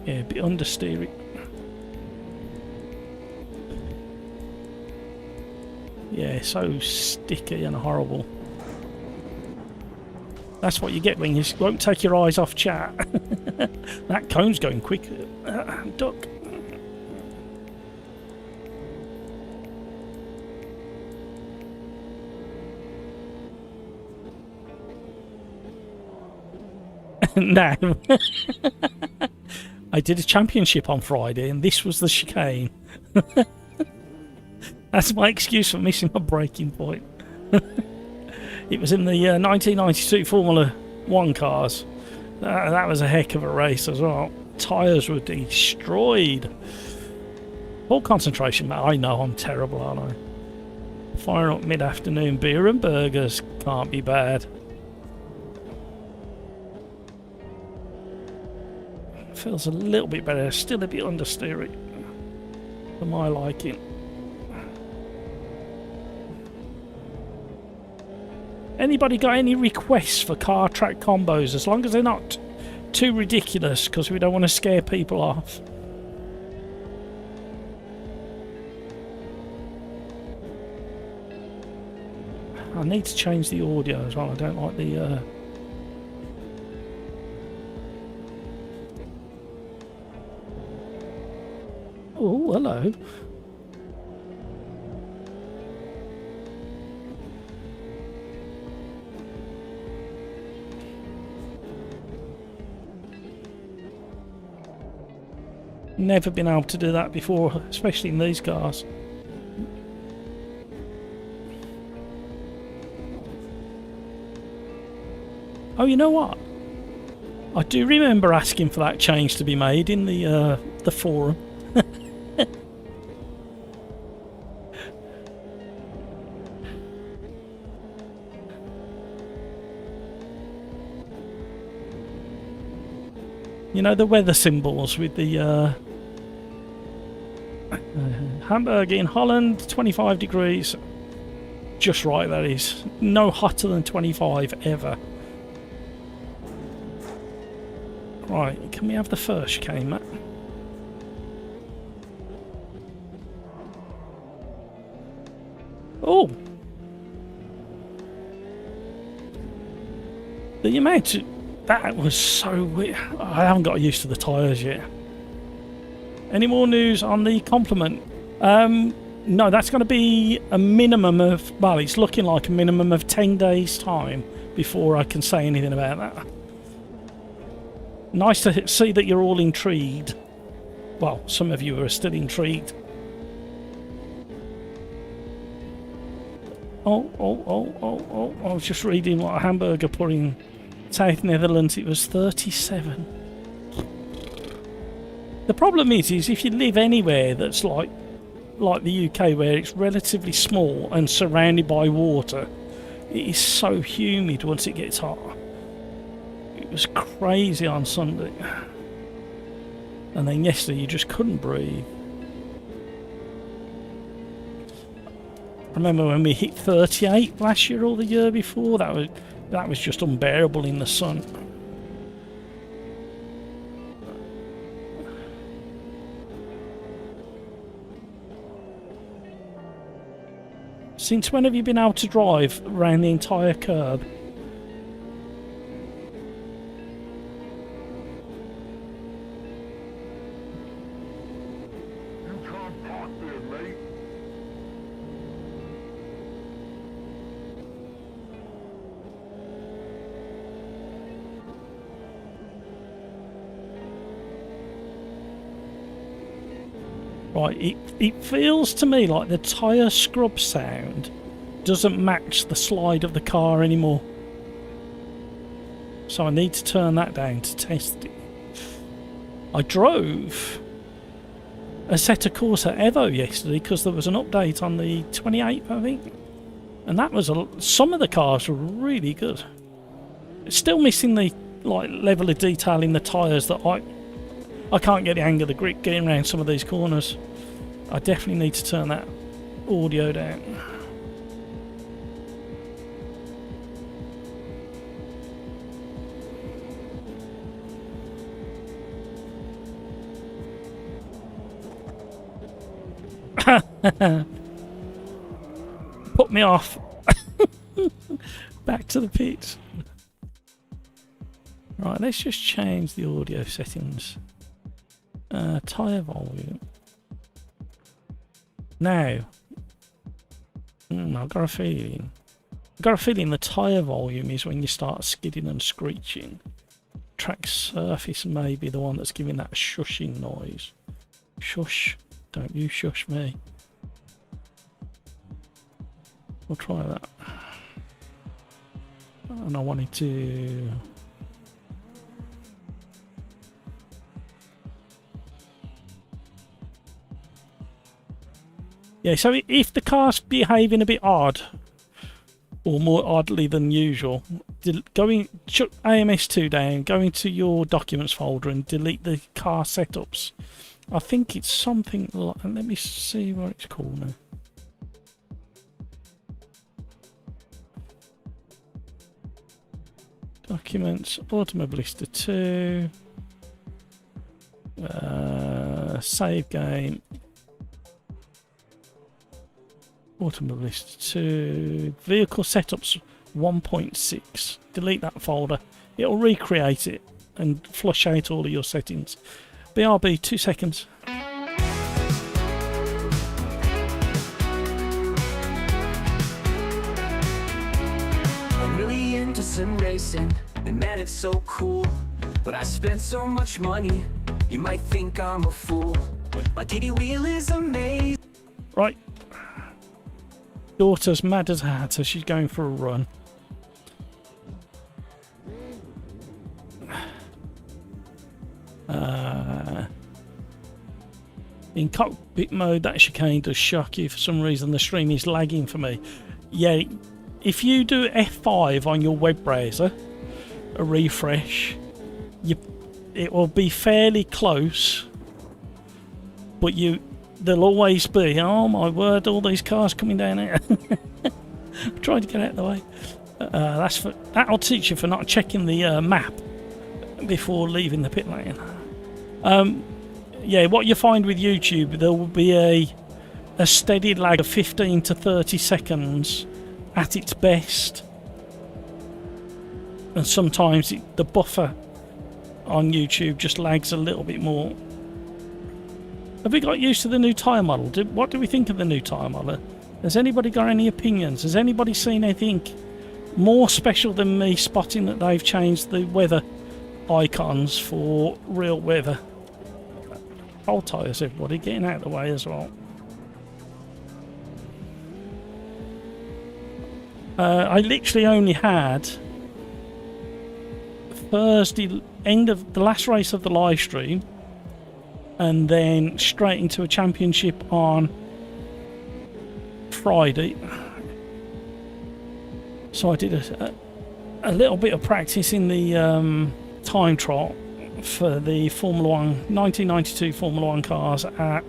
Yeah, a bit understeery. Yeah, so sticky and horrible. That's what you get when you won't take your eyes off chat. That cone's going quick. Duck. No. I did a championship on Friday and this was the chicane. That's my excuse for missing my breaking point. It was in the 1992 Formula 1 cars. That was a heck of a race as well. Tyres were destroyed. Full concentration, mate. I know I'm terrible, aren't I? Fire up mid-afternoon beer and burgers. Can't be bad. Feels a little bit better. Still a bit understeery for my liking. Anybody got any requests for car track combos? As long as they're not too ridiculous, because we don't want to scare people off. I need to change the audio as well. I don't like the... Oh, hello. Never been able to do that before, especially in these cars. Oh, you know what? I do remember asking for that change to be made in the forum. You know, the weather symbols with the Hamburg in Holland, 25 degrees. Just right, that is. No hotter than 25 ever. Right, can we have the first chicane, Matt? Oh! The amount of... That was so weird. I haven't got used to the tyres yet. Any more news on the compliment? No, that's going to be a minimum of... Well, it's looking like a minimum of 10 days' time before I can say anything about that. Nice to see that you're all intrigued. Well, some of you are still intrigued. Oh, I was just reading what a hamburger put in South Netherlands. It was 37. The problem is if you live anywhere that's like the UK, where it's relatively small and surrounded by water, it is so humid once it gets hot. It was crazy on Sunday. And then yesterday you just couldn't breathe. I remember when we hit 38 last year or the year before, that was just unbearable in the sun. Since when have you been able to drive around the entire curb? Right, it feels to me like the tyre scrub sound doesn't match the slide of the car anymore. So I need to turn that down to test it. I drove Assetto Corsa Evo yesterday because there was an update on the 28th, I think. And that was some of the cars were really good. It's still missing the level of detail in the tyres that I can't get the hang of the grip getting around some of these corners. I definitely need to turn that audio down. Put me off. Back to the pits. Right, let's just change the audio settings. Tyre volume. Now, I've got a feeling. The tyre volume is when you start skidding and screeching. Track surface may be the one that's giving that shushing noise. Shush. Don't you shush me. We'll try that. And I wanted to... Yeah, so if the car's behaving a bit odd, or more oddly than usual, shut AMS2 down, go into your documents folder and delete the car setups. I think it's something like... Let me see what it's called now. Documents, Automobilista 2, save game, Automobilista 2, vehicle setups 1.6. Delete that folder. It'll recreate it and flush out all of your settings. BRB, 2 seconds. I'm really into sim racing, and man, it's so cool. But I spent so much money, you might think I'm a fool. My DD wheel is amazing. Right. Daughter's mad as a hatter, she's going for a run. In cockpit mode, that chicane does shock you. For some reason, the stream is lagging for me. Yeah, if you do F5 on your web browser, a refresh, it will be fairly close, but there'll always be, oh my word, all these cars coming down here. I'm trying to get out of the way. That'll teach you for not checking the map before leaving the pit lane. Yeah, what you find with YouTube, there will be a steady lag of 15 to 30 seconds at its best, and sometimes the buffer on YouTube just lags a little bit more. Have we got used to the new tyre model? What do we think of the new tyre model? Has anybody got any opinions? Has anybody seen anything more special than me spotting that they've changed the weather icons for real weather? Old tyres, everybody, getting out of the way as well. I literally only had Thursday, end of the last race of the live stream, and then straight into a championship on Friday. So I did a little bit of practice in the time trial for the Formula 1 1992 Formula 1 cars at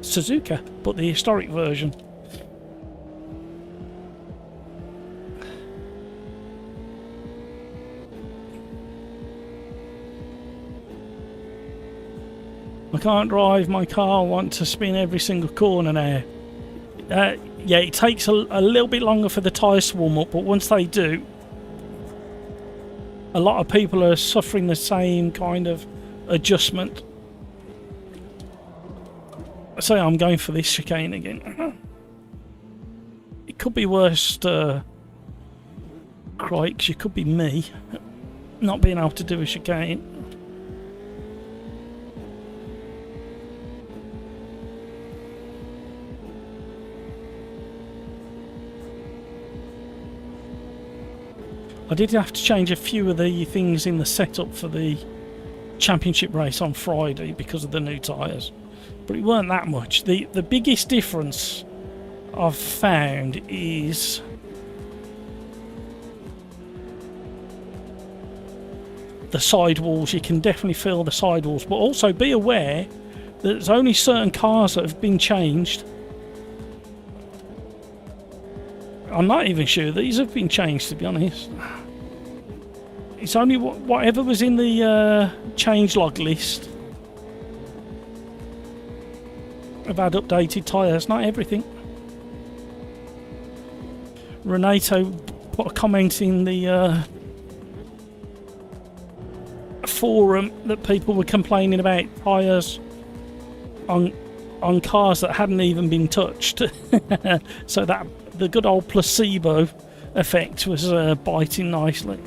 Suzuka, but the historic version. I can't drive my car, I want to spin every single corner now. Yeah, it takes a little bit longer for the tyres to warm up, but once they do, a lot of people are suffering the same kind of adjustment. So I'm going for this chicane again. It could be worse, crikes, it could be me not being able to do a chicane. I did have to change a few of the things in the setup for the championship race on Friday because of the new tyres, but it weren't that much. The biggest difference I've found is the sidewalls. You can definitely feel the sidewalls, but also be aware that there's only certain cars that have been changed. I'm not even sure these have been changed, to be honest. It's only whatever was in the change log list have had updated tyres, not everything. Renato put a comment in the forum that people were complaining about tyres on cars that hadn't even been touched. So that the good old placebo effect was biting nicely.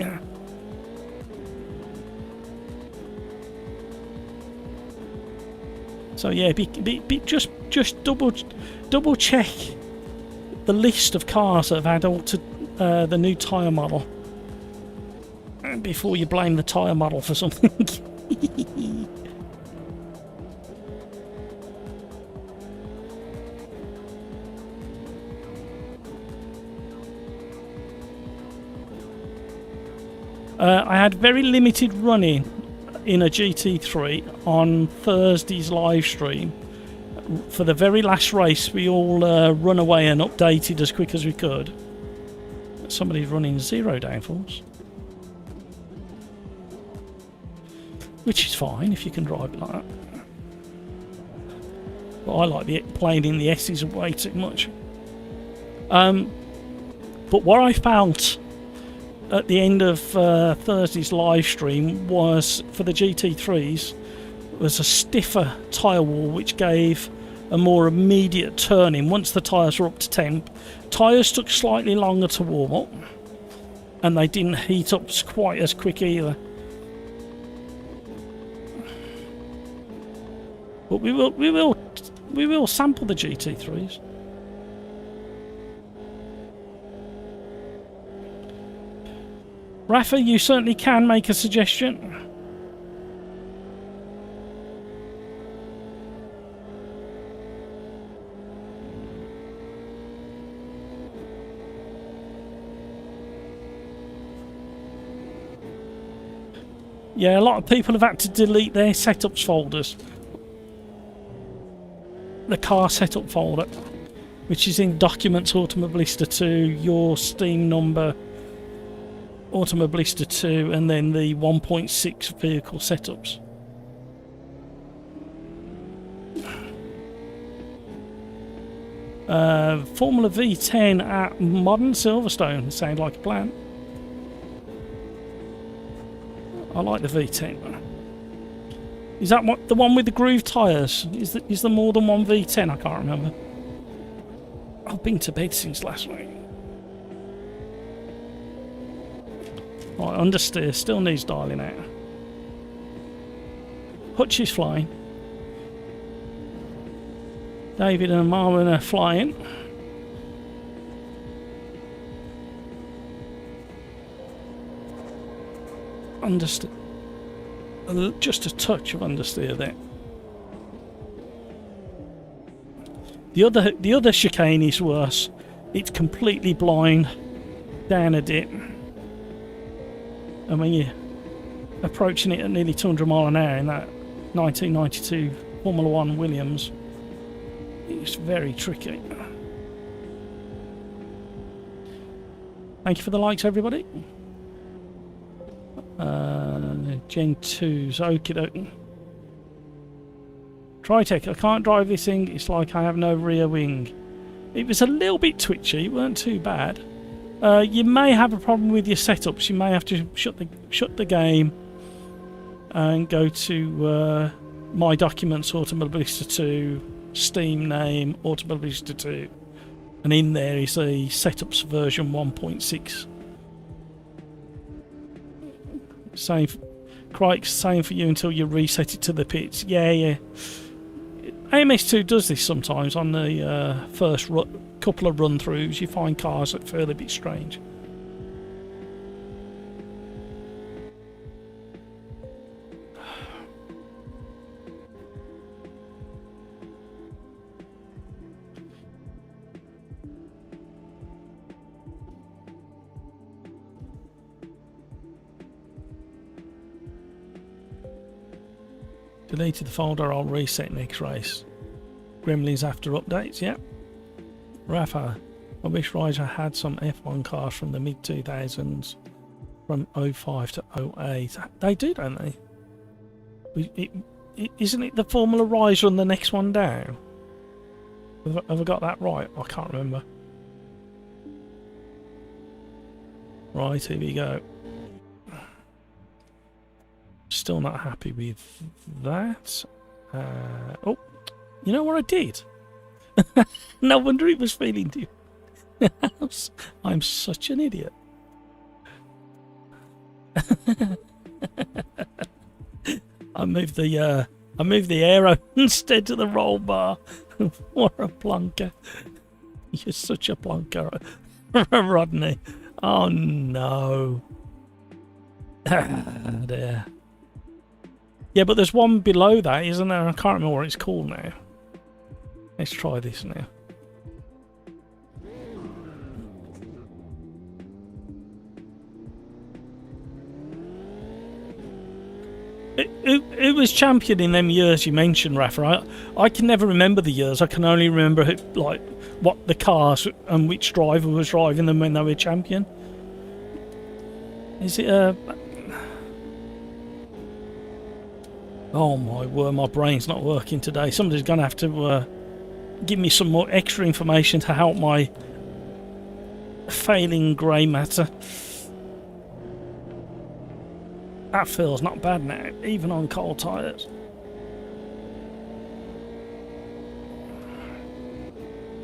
So yeah, just double check the list of cars that have had altered the new tyre model before you blame the tyre model for something. I had very limited running in a GT3 on Thursday's live stream. For the very last race, we all run away and updated as quick as we could. Somebody's running 0 downforce, which is fine if you can drive it like that. But I like playing in the S's way too much. But what I found at the end of Thursday's live stream was, for the GT3s, was a stiffer tyre wall which gave a more immediate turning once the tyres were up to temp. Tyres took slightly longer to warm up and they didn't heat up quite as quick either. But we will sample the GT3s. Rafa, you certainly can make a suggestion. Yeah, a lot of people have had to delete their setups folders. The car setup folder, which is in Documents Automobilista 2, your Steam number Automobilista 2, and then the 1.6 vehicle setups. Formula V10 at Modern Silverstone sound like a plan. I like the V10. Is that the one with the groove tyres? Is there more than one V10? I can't remember. I've been to bed since last week. Right, understeer still needs dialing out. Hutch is flying. David and Marvin are flying. Understeer. Just a touch of understeer there. The other chicane is worse. It's completely blind down a dip. And when you're approaching it at nearly 200 mile an hour in that 1992 Formula 1 Williams, it's very tricky. Thank you for the likes, everybody. Gen 2's okie dokie. Tritech, I can't drive this thing, it's like I have no rear wing. It was a little bit twitchy, it weren't too bad. You may have a problem with your setups. You may have to shut the game and go to My Documents Automobilista 2, Steam name Automobilista 2, and in there is a setups version 1.6. Same for you until you reset it to the pits. Yeah. AMS2 does this sometimes on the first couple of run-throughs. You find cars that feel a bit strange. Deleted the folder, I'll reset next race. Gremlins after updates, yeah. Rafa, I wish Ryder had some F1 cars from the mid-2000s, from 05 to 08. They do, don't they? Isn't it the Formula Riser and the next one down? Have I got that right? I can't remember. Right, here we go. Still not happy with that. Oh, you know what I did? No wonder it was failing to. I'm such an idiot. I moved the arrow instead to the roll bar. What a plonker. You're such a plonker, Rodney. Oh no. There. Yeah, but there's one below that, isn't there? I can't remember what it's called now. Let's try this now. Who was champion in them years you mentioned, Rafa? I can never remember the years. I can only remember like what the cars and which driver was driving them when they were champion. Is it Oh my word, my brain's not working today. Somebody's going to have to give me some more extra information to help my failing grey matter. That feels not bad now, even on cold tyres.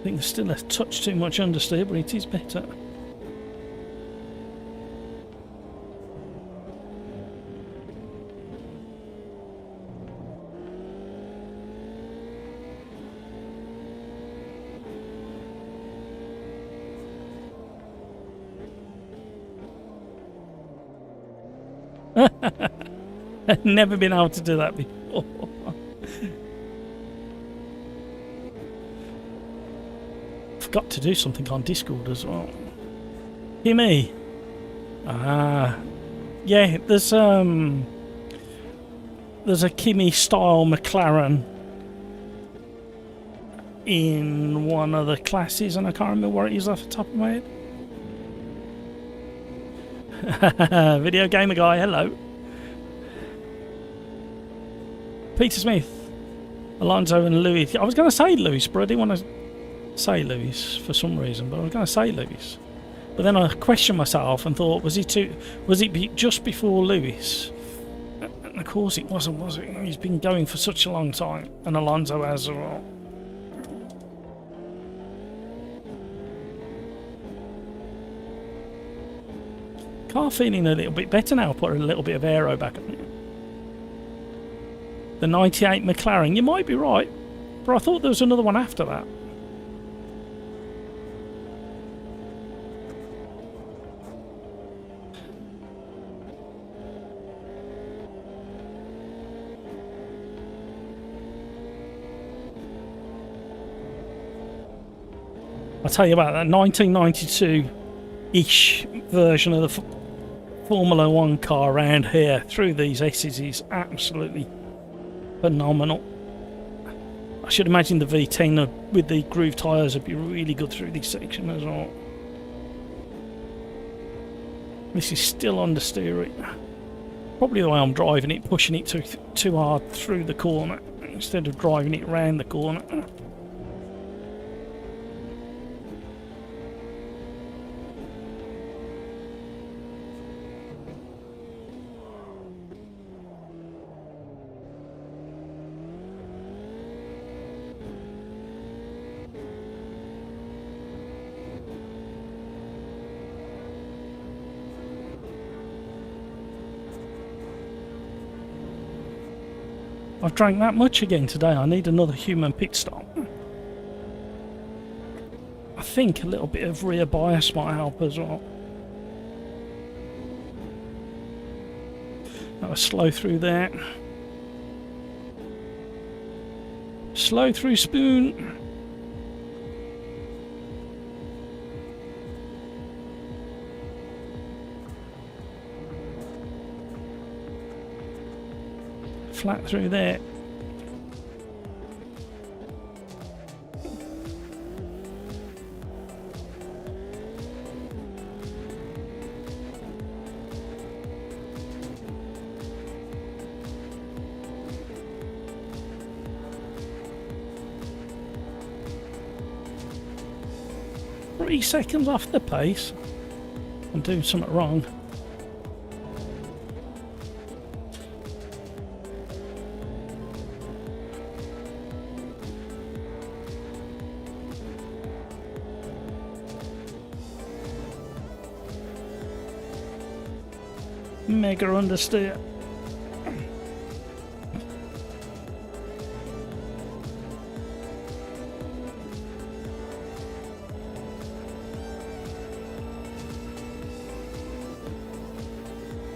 I think there's still a touch too much understeer, but it is better. I've never been able to do that before. Forgot to do something on Discord as well. Hear me? Yeah, there's a Kimi style McLaren in one of the classes, and I can't remember what it is off the top of my head. Video gamer guy, hello. Peter Smith, Alonso and Lewis. I was going to say Lewis, but I didn't want to say Lewis for some reason, but I was going to say Lewis. But then I questioned myself and thought, was it just before Lewis? And of course it wasn't, was it? He's been going for such a long time, and Alonso has as well. Car feeling a little bit better now. Put a little bit of aero back on it. The 98 McLaren, you might be right, but I thought there was another one after that. I'll tell you about that 1992-ish version of the Formula 1 car around here through these S's is absolutely phenomenal. I should imagine the V10 with the groove tyres would be really good through this section as well. This is still understeer it. Probably the way I'm driving it, pushing it too hard through the corner instead of driving it round the corner. I've drank that much again today. I need another human pit stop. I think a little bit of rear bias might help as well. I'll slow through there. Slow through spoon. Flat through there. 3 seconds off the pace. I'm doing something wrong. Mega understeer.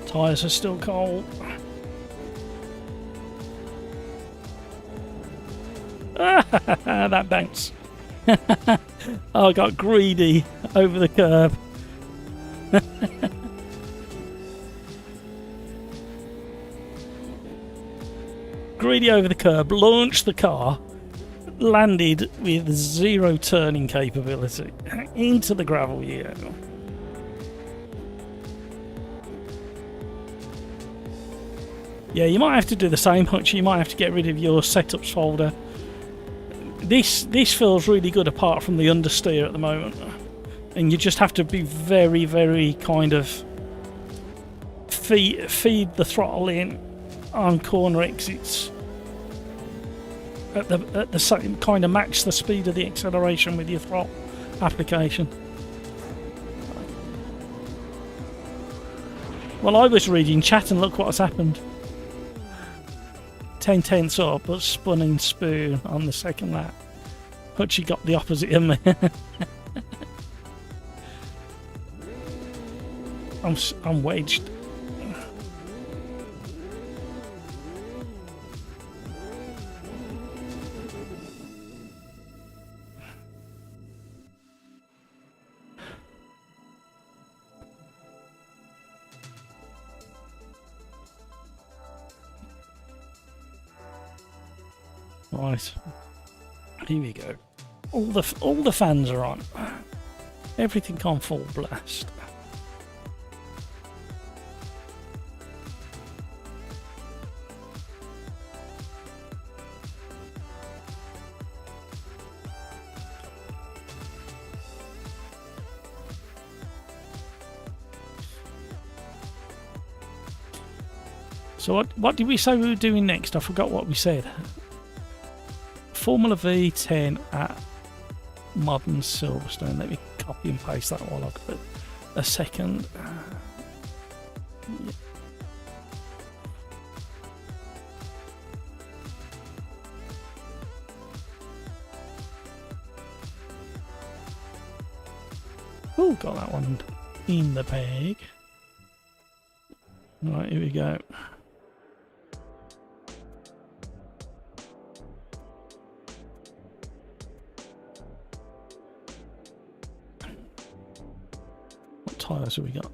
Tyres are still cold. That bounce. I got greedy over the curb. Greedy over the curb, launched the car, landed with 0 turning capability into the gravel. Yeah, you might have to do the same, Hutch. You might have to get rid of your setups folder. This feels really good apart from the understeer at the moment. And you just have to be very, very kind of feed the throttle in on corner exits at the same kind of match the speed of the acceleration with your throttle application. Well, I was reading chat and look what has happened. 10 tenths up, but spun in spoon on the second lap. Hutchie got the opposite of me. I'm wedged. Right, here we go. All the fans are on. Everything on full blast. So what did we say we were doing next? I forgot what we said. Formula V10 at Modern Silverstone. Let me copy and paste that while I've got a second. Yeah. Oh, got that one in the bag. Right, here we go. Tyres have we got?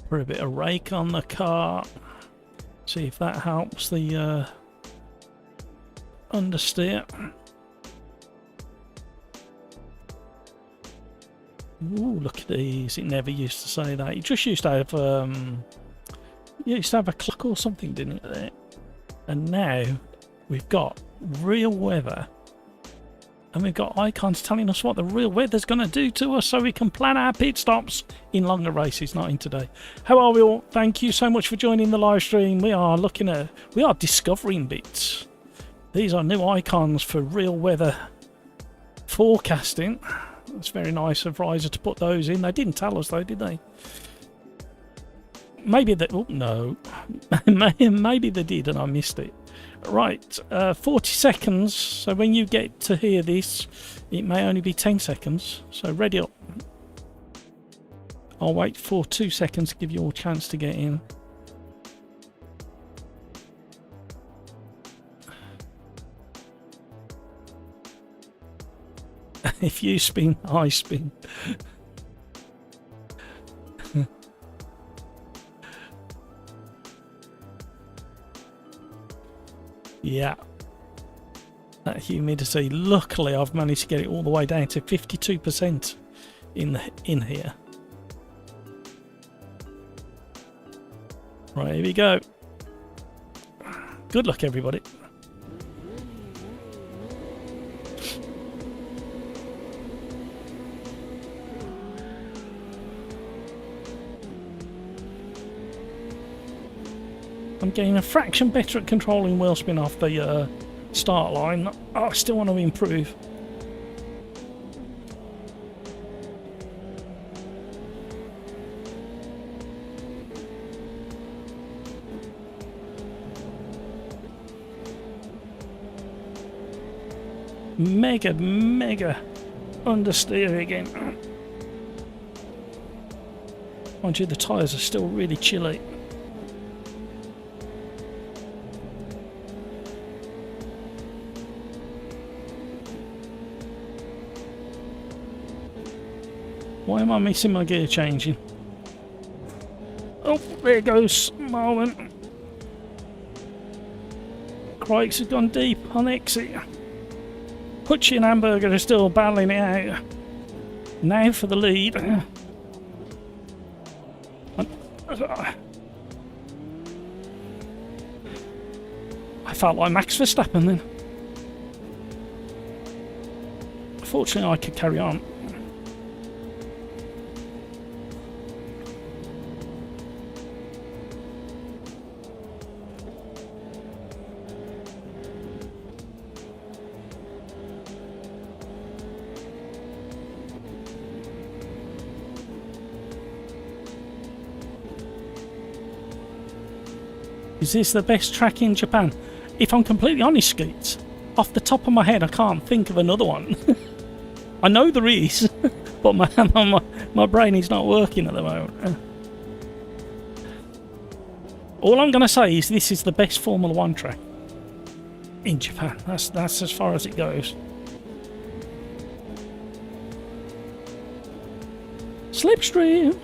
Put a bit of rake on the car. See if that helps the understeer. Ooh, look at these. It never used to say that. It just used to have you used to have a clock or something, didn't it? And now we've got real weather, and we've got icons telling us what the real weather's going to do to us, so we can plan our pit stops in longer races, not in today. How are we all? Thank you so much for joining the live stream. We are discovering bits. These are new icons for real weather forecasting. It's very nice of Riser to put those in. They didn't tell us though, did they? Maybe they... Oh, no. Maybe they did and I missed it. Right, 40 seconds. So when you get to hear this, it may only be 10 seconds. So ready up. I'll wait for 2 seconds to give you all a chance to get in. If you spin, I spin. Yeah, that humidity. Luckily, I've managed to get it all the way down to 52% in here. Right, here we go. Good luck, everybody. I'm getting a fraction better at controlling wheel spin off the start line. I still want to improve. Mega understeer again. Mind you, the tyres are still really chilly. Why am I missing my gear changing? Oh, there goes Marlon. Crikes has gone deep on exit. Hutchie and Hamburger are still battling it out. Now for the lead. I felt like Max Verstappen then. Fortunately, I could carry on. Is this the best track in Japan? If I'm completely honest, Skeets, off the top of my head, I can't think of another one. I know there is, but my brain is not working at the moment. All I'm going to say is this is the best Formula 1 track in Japan. That's as far as it goes. Slipstream!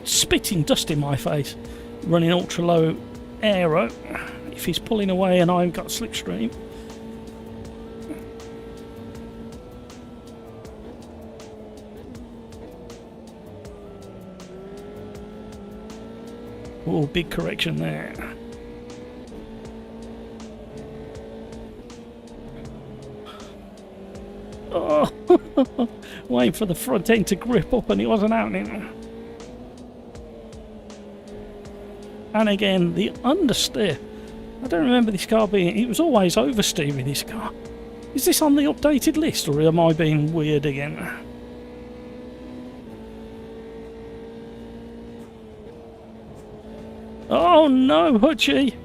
Spitting dust in my face. Running ultra low aero. If he's pulling away and I've got slipstream. Oh, big correction there. Oh, waiting for the front end to grip up and it wasn't happening. And again, the understeer. I don't remember this car being... It was always oversteer with this car. Is this on the updated list or am I being weird again? Oh no, Hutchie!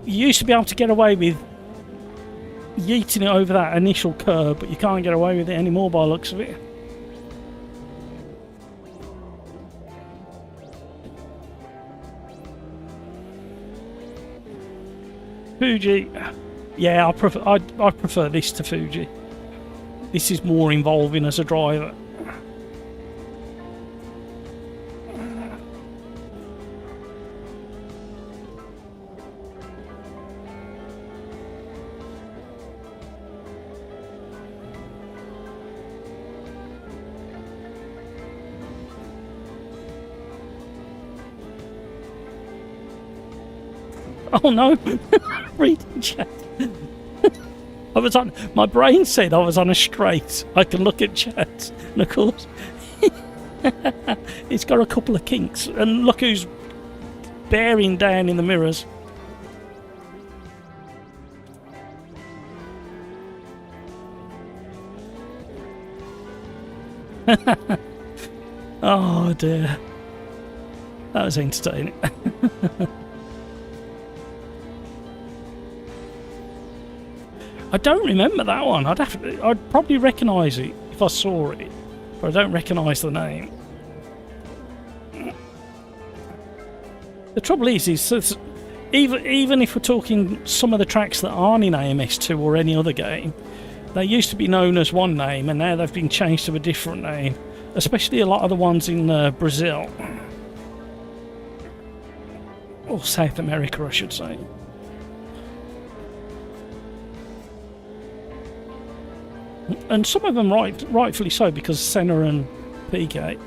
You used to be able to get away with yeeting it over that initial curb, but you can't get away with it anymore by the looks of it. Fuji. Yeah, I prefer this to Fuji. This is more involving as a driver. Oh no! Reading chat. I was on. My brain said I was on a straight. I can look at chat, and of course, it's got a couple of kinks. And look who's bearing down in the mirrors. Oh dear, that was entertaining. I don't remember that one. I'd probably recognise it if I saw it, but I don't recognise the name. The trouble is even if we're talking some of the tracks that aren't in AMS2 or any other game, they used to be known as one name and now they've been changed to a different name, especially a lot of the ones in Brazil. Or South America, I should say. And some of them rightfully so, because Senna and PK.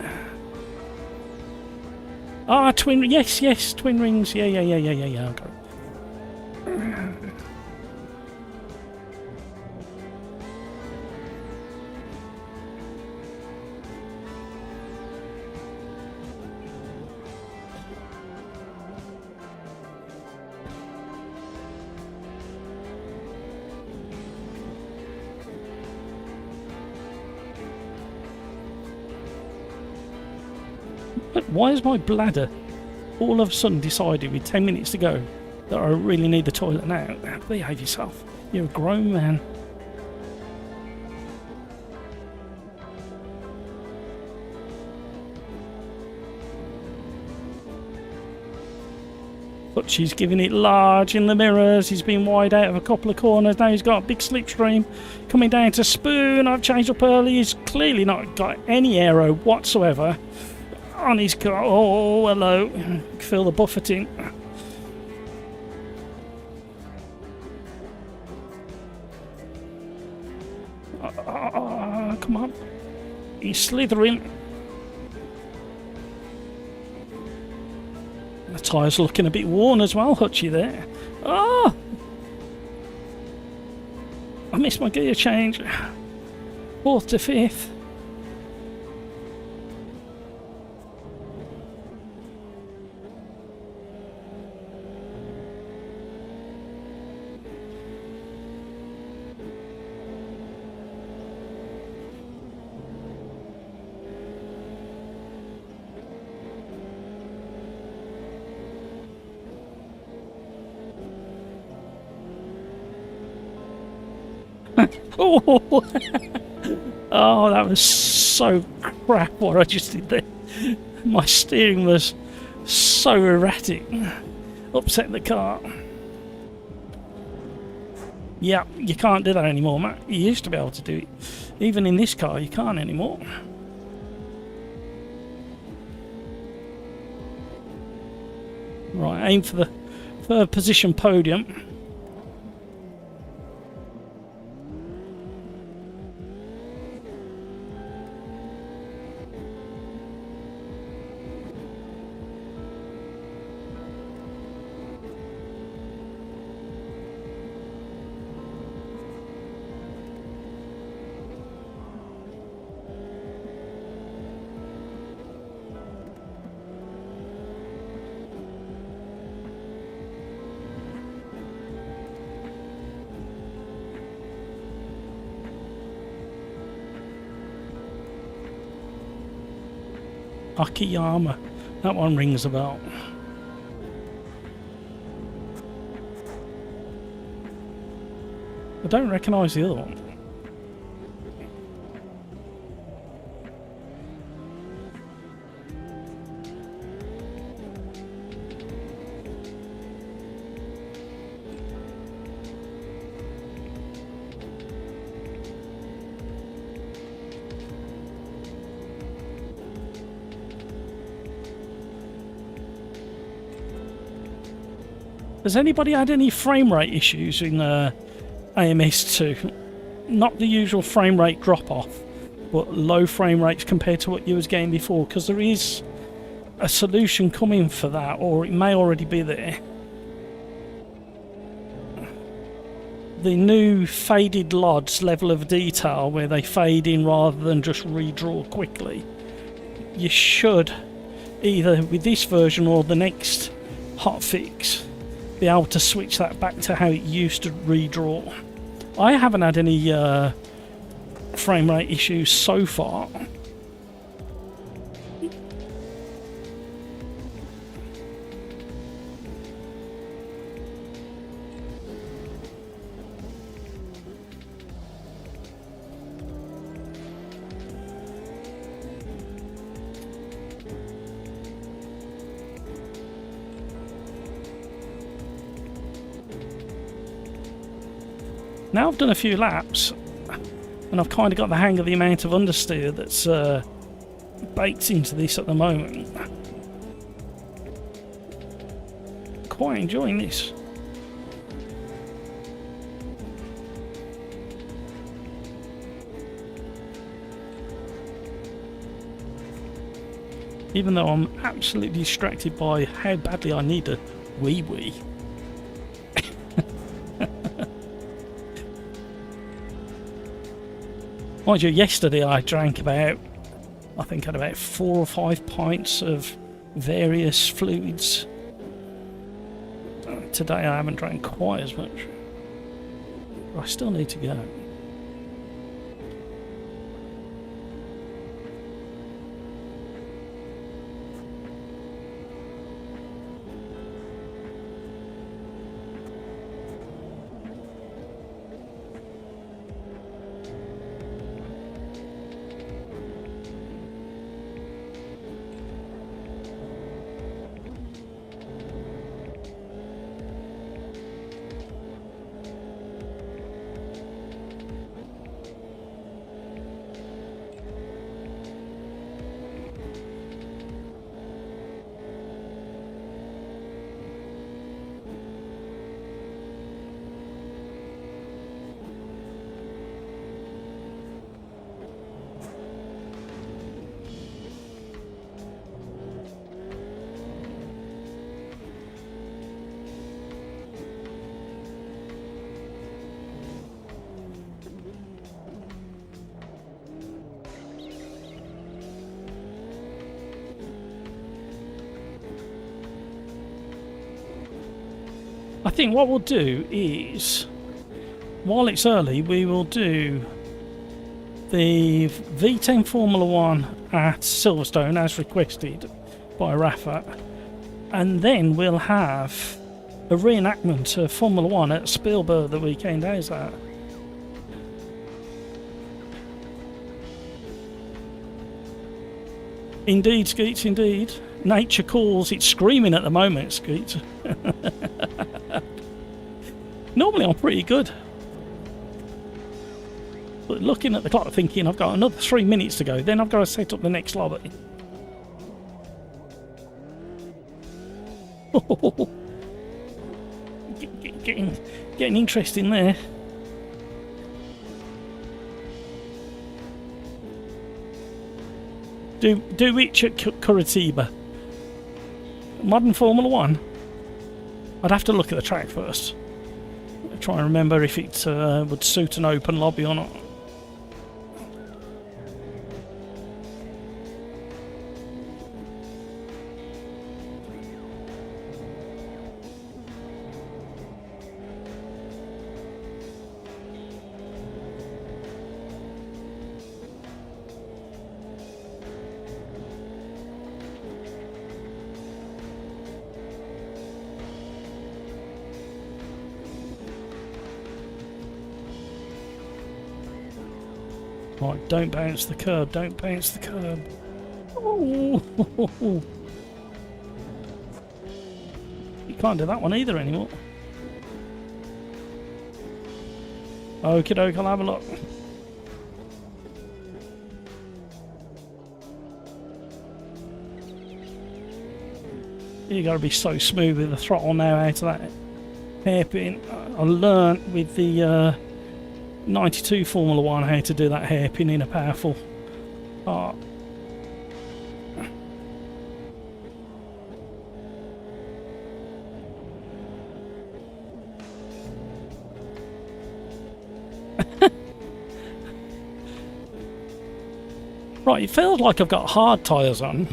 Ah, twin. Yes, yes, twin rings. Yeah. Okay. But why is my bladder all of a sudden decided with 10 minutes to go that I really need the toilet now? Behave yourself. You're a grown man. But she's giving it large in the mirrors. He's been wide out of a couple of corners. Now he's got a big slipstream coming down to spoon. I've changed up early. He's clearly not got any aero whatsoever on his car. Oh, hello. Feel the buffeting. Come on. He's slithering. The tyres looking a bit worn as well, Hutchie there. Oh! I missed my gear change. 4th to 5th. Oh, oh, that was so crap what I just did there. My steering was so erratic. Upset the car. Yeah, you can't do that anymore, Matt. You used to be able to do it. Even in this car, you can't anymore. Right, aim for the 3rd position podium. Akiyama. That one rings a bell. I don't recognise the other one. Has anybody had any frame rate issues in AMS2? Not the usual frame rate drop off, but low frame rates compared to what you was getting before, because there is a solution coming for that, or it may already be there. The new faded LODs level of detail, where they fade in rather than just redraw quickly. You should, either with this version or the next hotfix, be able to switch that back to how it used to redraw. I haven't had any frame rate issues so far. Now I've done a few laps and I've kind of got the hang of the amount of understeer that's baked into this at the moment. Quite enjoying this. Even though I'm absolutely distracted by how badly I need a wee-wee. Mind you, yesterday I drank about, I think I had about 4 or 5 pints of various fluids. Today I haven't drank quite as much. I still need to go. I think what we'll do is, while it's early, we will do the V10 Formula 1 at Silverstone as requested by Rafa, and then we'll have a reenactment of Formula 1 at Spielberg the weekend. How's that? Indeed, Skeets, indeed. Nature calls. It's screaming at the moment, Skeets. Normally I'm pretty good. But looking at the clock thinking I've got another 3 minutes to go, then I've got to set up the next lobby. Getting interesting there. Do which at Curitiba? Modern Formula 1? I'd have to look at the track first. Try and remember if it would suit an open lobby or not. Right, don't bounce the curb, don't bounce the curb. Oh. You can't do that one either anymore. Okie doke, I'll have a look. You gotta be so smooth with the throttle now out of that hairpin. I learnt with the 92 Formula 1 how to do that hairpin in a powerful part. Right, it feels like I've got hard tyres on.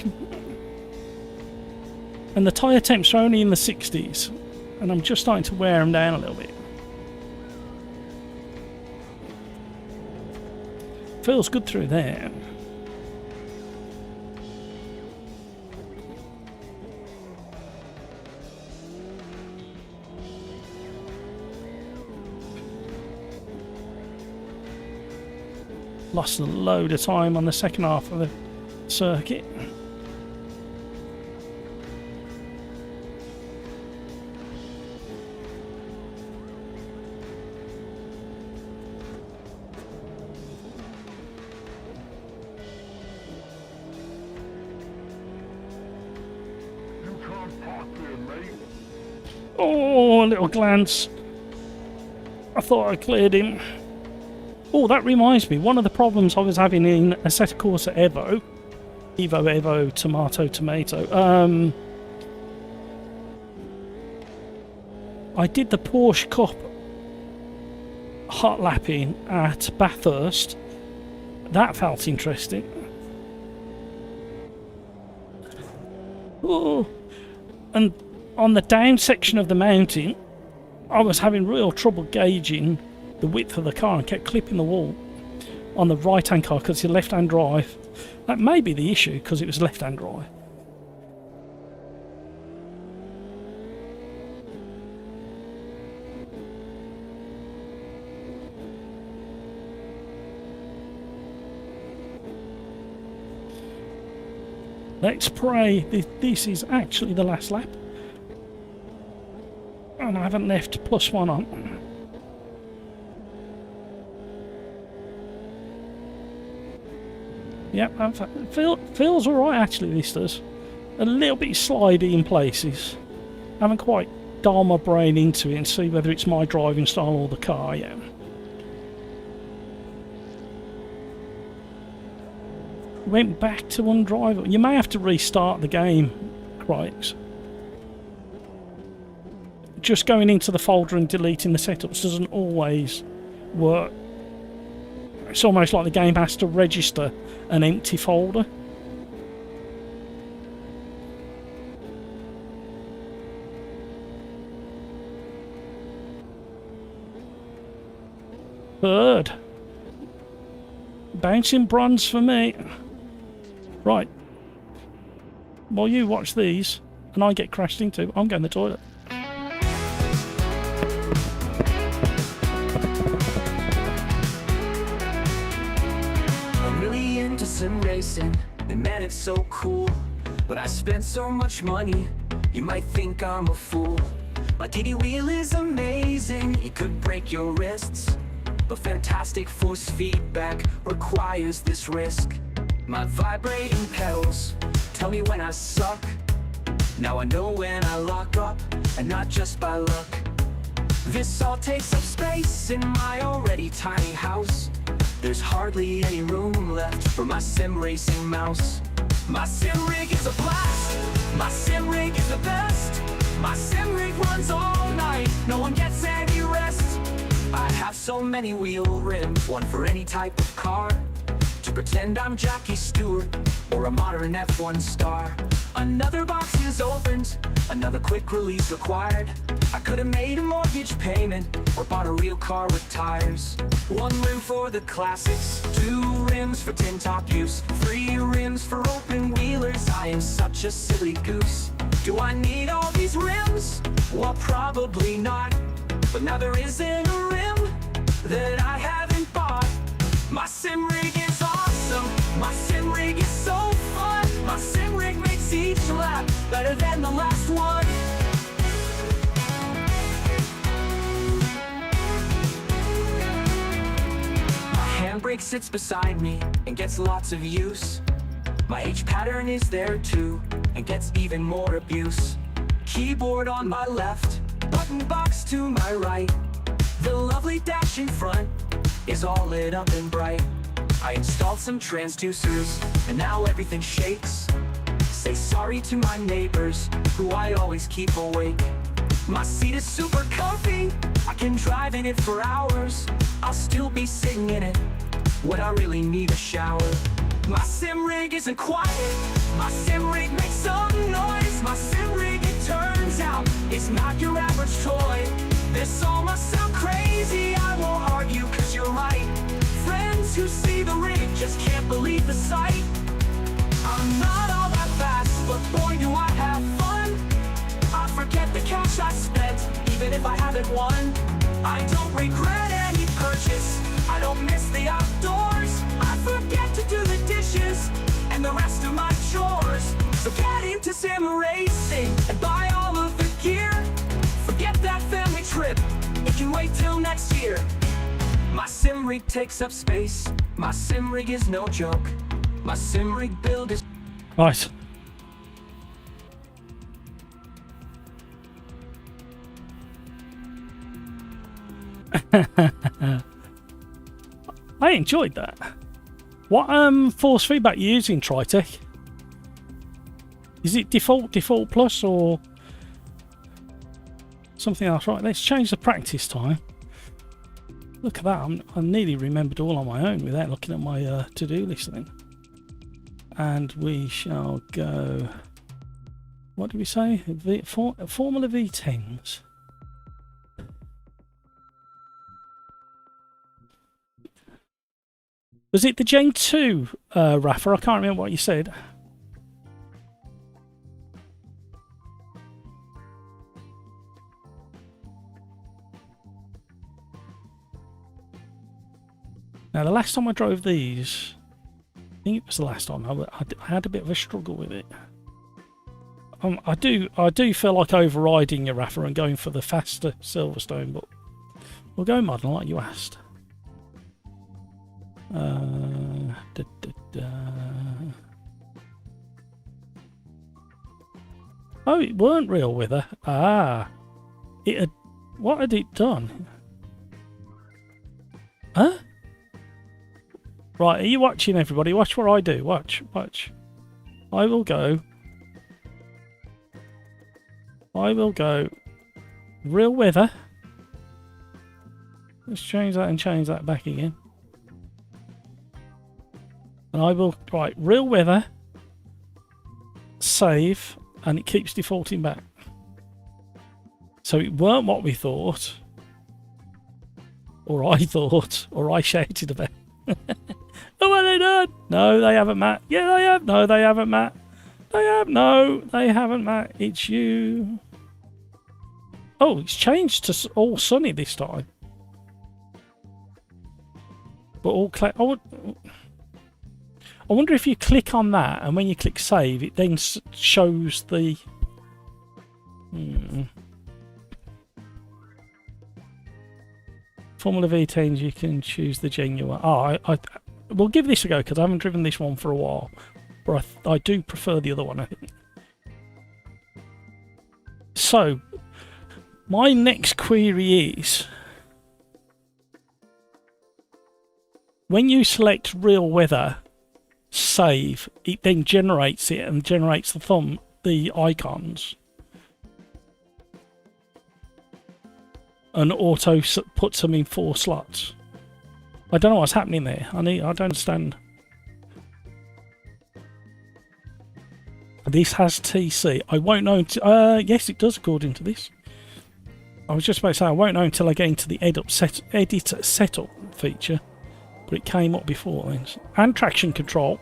And the tyre temps are only in the 60s. And I'm just starting to wear them down a little bit. Feels good through there. Lost a load of time on the second half of the circuit. Oh, a little glance. I thought I cleared him. Oh, that reminds me, one of the problems I was having in Assetto Corsa Evo Evo, Evo, Tomato, Tomato. I did the Porsche Cup hot lapping at Bathurst. That felt interesting. Oh, and on the down section of the mountain, I was having real trouble gauging the width of the car and kept clipping the wall on the right-hand car because it's a left-hand drive. That may be the issue because it was left-hand drive. Let's pray this is actually the last lap. And I haven't left +1 on. Yep, feels alright actually, this does. A little bit slidey in places. I haven't quite dialed my brain into it and see whether it's my driving style or the car yet. Went back to undrivable. You may have to restart the game, Crikes. Just going into the folder and deleting the setups doesn't always work. It's almost like the game has to register an empty folder. Third. Bouncing bronze for me. Right. While you watch these and I get crashed into, I'm going to the toilet. I'm really into sim racing, and man, it's so cool. But I spent so much money, you might think I'm a fool. My TD wheel is amazing, it could break your wrists. But fantastic force feedback requires this risk. My vibrating pedals tell me when I suck. Now I know when I lock up, and not just by luck. This all takes up space in my already tiny house. There's hardly any room left for my sim racing mouse. My sim rig is a blast, my sim rig is the best. My sim rig runs all night, no one gets any rest. I have so many wheel rims, one for any type of car. To pretend I'm Jackie Stewart or a modern F1 star. Another box is opened, another quick release required. I could have made a mortgage payment or bought a real car with tires. One rim for the classics, 2 rims for tin top use, 3 rims for open wheelers. I am such a silly goose. Do I need all these rims? Well, probably not. But now there isn't a rim that I haven't bought. My sim rig is awesome, my sim rig is so fun. My sim rig makes each lap better than the last one. My handbrake sits beside me and gets lots of use. My H pattern is there too and gets even more abuse. Keyboard on my left, button box to my right. The lovely dash in front is all lit up and bright. I installed some transducers and now everything shakes. Say sorry to my neighbors who I always keep awake. My seat is super comfy, I can drive in it for hours. I'll still be sitting in it when I really need a shower. My sim rig isn't quiet, my sim rig makes some noise. My sim rig, it turns out, is not your average toy. This all must sound crazy, I won't argue cause you're right. Friends who see the rig just can't believe the sight. I'm not all that fast, but boy do I have fun. I forget the cash I spent, even if I haven't won. I don't regret any purchase, I don't miss the outdoors. I forget to do the dishes and the rest of my chores. So get into sim racing and buy all of the gear. Forget that family trip, it can wait till next year. My sim rig takes up space, my sim rig is no joke. My sim rig build is... Right. I enjoyed that. What force feedback you using, Tritech? Is it default plus, or something else? Right, let's change the practice time. Look at that, I nearly remembered all on my own without looking at my to-do list then. And we shall go, what did we say? Formula V10s. Was it the Gen 2, Rafa? I can't remember what you said. Now, the last time I drove these, I think it was the last time, I had a bit of a struggle with it. I do feel like overriding your Rafa and going for the faster Silverstone, but we'll go modern like you asked. Oh, it weren't real with her. Ah, it had. What had it done? Huh? Right, are you watching, everybody? Watch what I do. Watch. I will go. Real weather. Let's change that and change that back again. And I will, right, real weather. Save, and it keeps defaulting back. So it weren't what we thought. Or I thought. Or I shouted about. Oh, what have they done? No, they haven't, Matt. Yeah, they have. No, they haven't, Matt. They have. No, they haven't, Matt. It's you. Oh, it's changed to all sunny this time. But all clear. I wonder if you click on that, and when you click save, it then shows the. Formula V10s, you can choose the genuine. Oh, we'll give this a go because I haven't driven this one for a while, but I do prefer the other one, I think. So, my next query is, when you select real weather, save, it then generates it and generates the icons. And auto puts them in 4 slots. I don't know what's happening there. I don't understand. This has TC. I won't know. Yes, it does according to this. I was just about to say I won't know until I get into the edit setup feature, but it came up before then. And traction control.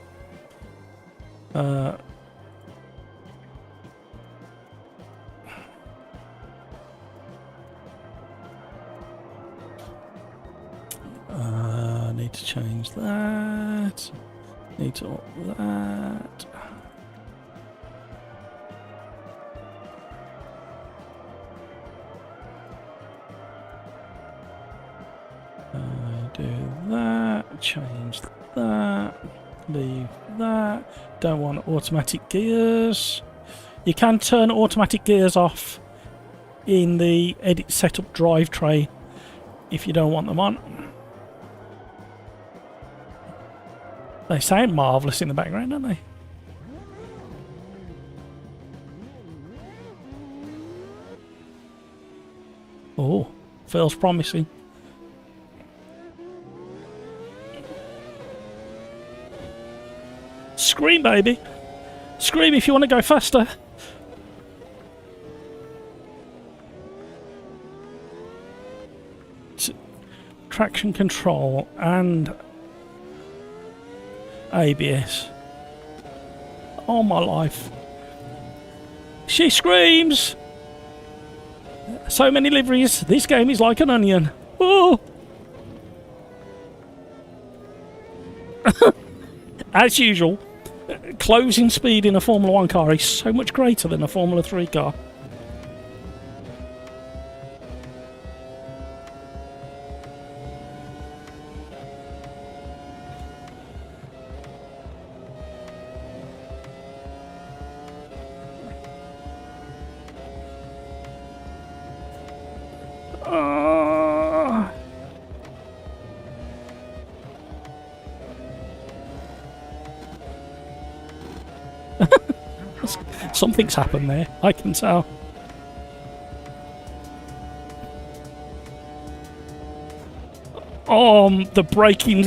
Need to change that. Need to up that. Do that. Change that. Leave that. Don't want automatic gears. You can turn automatic gears off in the edit setup drivetrain if you don't want them on. They sound marvellous in the background, don't they? Oh, feels promising. Scream, baby! Scream if you want to go faster! Traction control and ABS. Oh my life. She screams! So many liveries. This game is like an onion. Oh! As usual, closing speed in a Formula 1 car is so much greater than a Formula 3 car. Something's happened there, I can tell. Oh, the braking...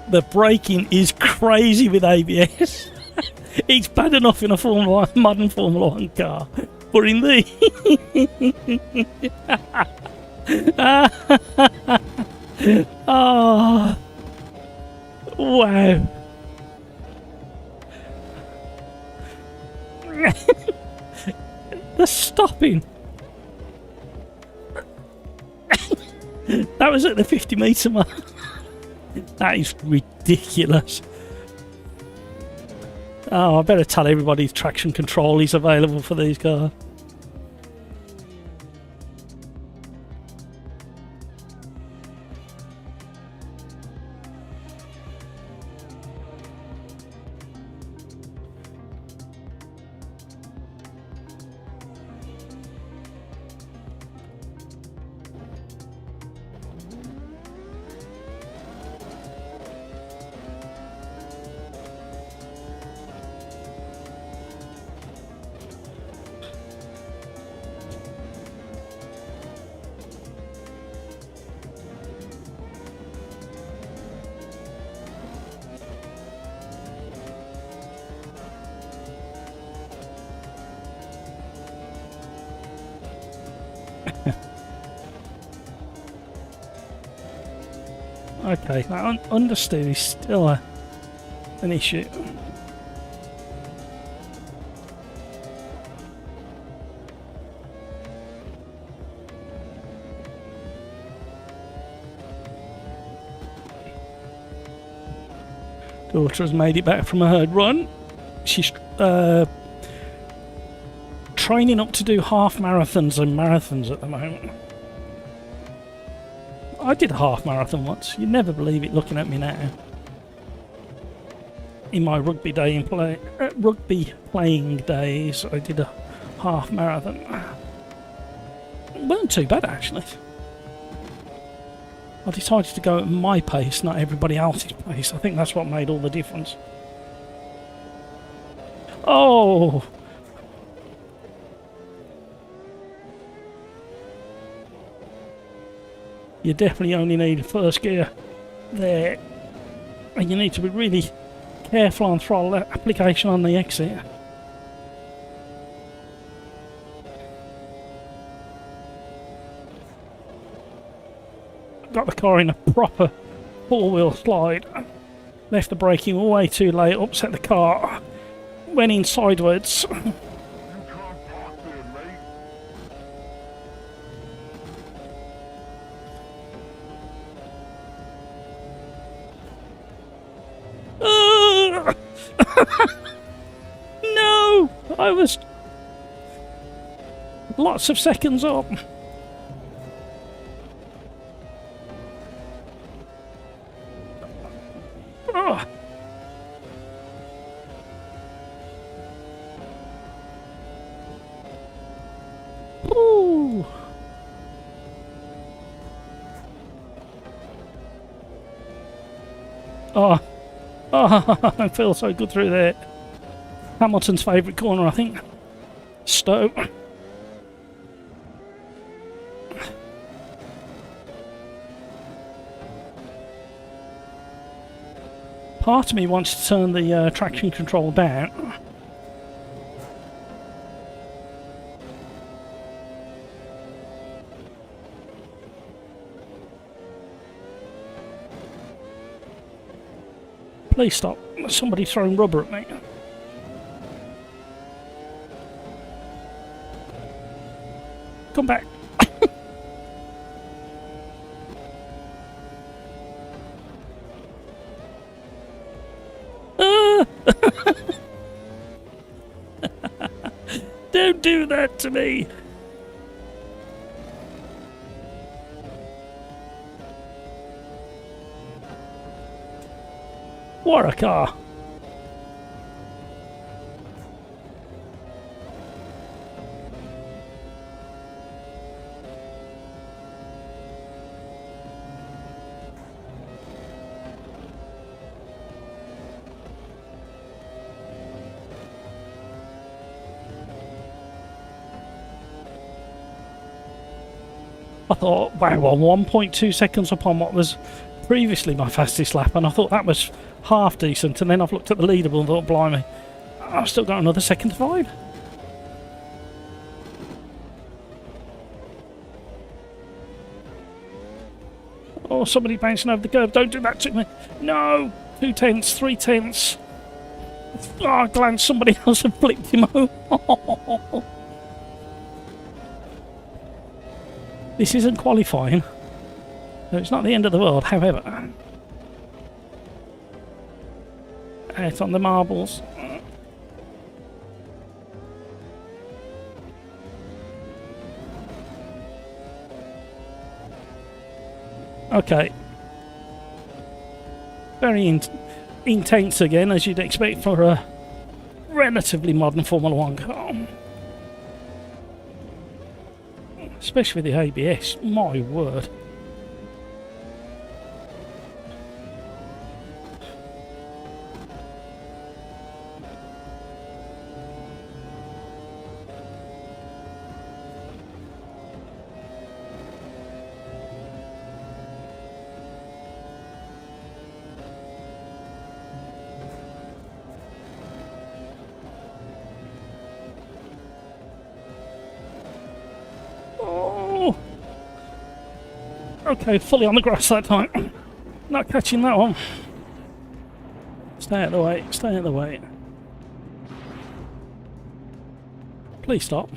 The braking is crazy with ABS. It's bad enough in a modern Formula 1 car, but in the... Oh, wow. The stopping. That was at the 50-metre mark. That is ridiculous. Oh, I better tell everybody traction control is available for these cars. Okay, that understeer is still an issue. Daughter has made it back from a herd run. She's training up to do half marathons and marathons at the moment. I did a half marathon once. You'd never believe it looking at me now. In my rugby playing days, I did a half marathon. It wasn't too bad actually. I decided to go at my pace, not everybody else's pace. I think that's what made all the difference. Oh! You definitely only need first gear there, and you need to be really careful on throttle application on the exit. Got the car in a proper four-wheel slide, left the braking way too late, upset the car, went in sideways. No! I was lots of seconds up. Oh. Ooh. Oh. Oh, I feel so good through there. Hamilton's favourite corner, I think. Stowe. Part of me wants to turn the traction control down. Please stop. Somebody's throwing rubber at me. Come back. Don't do that to me. What a car. I thought, wow, I'm 1.2 seconds up on what was previously my fastest lap, and I thought that was half decent, and then I've looked at the leaderboard and thought, blimey, I've still got another second to find. Oh, somebody bouncing over the curb. Don't do that to me. No! 2 tenths, 3 tenths. Oh, glad somebody else had flicked him over. This isn't qualifying. No, it's not the end of the world, however. Out on the marbles. Okay. Very intense again, as you'd expect for a relatively modern Formula 1 car. Especially with the ABS, my word. Okay, fully on the grass that time. Not catching that one. Stay out of the way, stay out of the way. Please stop.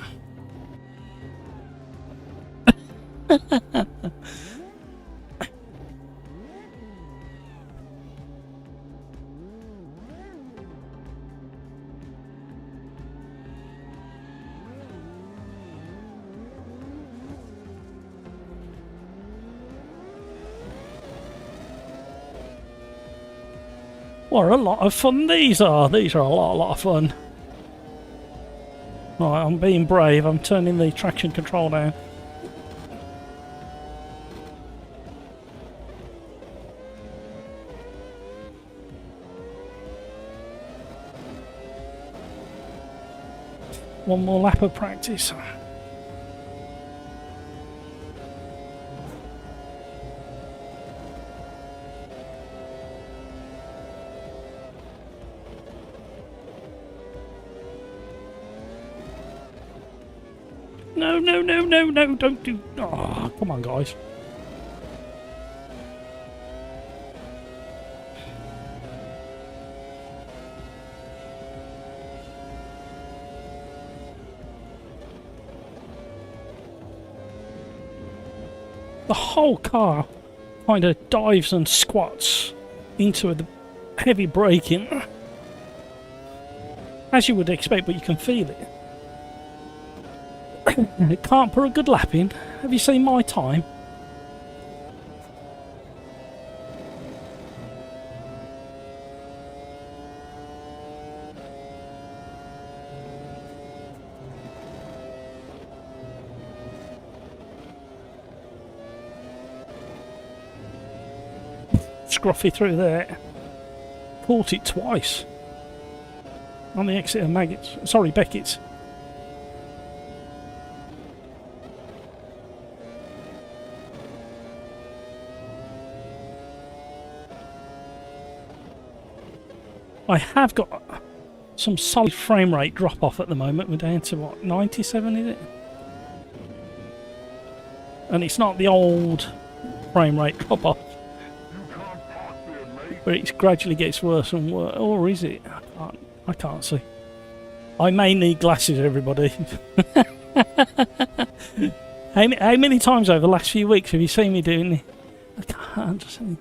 What a lot of fun these are. These are a lot of fun. Right, I'm being brave. I'm turning the traction control down. One more lap of practice. No, don't do... Oh, come on, guys. The whole car kind of dives and squats into the heavy braking. As you would expect, but you can feel it. It can't put a good lap in. Have you seen my time? Scruffy through there. Caught it twice. On the exit of Maggots. Sorry, Beckett's. I have got some solid frame rate drop off at the moment. We're down to what, 97 is it? And it's not the old frame rate drop off, but it gradually gets worse and worse. Or is it? I can't see. I may need glasses, everybody. How many times over the last few weeks have you seen me doing this? I can't see.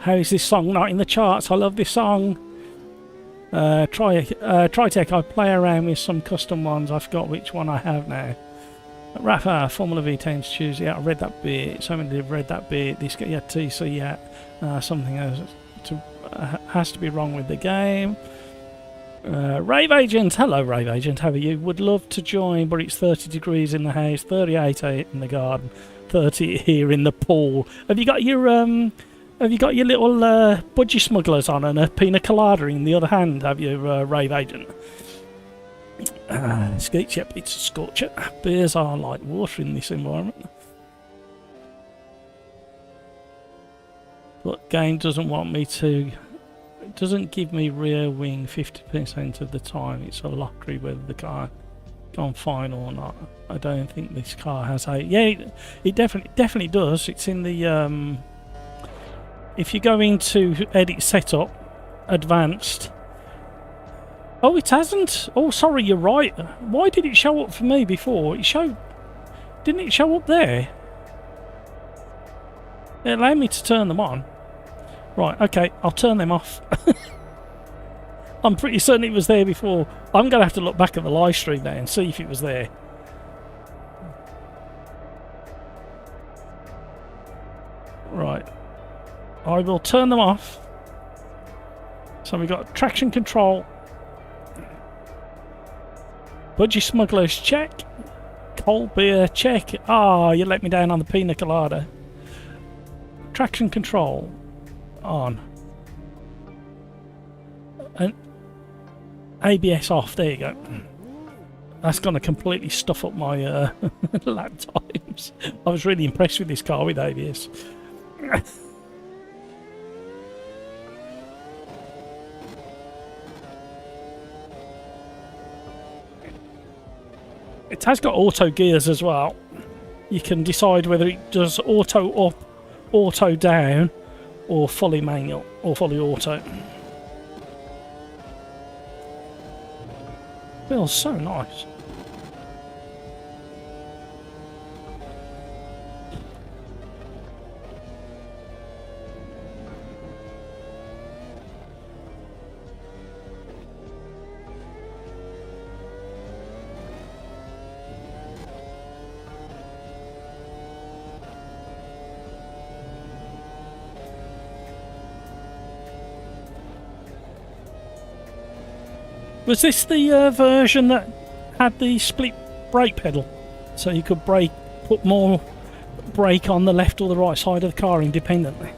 How is this song not in the charts? I love this song. Tritech, I play around with some custom ones. I forgot which one I have now. Rafa, Formula V10's Tuesday. Yeah, I read that bit. So many have read that bit. This yeah, TC, yeah. Something has to be wrong with the game. Rave Agent, hello Rave Agent, how are you? Would love to join, but it's 30 degrees in the house, 38 in the garden, 30 here in the pool. Have you got your little budgie smugglers on and a pina colada in the other hand? Have you, Rave Agent? Skeets, yep, it's a scorcher. Beers are like water in this environment. But game doesn't want me to... It doesn't give me rear wing 50% of the time. It's a lottery whether the car gone fine or not. I don't think this car has a... Yeah, it definitely does. It's in the... if you go into edit setup, advanced... Oh, it hasn't. Oh, sorry, you're right. Why did it show up for me before? It showed... Didn't it show up there? It allowed me to turn them on. Right, okay, I'll turn them off. I'm pretty certain it was there before. I'm going to have to look back at the live stream now and see if it was there. Right. I will turn them off. So we've got traction control. Budgie smugglers, check. Cold beer, check. Ah, you let me down on the pina colada. Traction control on. And ABS off. There you go. That's going to completely stuff up my lap times. I was really impressed with this car with ABS. It has got auto gears as well. You can decide whether it does auto up, auto down, or fully manual, or fully auto. Feels so nice. Was this the version that had the split brake pedal? So you could put more brake on the left or the right side of the car independently?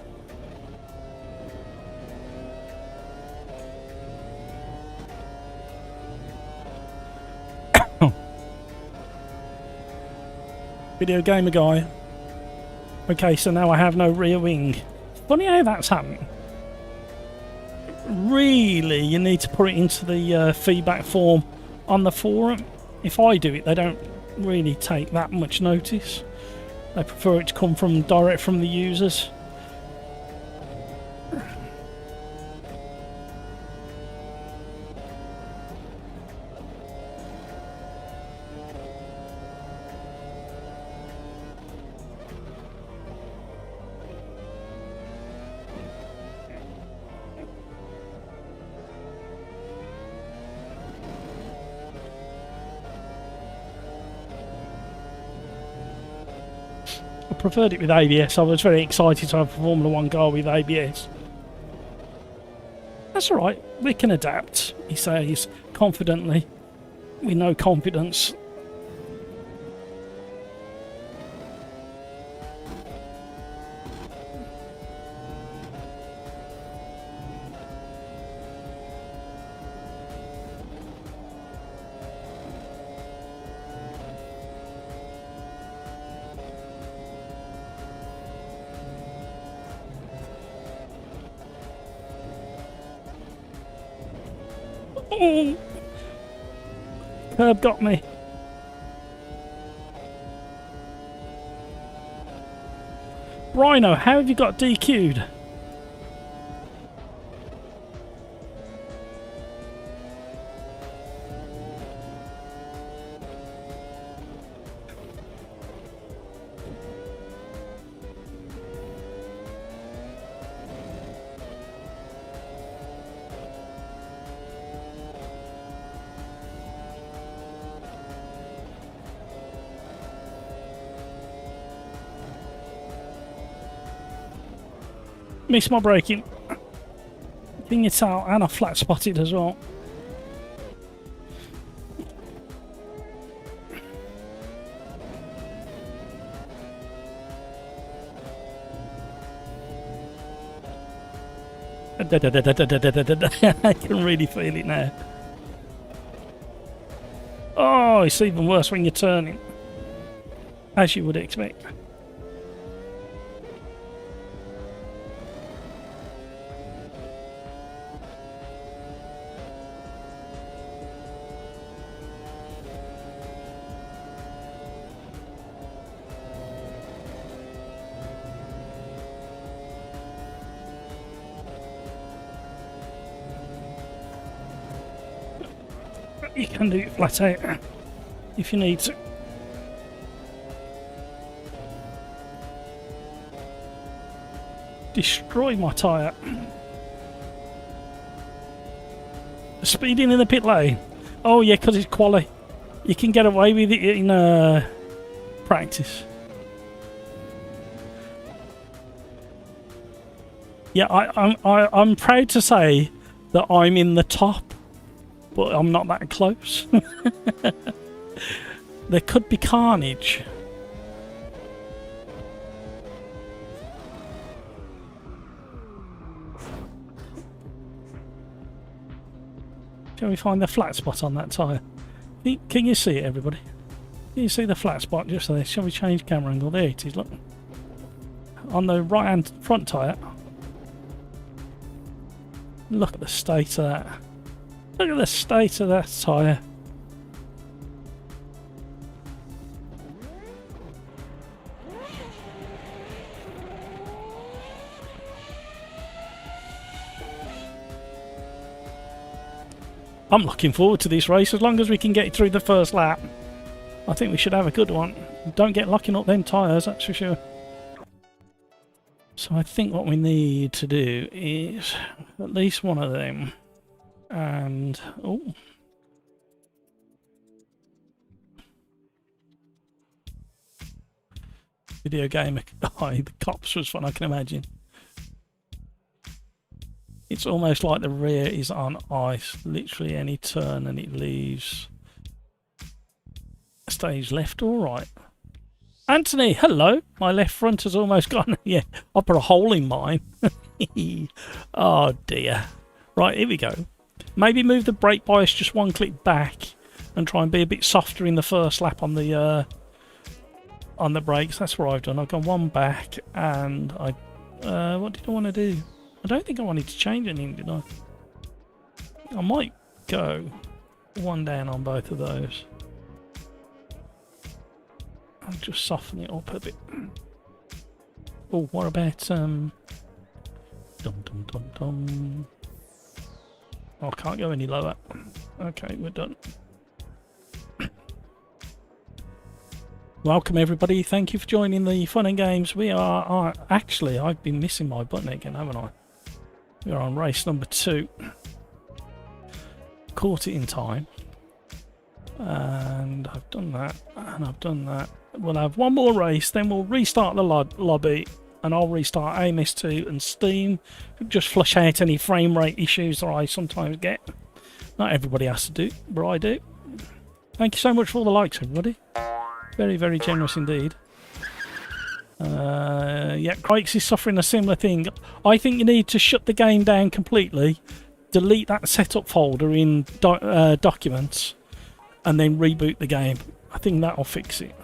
Video gamer guy. Okay, so now I have no rear wing. Funny how that's happened. Really, you need to put it into the feedback form on the forum. If I do it, they don't really take that much notice. They prefer it to come from direct from the users. Preferred it with ABS. I was very excited to have a Formula 1 car with ABS. That's alright, we can adapt, he says confidently, with no confidence. Curb got me. Rhino, how have you got DQ'd? Missed my braking. Thing it's out and I flat spotted as well. I can really feel it now. Oh, it's even worse when you're turning, as you would expect. You can do it flat out if you need to. Destroy my tyre. Speeding in the pit lane. Oh yeah, because it's Quali. You can get away with it in practice. Yeah, I'm proud to say that I'm in the top, but I'm not that close. There could be carnage. Shall we find the flat spot on that tyre? Can you see it, everybody? Can you see the flat spot just there? Shall we change camera angle? There it is, look. On the right hand front tyre. Look at the state of that. Look at the state of that tyre. I'm looking forward to this race as long as we can get through the first lap. I think we should have a good one. Don't get locking up them tyres, that's for sure. So I think what we need to do is at least one of them. And oh, video game. Oh, the cops was fun, I can imagine. It's almost like the rear is on ice. Literally any turn and it leaves. Stays left or right. Anthony, hello. My left front has almost gone. Yeah, I put a hole in mine. Oh dear. Right, here we go. Maybe move the brake bias just one click back and try and be a bit softer in the first lap on the brakes. That's what I've done. I've gone one back and I what did I want to do? I don't think I wanted to change anything, did I? I might go one down on both of those. I'll just soften it up a bit. Oh, what about dum dum dum dum. Oh, I can't go any lower. Okay, we're done. Welcome everybody, thank you for joining the fun and games. We are actually, I've been missing my button again, haven't I? We're on race number 2. Caught it in time. And I've done that, and I've done that. We'll have one more race, then we'll restart the lobby, and I'll restart AMS2 and Steam. Just flush out any frame rate issues that I sometimes get. Not everybody has to do, but I do. Thank you so much for all the likes, everybody. Very, very generous indeed. Yeah, Crikes is suffering a similar thing. I think you need to shut the game down completely, delete that setup folder in documents, and then reboot the game. I think that'll fix it.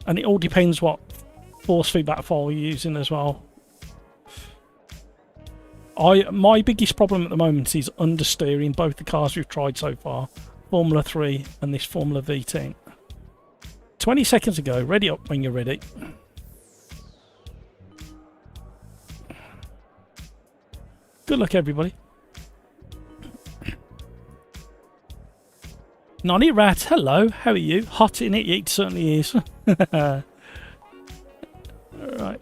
And it all depends what force feedback file you're using as well. My biggest problem at the moment is understeering both the cars we've tried so far, Formula 3 and this Formula V10. 20 seconds ago, ready up when you're ready. Good luck, everybody. Nonny Rat, hello, how are you? Hot in it? It certainly is. Alright,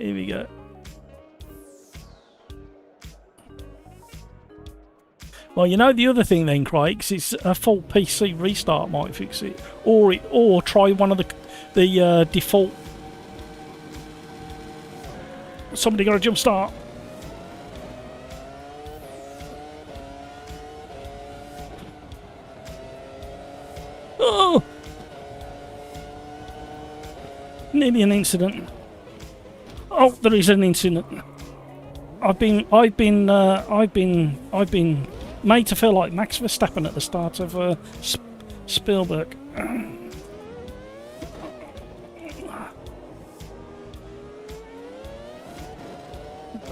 here we go. Well, you know the other thing then, Crikes, is a full PC restart might fix it. Or try one of the default. Somebody got a jump start. Oh! Nearly an incident. Oh, there is an incident. I've been made to feel like Max Verstappen at the start of Spielberg.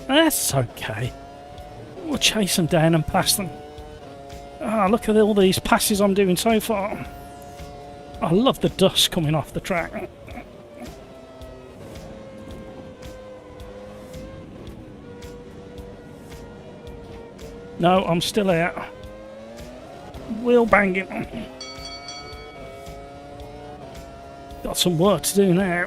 That's okay. We'll chase them down and pass them. Ah, look at all these passes I'm doing so far. I love the dust coming off the track. No, I'm still out. Wheel banging. Got some work to do now.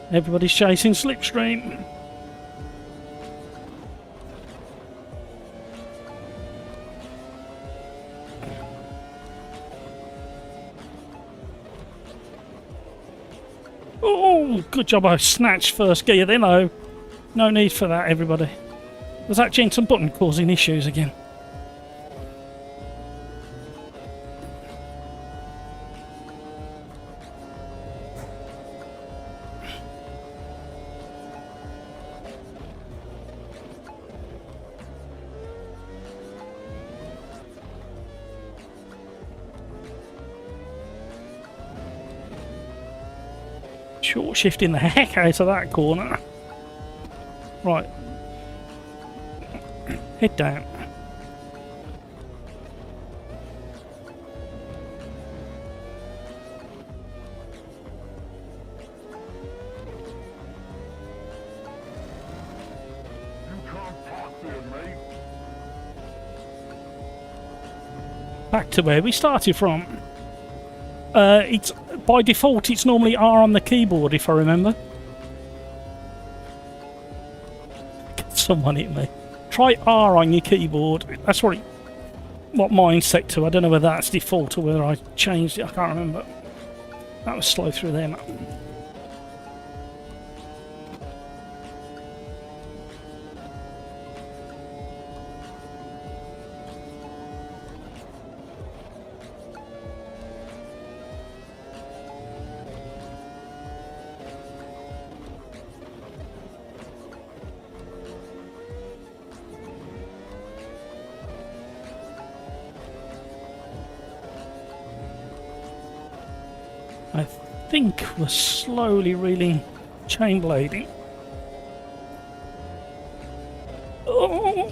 Everybody's chasing Slipstream. Oh, good job I snatched first gear then. No need for that, everybody. Was that Jensen Button causing issues again? Short shifting the heck out of that corner. Right. Head down. Back to where we started from. It's by default, it's normally R on the keyboard, if I remember. Someone hit me. Try R on your keyboard. That's what mine's set to. I don't know whether that's default or whether I changed it. I can't remember. That was slow through there. I think we're slowly reeling chain blading. Oh.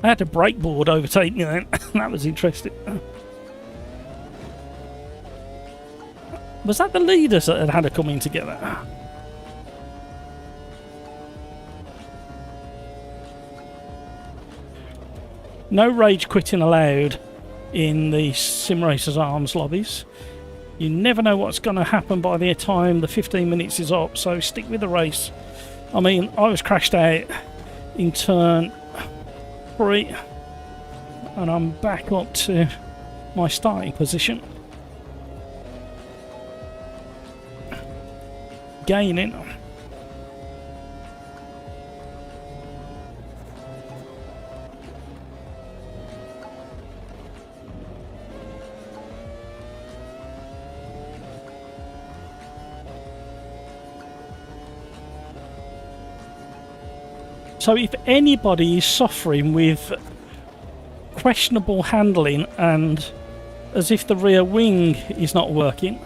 I had a brake board overtake me then. That was interesting. Was that the leaders that had to come in together? No rage quitting allowed in the Sim Racers Arms lobbies. You never know what's going to happen by the time the 15 minutes is up, so stick with the race. I mean, I was crashed out in turn 3 and I'm back up to my starting position. Gaining. So if anybody is suffering with questionable handling and as if the rear wing is not working,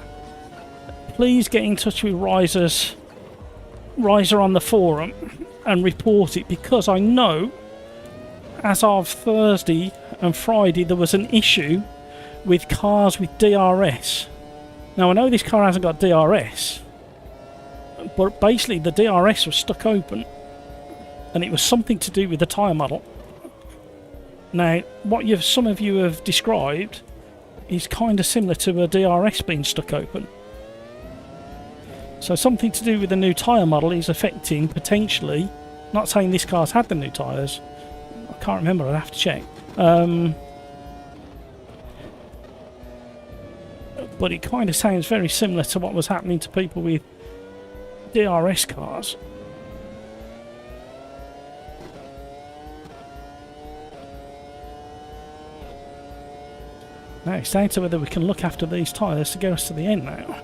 please get in touch with Riser on the forum and report it, because I know as of Thursday and Friday there was an issue with cars with DRS. Now I know this car hasn't got DRS, but basically the DRS was stuck open. And it was something to do with the tyre model. Now, what some of you have described is kind of similar to a DRS being stuck open. So something to do with the new tyre model is affecting, potentially, not saying this car's had the new tyres, I can't remember, I'll have to check. but it kind of sounds very similar to what was happening to people with DRS cars. Now it's down to whether we can look after these tyres to get us to the end now.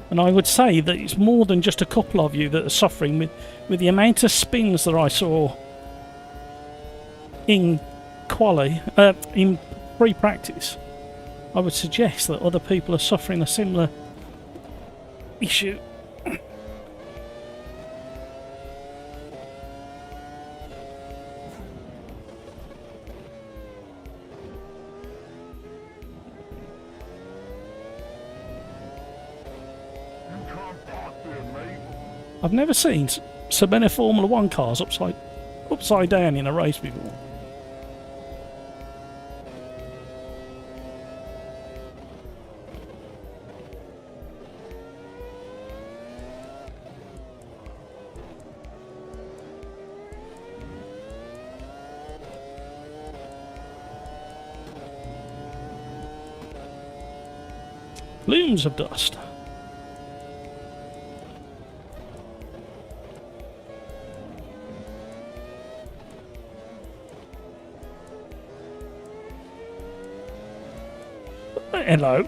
And I would say that it's more than just a couple of you that are suffering with the amount of spins that I saw in Quali, in pre-practice. I would suggest that other people are suffering a similar issue. I've never seen so many Formula 1 cars upside down in a race before. Plumes of dust. Hello.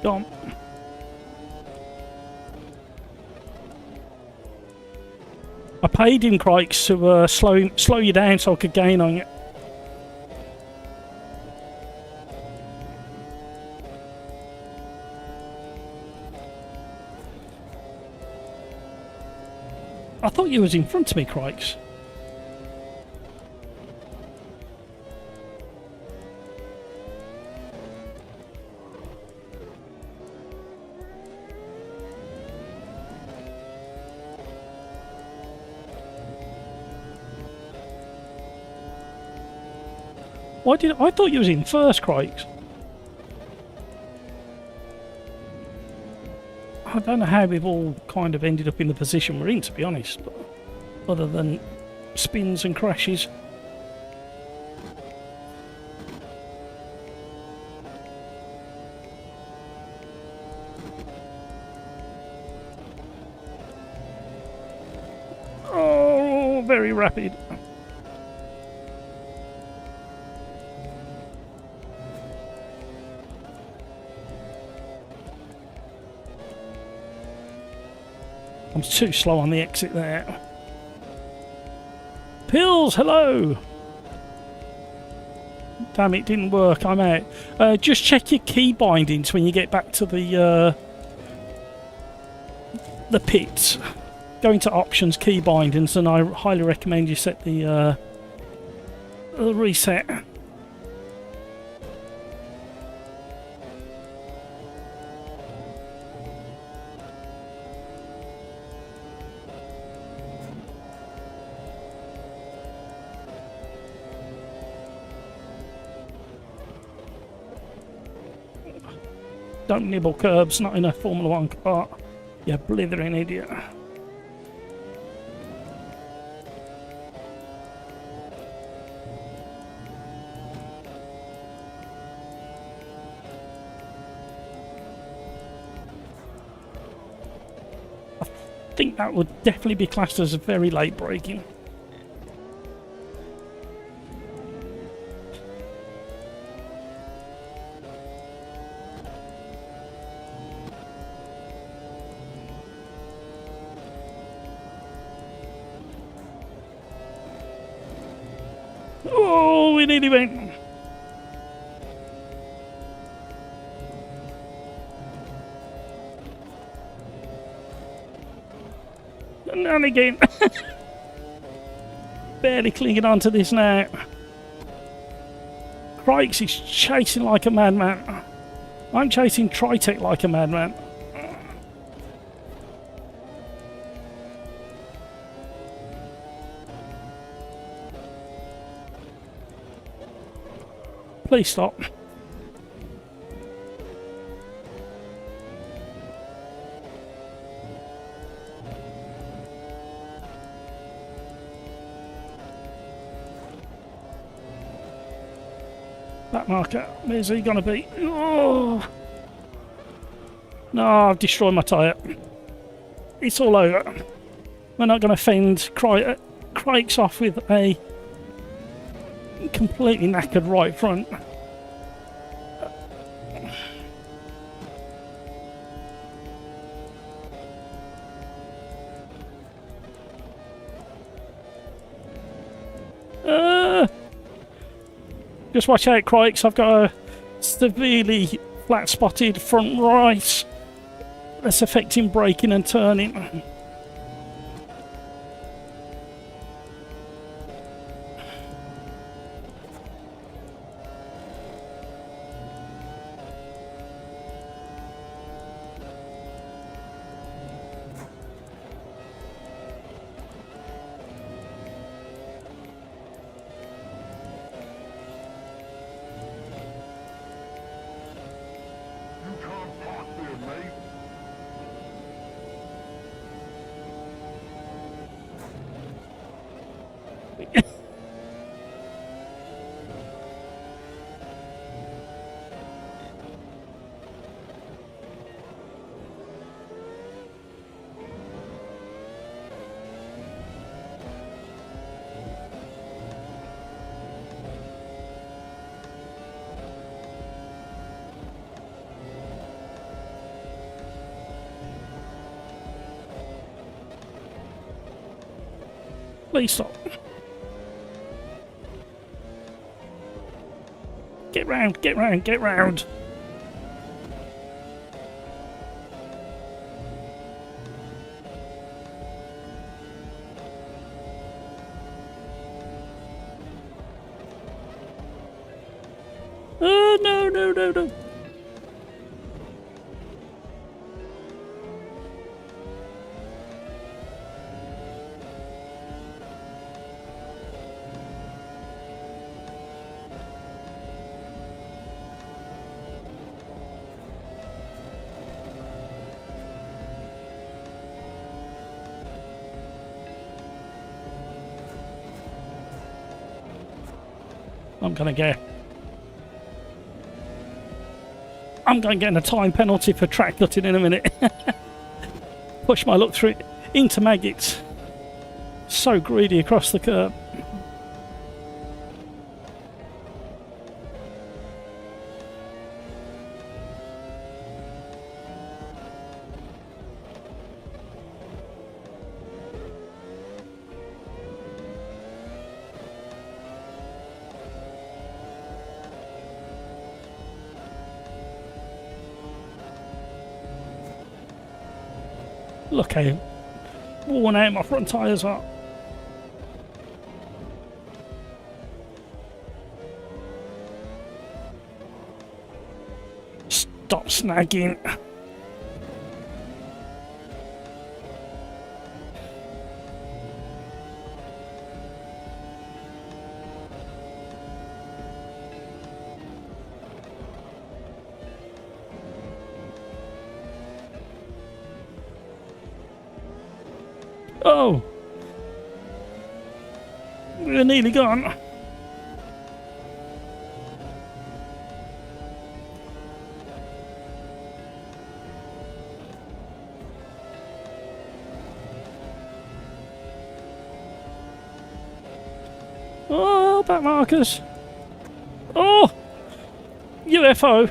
Don't. I paid him, Crikes, to slow you down so I could gain on you. I thought you was in front of me, Crikes. I thought you was in first, Crikes. I don't know how we've all kind of ended up in the position we're in, to be honest, but other than spins and crashes. Oh, very rapid. I'm too slow on the exit there. Pills, hello! Damn, it didn't work, I'm out. Just check your key bindings when you get back to the pits. Go into options, key bindings, and I highly recommend you set the reset. Don't nibble curbs, not in a Formula 1 car. You blithering idiot. I think that would definitely be classed as a very late braking. we nearly went. And again. Barely clinging on to this now. Crikes is chasing like a madman. I'm chasing Tritech like a madman. Please stop. That marker, where's he gonna be? Oh! No, I've destroyed my tyre. It's all over. We're not gonna fend Crikes off with a completely knackered right front. Just watch out, Crikes. I've got a severely flat-spotted front right that's affecting braking and turning. Please stop. Get round, get round, get round. Oh, no, no, no, no. I'm gonna get a time penalty for track cutting in a minute. Push my luck through into maggots. So greedy across the curb. Look how worn out my front tyres are. Stop snagging. Oh! We're nearly gone. Oh, back markers. Oh! UFO.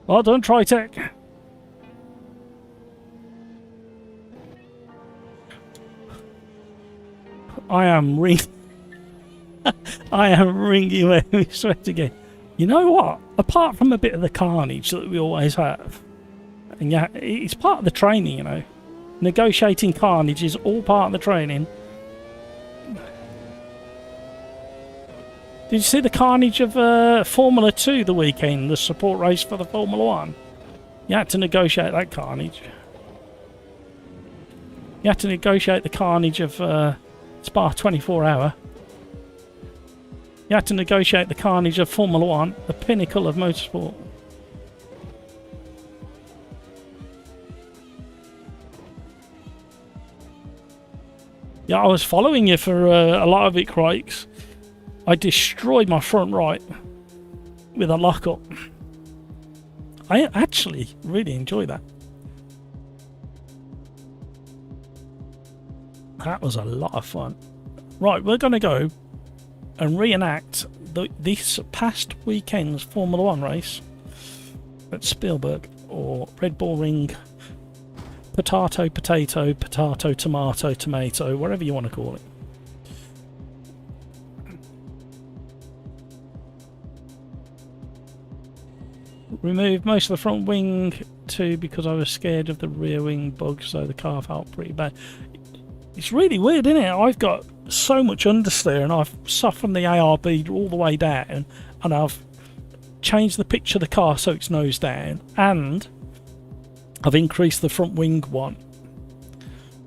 Well done, Tritech. I am I am ringing where we sweat again. You know what? Apart from a bit of the carnage that we always have, and yeah, it's part of the training, you know. Negotiating carnage is all part of the training. Did you see the carnage of Formula 2 the weekend, the support race for the Formula 1? You had to negotiate that carnage. You had to negotiate the carnage of Spa 24 Hour. You had to negotiate the carnage of Formula 1, the pinnacle of motorsport. Yeah, I was following you for a lot of it, Crikes. I destroyed my front right with a lockup. I actually really enjoy that. That was a lot of fun. Right, we're going to go and reenact this past weekend's Formula 1 race at Spielberg, or Red Bull Ring, potato, potato, potato, tomato, tomato, whatever you want to call it. Removed most of the front wing too because I was scared of the rear wing bug, so the car felt pretty bad. It's really weird, isn't it? I've got so much understeer and I've softened the ARB all the way down, and I've changed the pitch of the car so it's nose down, and I've increased the front wing one.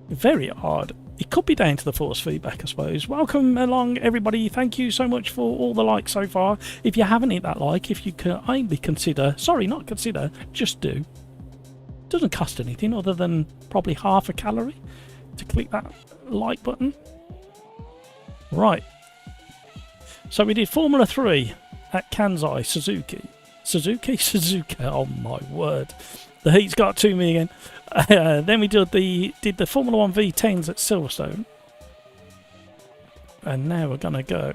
Very odd. It could be down to the force feedback, I suppose. Welcome along, everybody. Thank you so much for all the likes so far. If you haven't hit that like, if you can kindly consider, sorry, not consider, just do. Doesn't cost anything other than probably half a calorie to click that like button. Right. So we did Formula 3 at Kansai, Suzuki. Suzuka, oh my word. The heat's got to me again. Then we did the Formula 1 V10s at Silverstone. And now we're going to go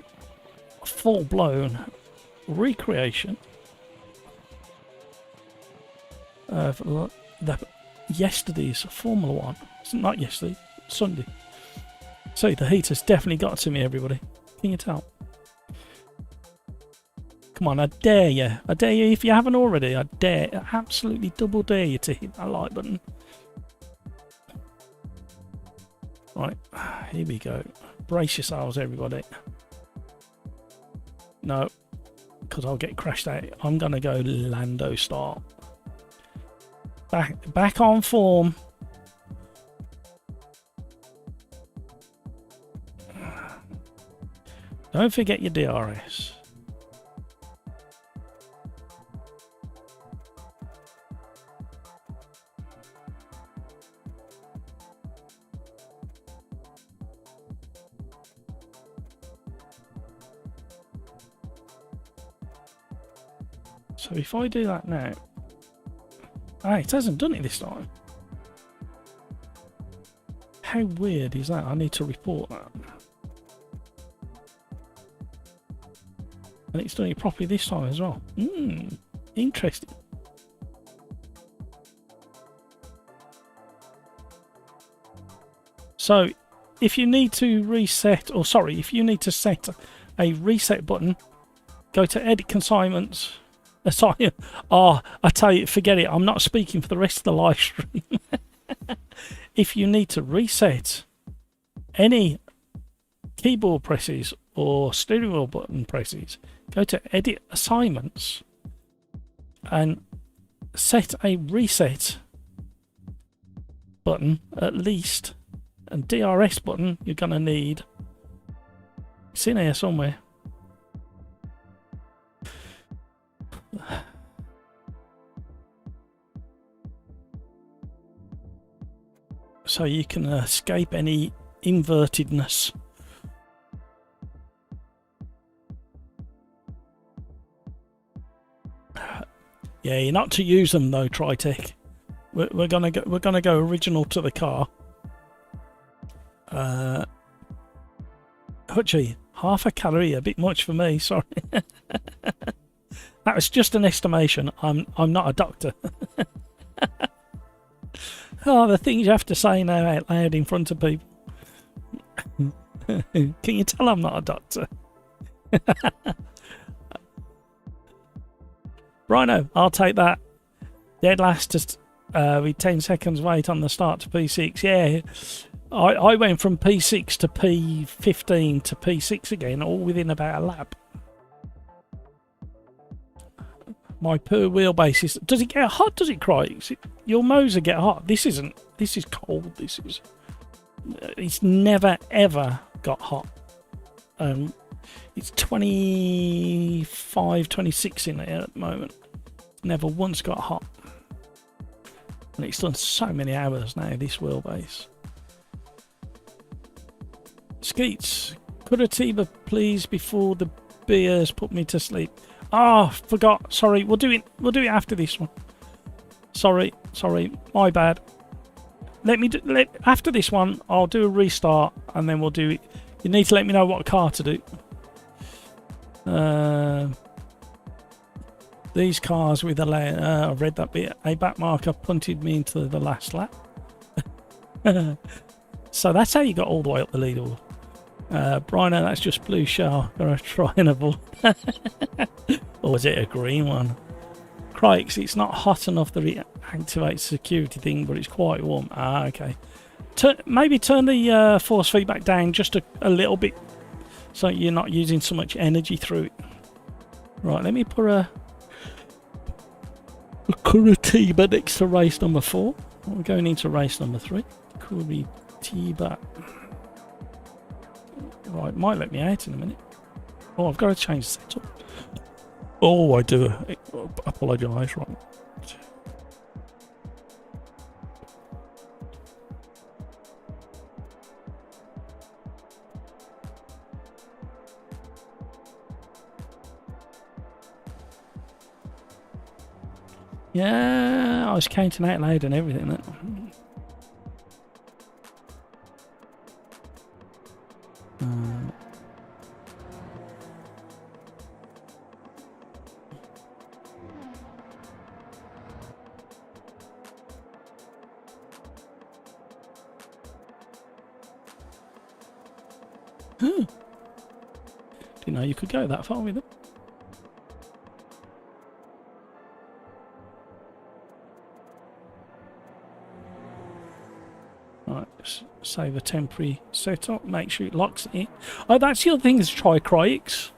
full-blown recreation of yesterday's Formula 1. Not yesterday, Sunday. So the heat has definitely got to me, everybody. Can you tell? Come on, I dare you. I dare you, if you haven't already, I dare, absolutely double dare you to hit that like button. Right, here we go. Brace yourselves, everybody. No, because I'll get crashed out. I'm going to go Lando style. Back on form. Don't forget your DRS. So if I do that now, it hasn't done it this time. How weird is that? I need to report that. And it's done it properly this time as well. Interesting. So if you need to reset, or sorry, if you need to set a reset button, go to edit consignments. Oh, I tell you, forget it. I'm not speaking for the rest of the live stream. If you need to reset any keyboard presses or steering wheel button presses, go to edit assignments and set a reset button at least, and DRS button you're going to need. It's in here somewhere. So you can escape any invertedness. Yeah, you're not to use them though, Tritech. We're gonna go original to the car. Hutchie, half a calorie, a bit much for me, sorry. That was just an estimation. I'm not a doctor. Oh, the things you have to say now out loud in front of people. Can you tell I'm not a doctor? Rhino, I'll take that. Dead last with 10 seconds wait on the start to P6. Yeah, I went from P6 to P15 to P6 again, all within about a lap. My per wheelbase is... Does it get hot? Does it cry? Your Moser get hot? This isn't. This is cold. This is... It's never, ever got hot. It's 25, 26 in there at the moment. Never once got hot. And it's done so many hours now, this wheelbase. Skeets, could a Tiba please before the beers put me to sleep? Oh, forgot. Sorry, we'll do it after this one. Sorry, my bad. After this one, I'll do a restart and then we'll do it. You need to let me know what car to do. These cars with a I've read that bit. A back marker punted me into the last lap. So that's how you got all the way up the leaderboard. Brian, that's just blue shell. Gotta try and avoid. Or was it a green one? Crikes, it's not hot enough that it activates security thing, but it's quite warm. Ah, okay. Maybe turn the force feedback down just a little bit so you're not using so much energy through it. Right, let me put a Curitiba next to race number 4. We're going into race number 3. Curitiba. Right, might let me out in a minute. Oh, I've got to change the setup. Oh, I do apologise, right. Yeah, I was counting out loud and everything. Didn't know you could go that far with it. Right, save a temporary setup, make sure it locks in. Oh, that's the other thing is try Crix.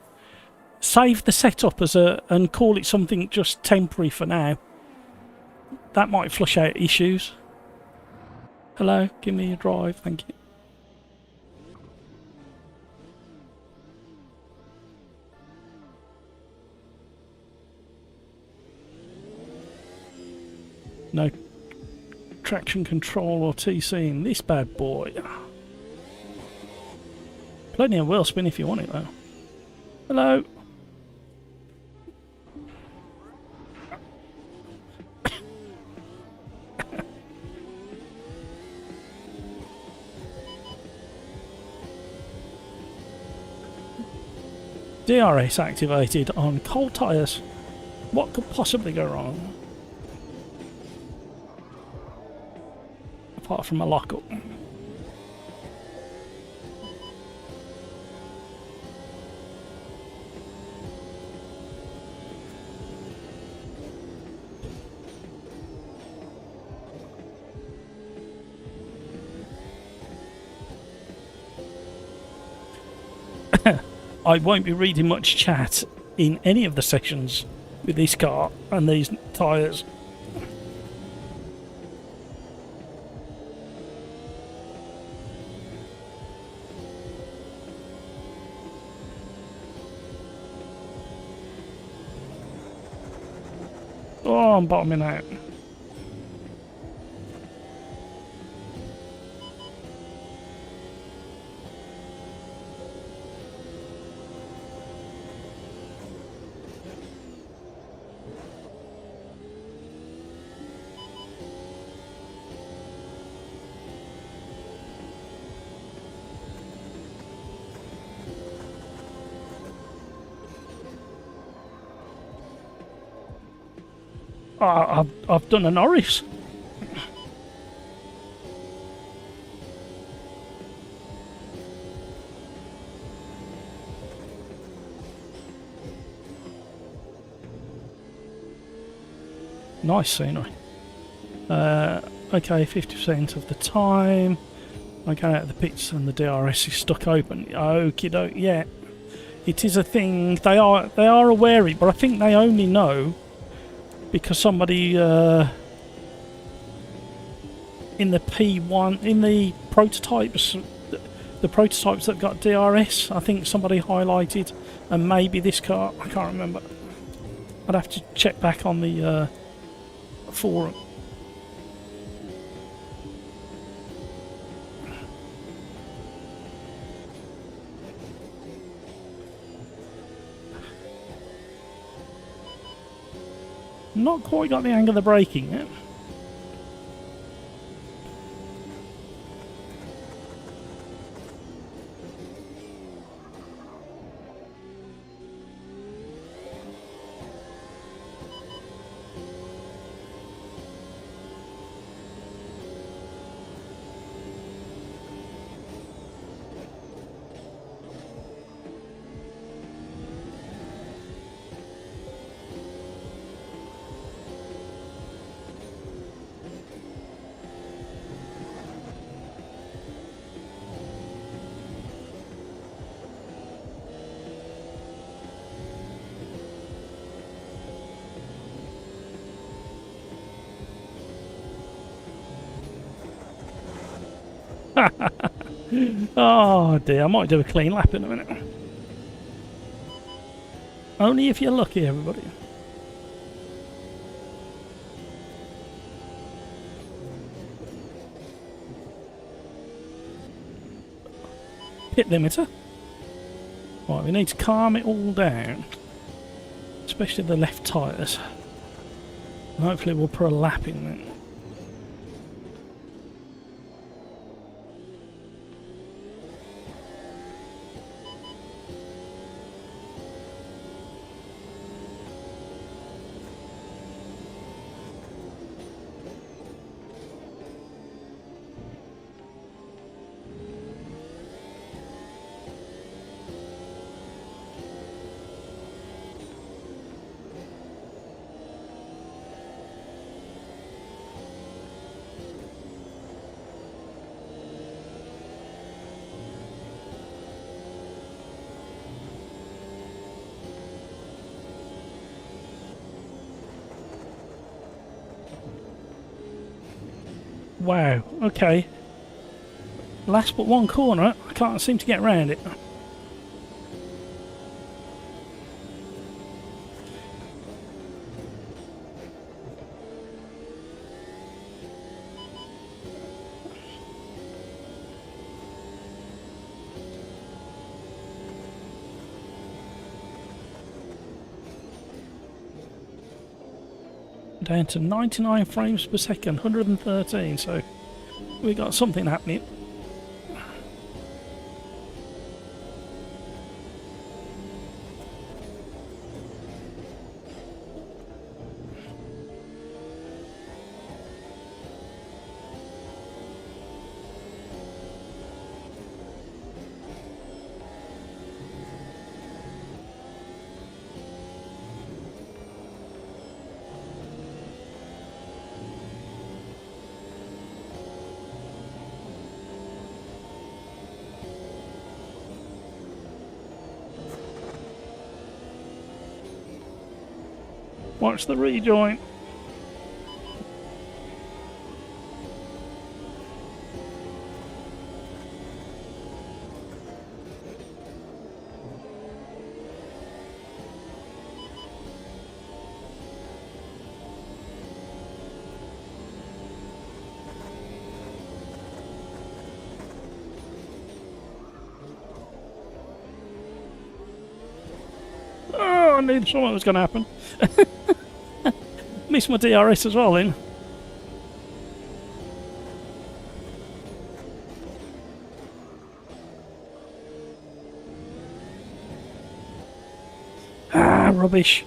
Save the setup and call it something just temporary for now. That might flush out issues. Hello, give me a drive, thank you. No traction control or TC in this bad boy. Plenty of wheel spin if you want it though. Hello. DRS activated on cold tyres. What could possibly go wrong? Apart from a lockup. I won't be reading much chat in any of the sessions with this car and these tyres. Oh, I'm bottoming out. I've done a Norris. Nice scenery. Okay, 50% of the time I go out of the pits and the DRS is stuck open. Okie doke, yeah. It is a thing. They are aware of it, but I think they only know because somebody in the P1 in the prototypes that got DRS, I think somebody highlighted, and maybe this car, I can't remember. I'd have to check back on the forum. Not quite got the hang of the braking yet. Oh dear, I might do a clean lap in a minute. Only if you're lucky, everybody. Pit limiter. Right, we need to calm it all down. Especially the left tyres. And hopefully we'll put a lap in then. Wow, okay. Last but one corner, I can't seem to get around it. Down to 99 frames per second, 113, so we got something happening. Watch the rejoin. Oh, I knew something was going to happen. Missed my DRS as well then. Ah, rubbish.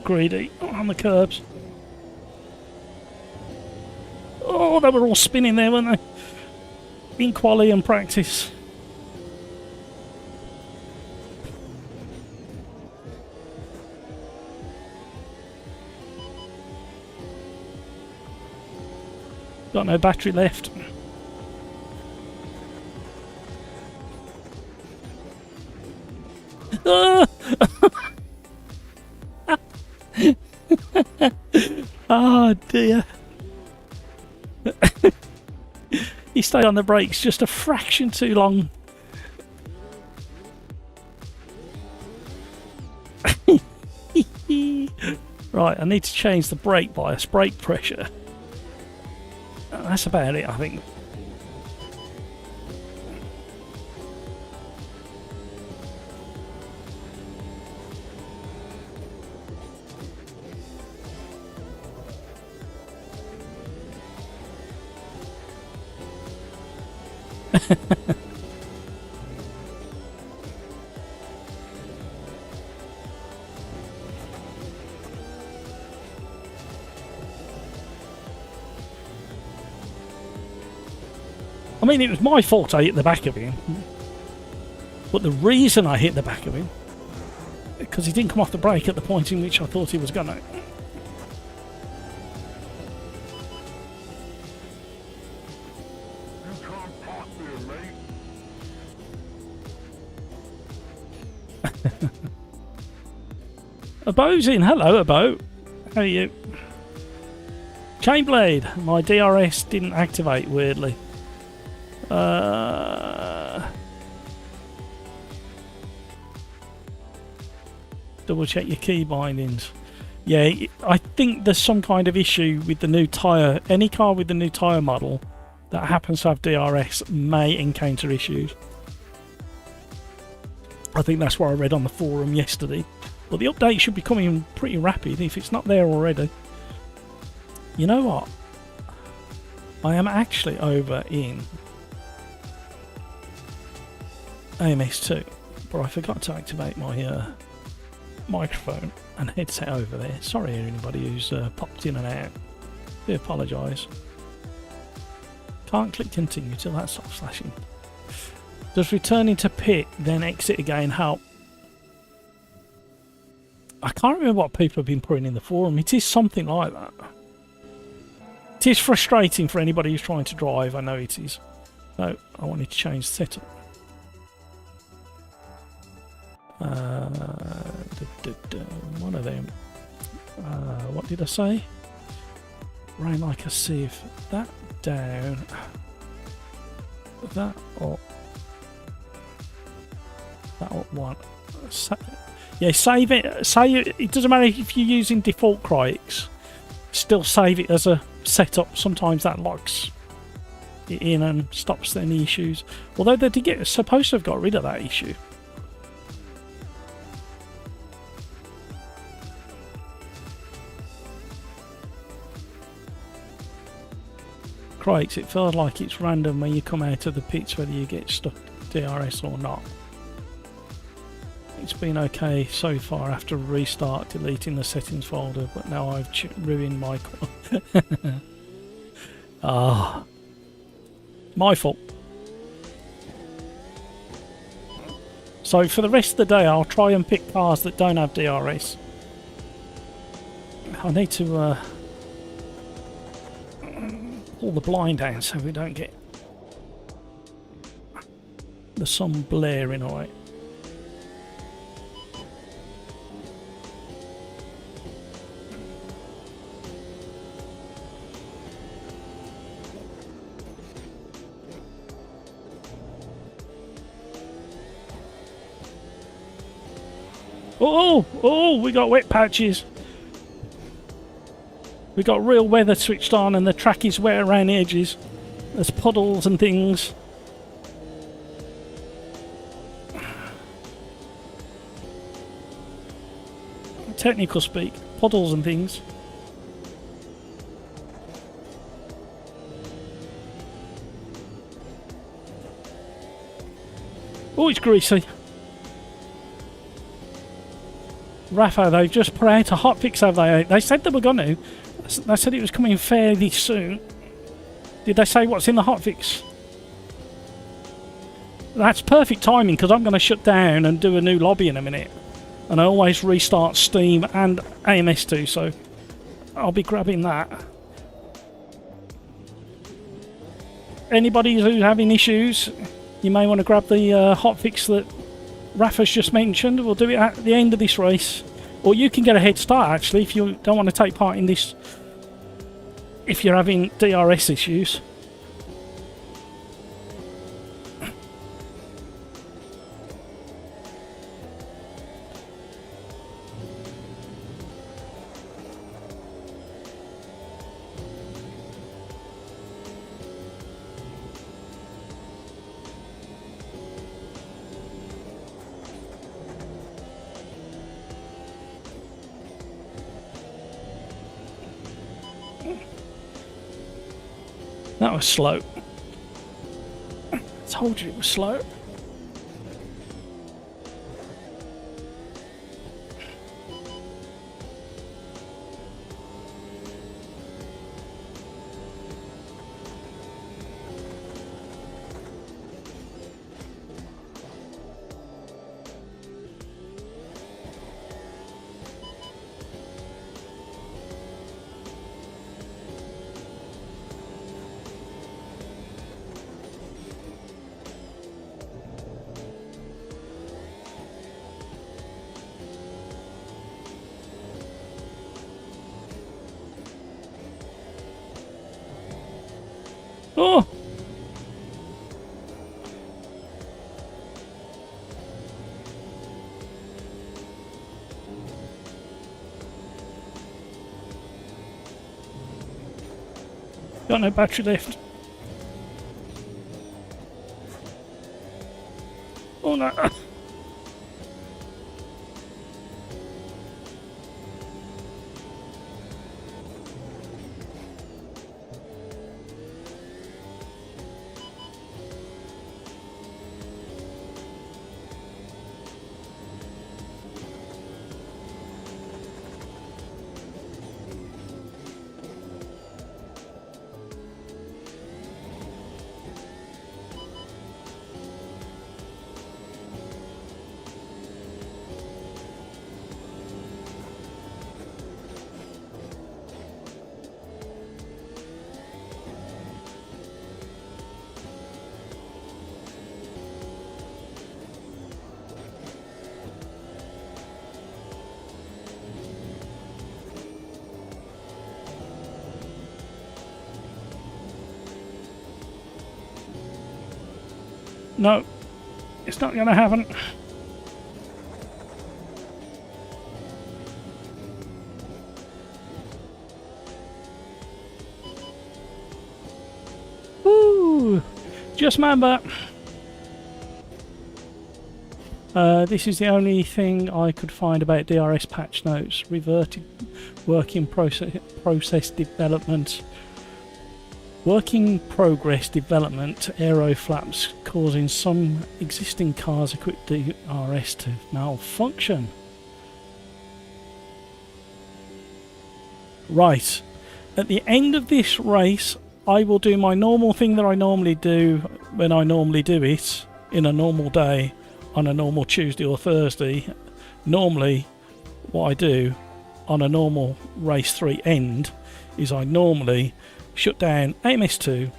greedy on the curbs. Oh, they were all spinning there, weren't they? In quali and practice. Got no battery left. Oh dear. He stayed on the brakes just a fraction too long. Right, I need to change the brake bias, brake pressure. That's about it, I think. I mean, it was my fault I hit the back of him. But the reason I hit the back of him, because he didn't come off the brake at the point in which I thought he was going to. Abo's in. Hello, Abo. How are you? Chainblade. My DRS didn't activate, weirdly. Double check your key bindings. Yeah, I think there's some kind of issue with the new tyre. Any car with the new tyre model that happens to have DRS may encounter issues. I think that's what I read on the forum yesterday. But the update should be coming pretty rapid if it's not there already. You know what? I am actually over in AMS2, but I forgot to activate my microphone and headset over there. Sorry anybody who's popped in and out. I do apologise. Can't click continue till that stops flashing. Does returning to pit then exit again help? I can't remember what people have been putting in the forum. It is something like that. It is frustrating for anybody who's trying to drive, I know it is. So I wanted to change the setup. One of them. What did I say? Rain like a sieve. That down. That up. That up one. Yeah, save it. Save it. It doesn't matter if you're using default critics. Still save it as a setup. Sometimes that locks it in and stops any issues. Although they did supposed to have got rid of that issue. Critics, it feels like it's random when you come out of the pits whether you get stuck DRS or not. It's been okay so far after restart deleting the settings folder, but now I've ruined my my fault. So for the rest of the day I'll try and pick cars that don't have DRS. I need to pull the blind down so we don't get the sun blaring away. Oh, we got wet patches. We got real weather switched on and the track is wet around the edges. There's puddles and things. Technical speak, puddles and things. Oh, it's greasy. Rafa, they've just put out a hotfix, have they? They said they were going to. They said it was coming fairly soon. Did they say what's in the hotfix? That's perfect timing because I'm going to shut down and do a new lobby in a minute. And I always restart Steam and AMS2, so I'll be grabbing that. Anybody who's having issues, you may want to grab the hotfix that Rafa's just mentioned. We'll do it at the end of this race. Or you can get a head start, actually, if you don't want to take part in this, if you're having DRS issues. That was slow. I told you it was slow. Oh! Got no battery left. Oh no! No, it's not going to happen. Woo! Just remember, this is the only thing I could find about DRS patch notes. Reverted working process development. Working progress development aero flaps causing some existing cars equipped DRS to malfunction. Right, at the end of this race I will do my normal thing that I normally do when I normally do it in a normal day on a normal Tuesday or Thursday. Normally what I do on a normal race 3 end is I normally shut down AMS2,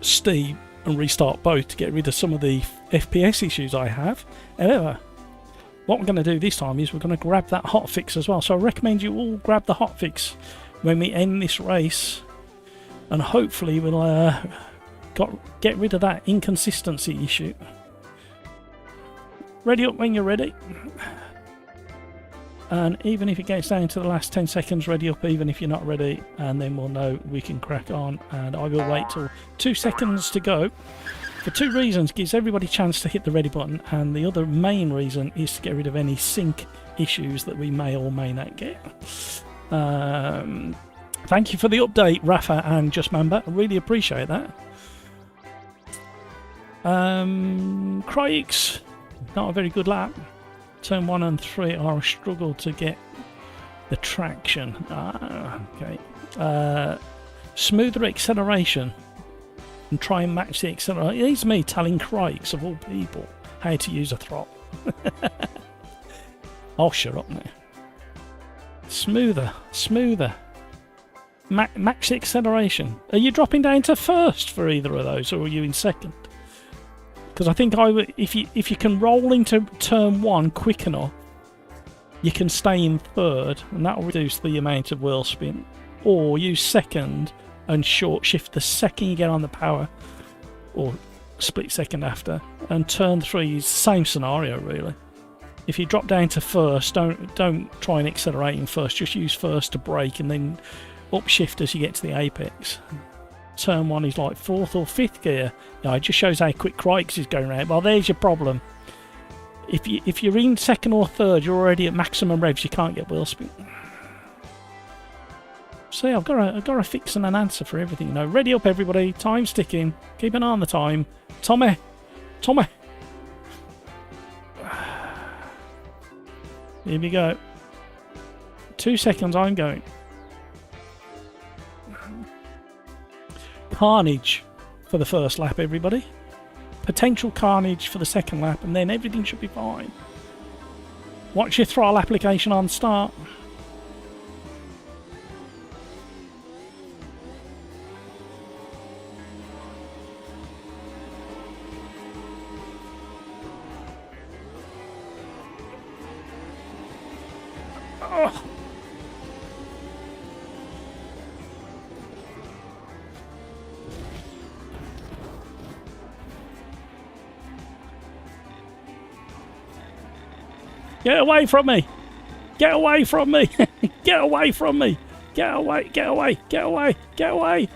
Steam and restart both to get rid of some of the FPS issues I have. However, what we're going to do this time is we're going to grab that hotfix as well. So I recommend you all grab the hotfix when we end this race, and hopefully we'll get rid of that inconsistency issue. Ready up when you're ready. And even if it gets down to the last 10 seconds, ready up even if you're not ready, and then we'll know we can crack on. And I will wait till 2 seconds to go for 2 reasons. Gives everybody a chance to hit the ready button, and the other main reason is to get rid of any sync issues that we may or may not get. Thank you for the update, Rafa and Just Mamba. I really appreciate that. Cryx, not a very good lap. Turn 1 and 3 are a struggle to get the traction. Okay. Smoother acceleration. And try and match the acceleration. It is me telling Craigs, of all people, how to use a throttle. Oh, shut up now. Smoother. Max acceleration. Are you dropping down to first for either of those, or are you in second? Because I think if you can roll into turn 1 quick enough, you can stay in third, and that will reduce the amount of wheel spin. Or use second and short shift the second you get on the power, or split second after. And turn 3 is the same scenario really. If you drop down to first, don't try and accelerate in first. Just use first to brake and then upshift as you get to the apex. Turn 1 is like 4th or 5th gear. Yeah, it just shows how quick Crikes is going around. Well, there's your problem. If you're in second or third, you're already at maximum revs. You can't get wheel spin. See, I've got a fix and an answer for everything. You know, ready up, everybody. Time's ticking. Keep an eye on the time. Tommy. Here we go. 2 seconds. I'm going. Carnage for the first lap, everybody. Potential carnage for the second lap, and then everything should be fine. Watch your throttle application on start. Oh. Get away from me! Get away from me! Get away from me! Get away! Get away! Get away! Get away!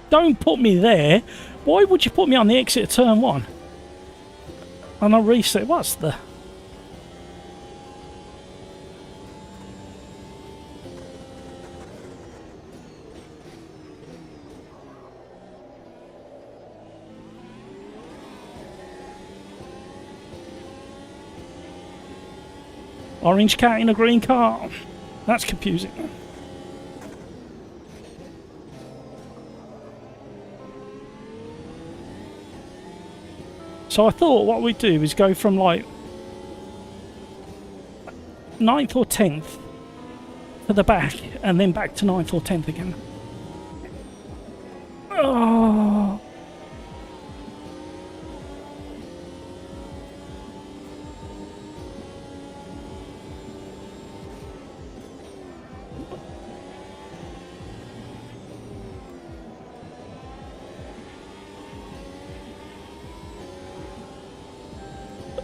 Don't put me there! Why would you put me on the exit of turn 1? And I'll reset. What's the... Orange cat in a green car. That's confusing. So I thought what we'd do is go from like 9th or 10th to the back and then back to 9th or 10th again. Oh.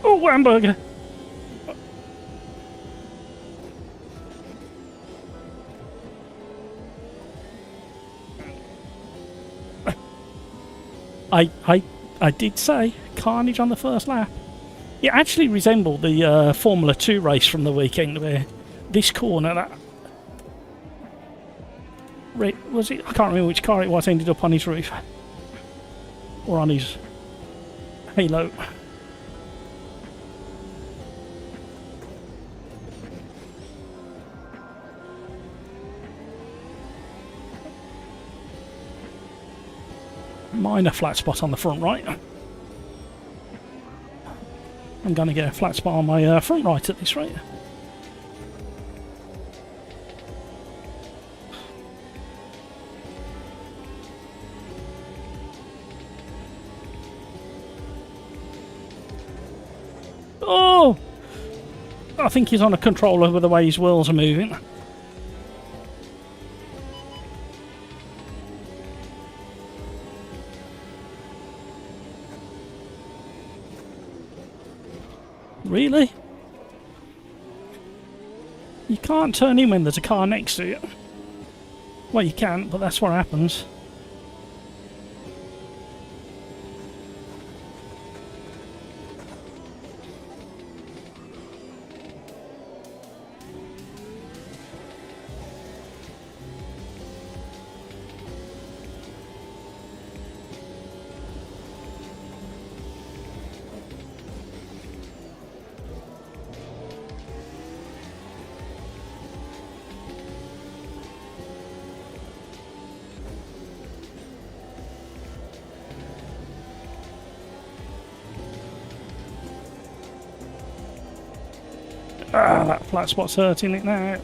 Oh, hamburger! I did say carnage on the first lap. It actually resembled the Formula 2 race from the weekend where this corner, that... Was it? I can't remember which car it was, ended up on his roof. Or on his halo. Minor flat spot on the front right. I'm going to get a flat spot on my front right at this rate. Oh! I think he's on a controller with the way his wheels are moving. Really? You can't turn in when there's a car next to you. Well, you can, but that's what happens. Ah, that flat spot's hurting it now.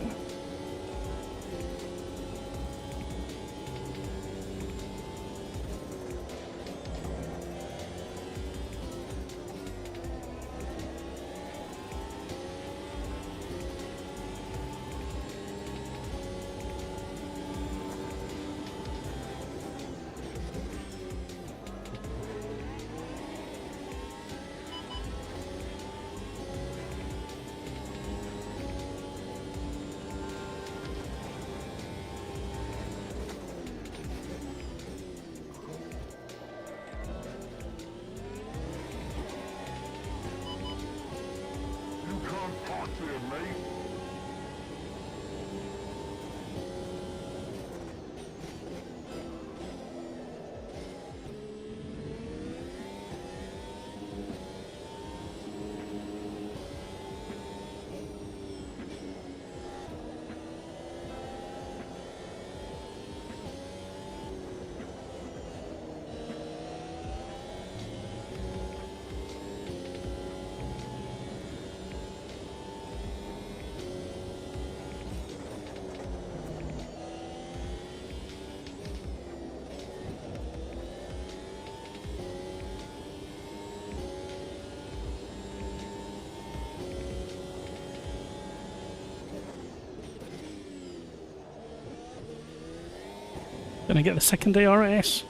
Gonna get the second DRS.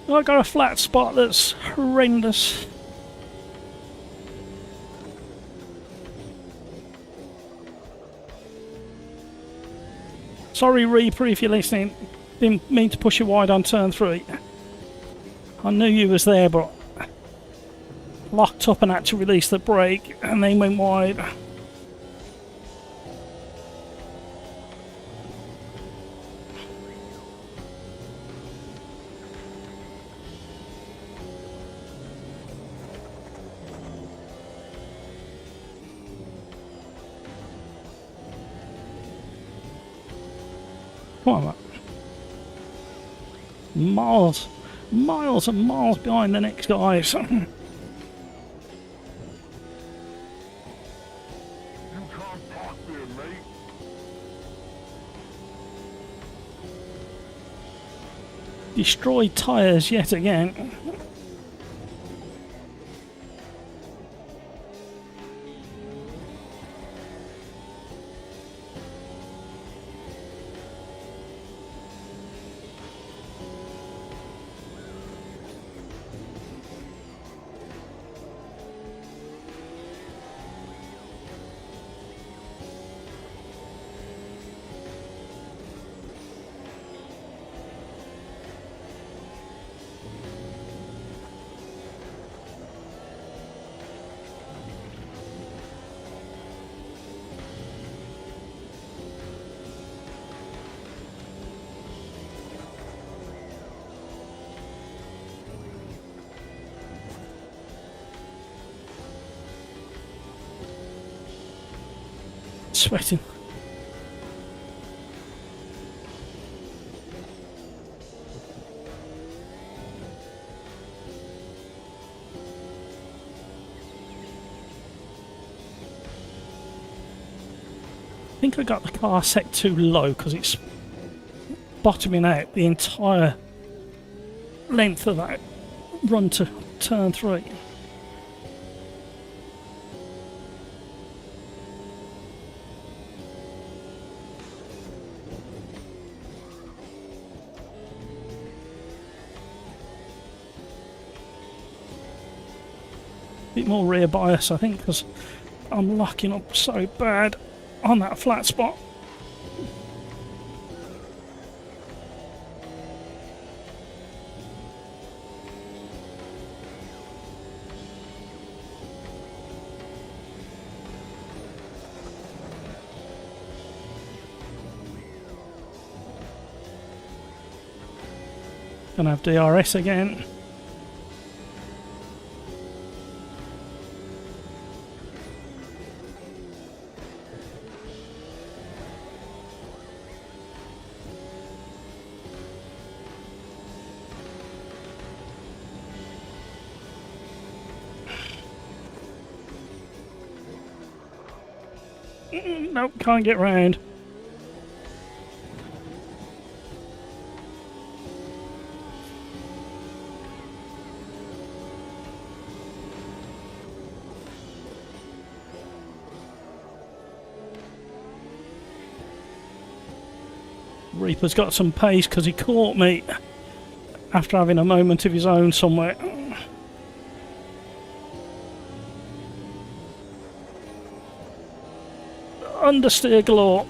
I got a flat spot that's horrendous. Sorry, Reaper, if you're listening. Didn't mean to push you wide on turn 3. I knew you was there, but locked up and had to release the brake, and then went wide. Come on, man. Miles and miles behind the next guys. Destroyed tyres yet again. Sweating. I think I got the car set too low because it's bottoming out the entire length of that run to turn 3. Bit more rear bias, I think, because I'm locking up so bad on that flat spot. Gonna have DRS again. Nope, can't get round. Reaper's got some pace because he caught me after having a moment of his own somewhere. Understeer galore.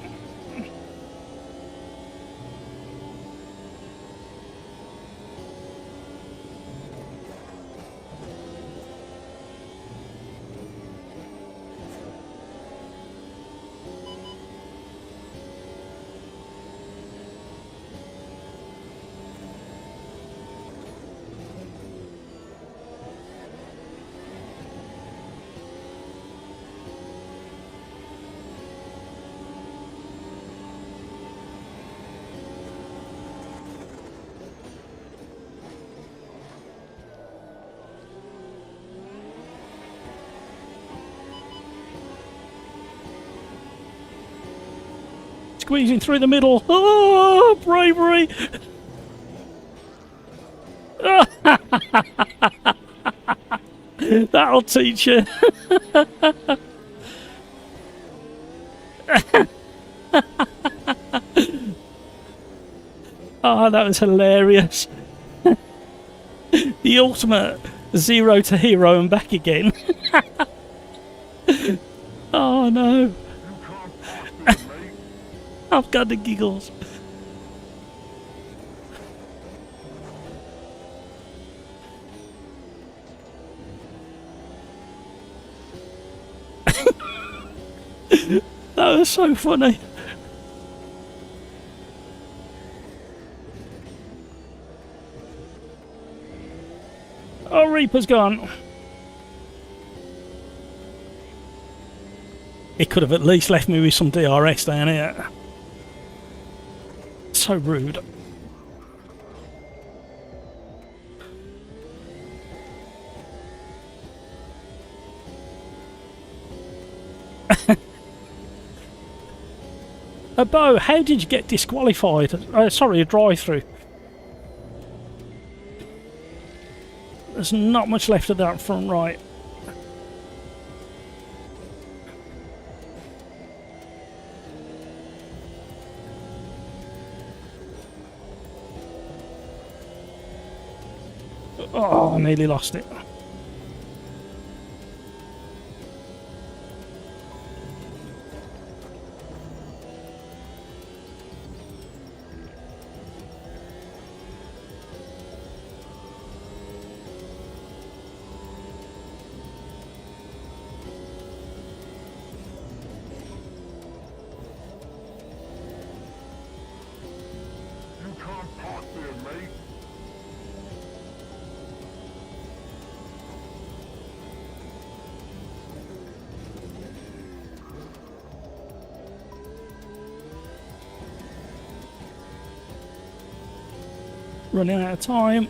Squeezing through the middle. Oh, bravery! That'll teach you. Oh, that was hilarious. The ultimate 0 to hero and back again. Oh no. I've got the giggles. That was so funny. Oh, Reaper's gone. He could have at least left me with some DRS down here. So rude. Bo, how did you get disqualified? Sorry, a drive-through. There's not much left of that front right. Oh, I nearly lost it. Running out of time.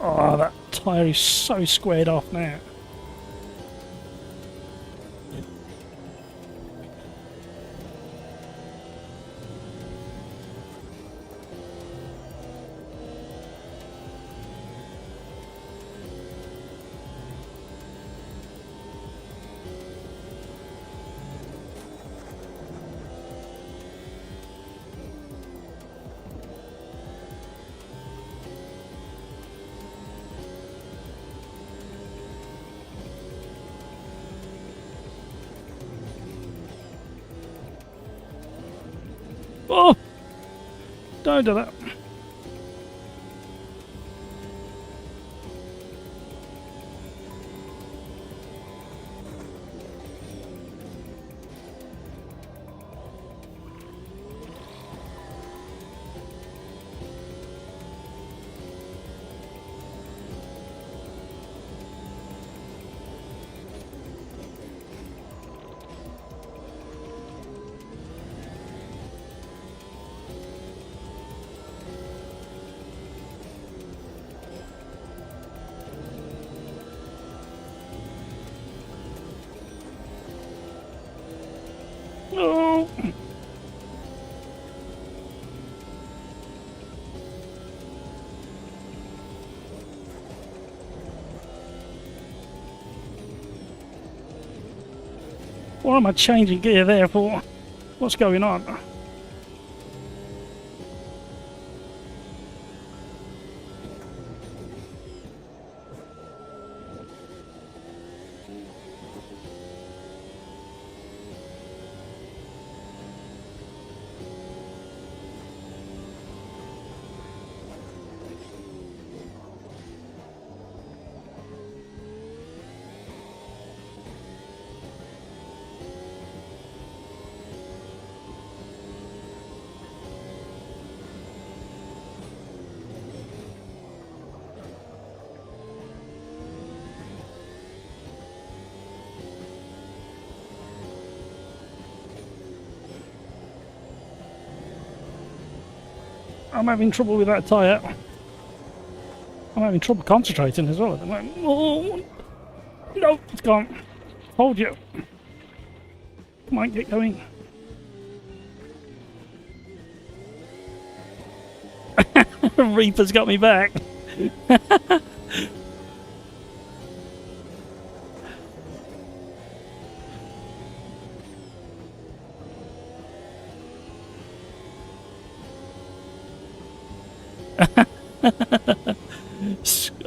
Oh, that tyre is so squared off now. Oh! Don't do that. Oh. What am I changing gear there for? What's going on? I'm having trouble with that tyre. I'm having trouble concentrating as well at the moment. Oh, no, it's gone. Hold you. Come on, get going. Reaper's got me back.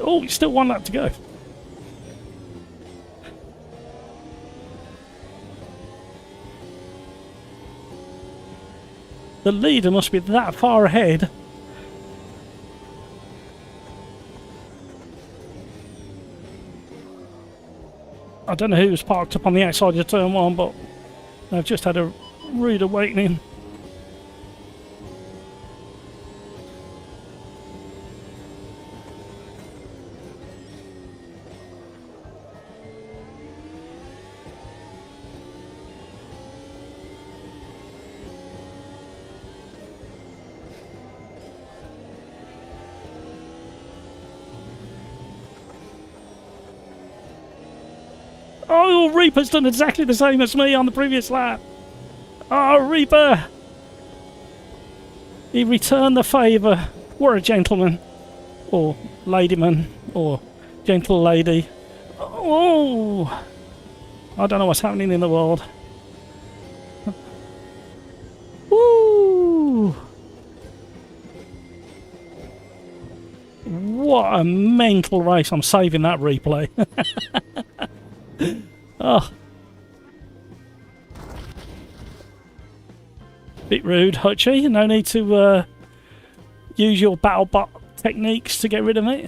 Oh, still one lap to go. The leader must be that far ahead. I don't know who's parked up on the outside of turn one, but they've just had a rude awakening. Oh, Reaper's done exactly the same as me on the previous lap. Oh, Reaper! He returned the favour. What a gentleman. Or ladyman. Or gentle lady. Oh! I don't know what's happening in the world. Woo! What a mental race. I'm saving that replay. Oh. Bit rude, Hutchie. No need to use your battle bot techniques to get rid of me.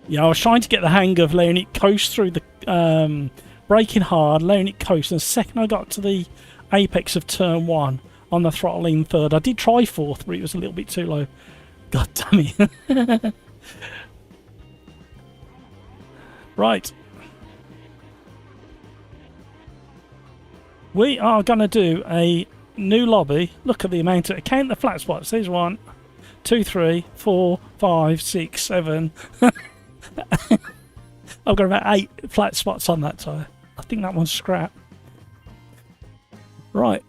Yeah, I was trying to get the hang of letting it coast through the braking hard, letting it coast, and the second I got to the apex of turn one on the throttle in third, I did try fourth, but it was a little bit too low. God damn it. Right. We are going to do a new lobby. Look at the amount of... Count the flat spots. There's 1, 2, 3, 4, 5, 6, 7. I've got about 8 flat spots on that tyre. I think that one's scrap. Right.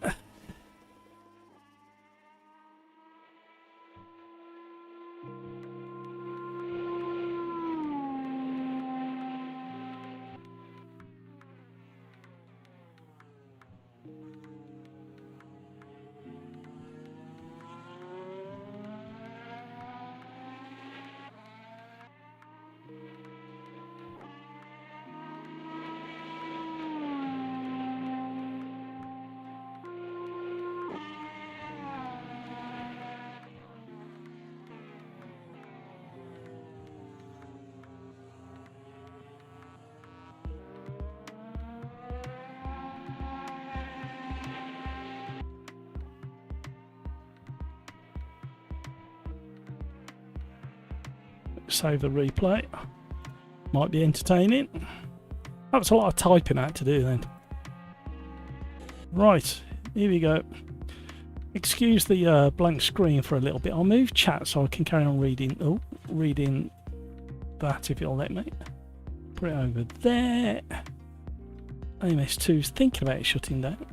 Save the replay. Might be entertaining. That was a lot of typing I had to do then. Right, here we go. Excuse the blank screen for a little bit. I'll move chat so I can carry on reading. Oh, reading that if you'll let me. Put it over there. AMS2's thinking about shutting down.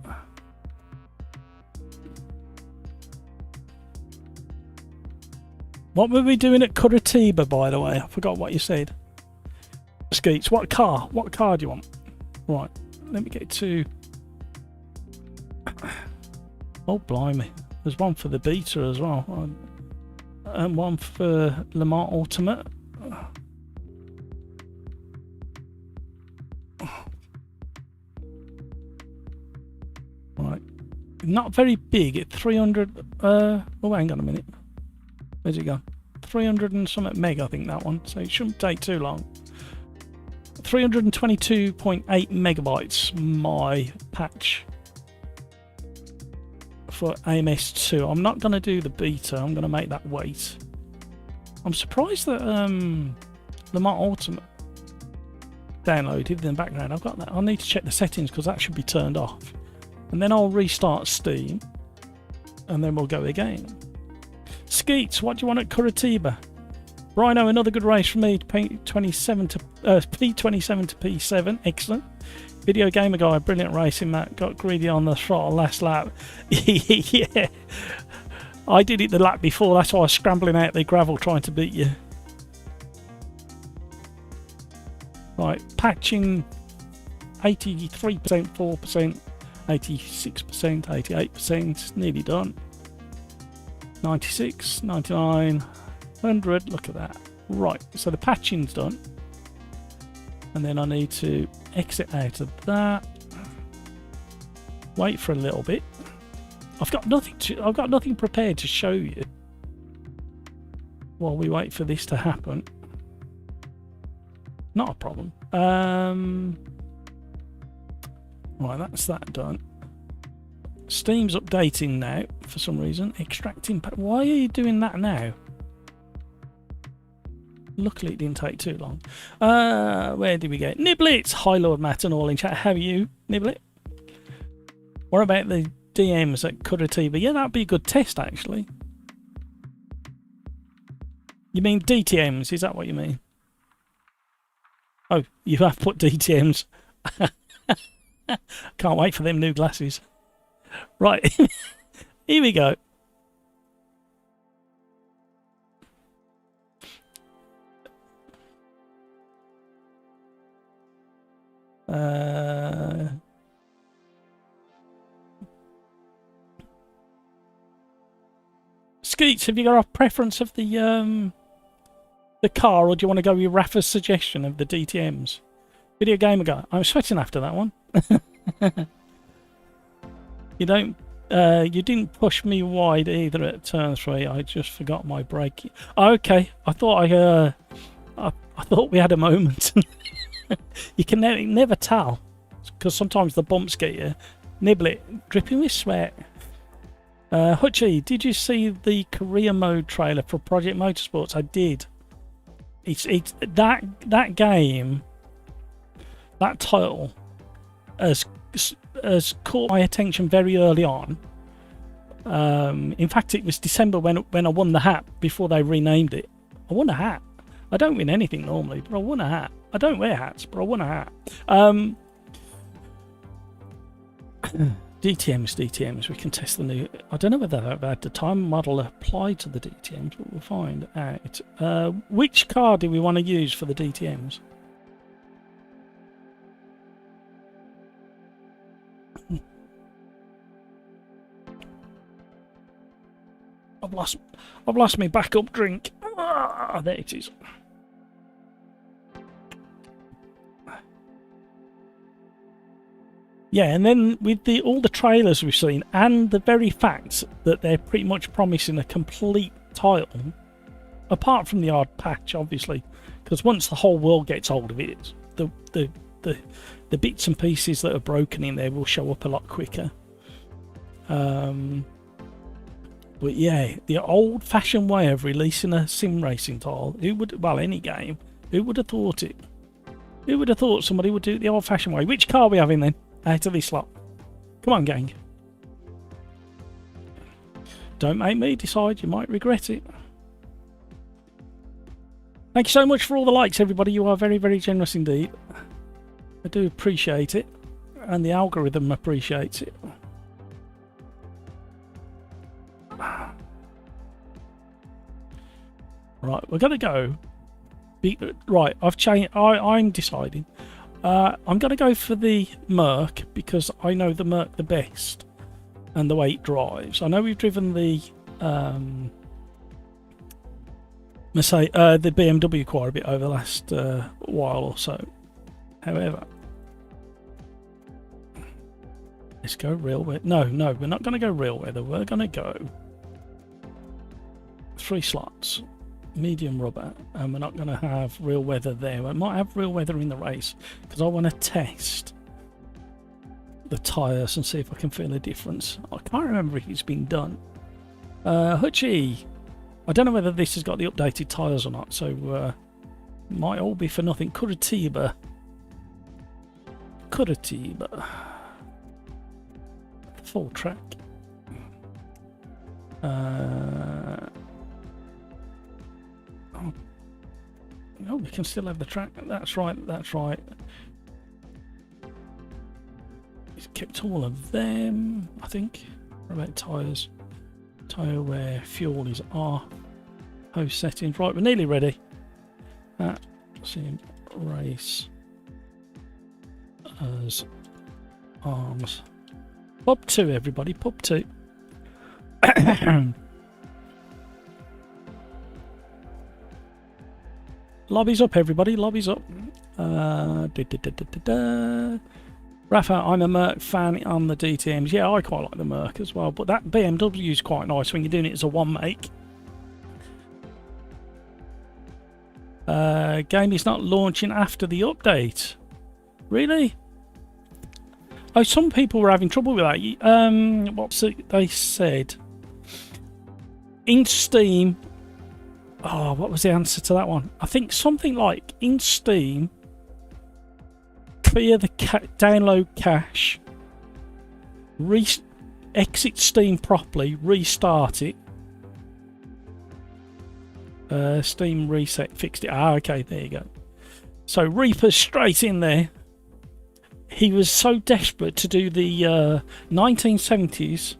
What were we doing at Curitiba, by the way? I forgot what you said. Skeets, what car? What car do you want? Right, let me get to... Oh, blimey. There's one for the beta as well. And one for Le Mans Ultimate. Right. Not very big at 300... oh, hang on a minute. Where's it gone? 300 and something meg, I think, that one. So it shouldn't take too long. 322.8 megabytes, my patch for AMS2. I'm not going to do the beta. I'm going to make that wait. I'm surprised that Le Mans Ultimate downloaded in the background. I've got that. I'll need to check the settings because that should be turned off. And then I'll restart Steam. And then we'll go again. Skeets, what do you want at Curitiba? Rhino, another good race for me. P27 to P7. Excellent. Video Gamer Guy, brilliant racing, Matt. Got greedy on the throttle last lap. Yeah. I did it the lap before. That's why I was scrambling out the gravel trying to beat you. Right, patching 83%, 4%, 86%, 88%. Nearly done. 96, 99, 100, look at that. Right, so the patching's done. And then I need to exit out of that. Wait for a little bit. I've got nothing prepared to show you while we wait for this to happen. Not a problem. Right, that's that done. Steam's updating now for some reason. Extracting. Why are you doing that now? Luckily, it didn't take too long. Where did we go? Niblets! Hi, Lord Matt and all in chat. How are you, Niblet? What about the DMs at Curitiba? Yeah, that'd be a good test, actually. You mean DTMs? Is that what you mean? Oh, you have put DTMs. Can't wait for them new glasses. Right, here we go. Skeets, have you got a preference of the car, or do you want to go with Rafa's suggestion of the DTMs? Video Gamer Guy. I'm sweating after that one. You didn't push me wide either at turn 3. I just forgot my braking. Oh, okay, I thought I thought we had a moment. You can never tell because sometimes the bumps get you. Niblet, dripping with sweat. Hutchie, did you see the career mode trailer for Project Motorsports? I did. It's that game, that title has caught my attention very early on. In fact, it was December when I won the hat before they renamed it. I won a hat. I don't win anything normally, but I won a hat. I don't wear hats, but I won a hat. DTMs. We can test the new. I don't know whether at the time model applied to the DTMs, but we'll find out. Which car do we want to use for the DTMs? I've lost my backup drink. Ah, there it is. Yeah, and then with all the trailers we've seen, and the very fact that they're pretty much promising a complete title, apart from the odd patch, obviously, because once the whole world gets hold of it, the bits and pieces that are broken in there will show up a lot quicker. But yeah, the old-fashioned way of releasing a sim racing title, any game, who would have thought it? Who would have thought somebody would do it the old-fashioned way? Which car are we having then? Out of this lot. Come on, gang. Don't make me decide, you might regret it. Thank you so much for all the likes, everybody. You are very, very generous indeed. I do appreciate it. And the algorithm appreciates it. Right, we're going to go. Right, I've changed. I'm deciding. I'm going to go for the Merc because I know the Merc the best and the way it drives. I know we've driven the the BMW quite a bit over the last while or so. However, let's go real weather. No, we're not going to go real weather. We're going to go 3 slots. Medium rubber, and we're not going to have real weather there. We might have real weather in the race because I want to test the tyres and see if I can feel a difference. I can't remember if it's been done. Hutchie, I don't know whether this has got the updated tyres or not, so might all be for nothing. Curitiba, full track. Oh, we can still have the track. That's right. He's kept all of them, I think. What about tyres? Tyre wear, fuel is off. Host settings. Right, we're nearly ready. Sim race as arms. Pub 2, everybody. Pub 2. Lobby's up, everybody. Lobby's up. Rafa, I'm a Merc fan on the DTMs. Yeah, I quite like the Merc as well. But that BMW is quite nice when you're doing it as a one make. Game is not launching after the update. Really? Oh, some people were having trouble with that. What's it they said? In Steam. Oh, what was the answer to that one? I think something like in Steam, clear the download cache, exit Steam properly, restart it. Steam reset fixed it. Ah, okay, there you go. So Reaper's straight in there. He was so desperate to do the 1970s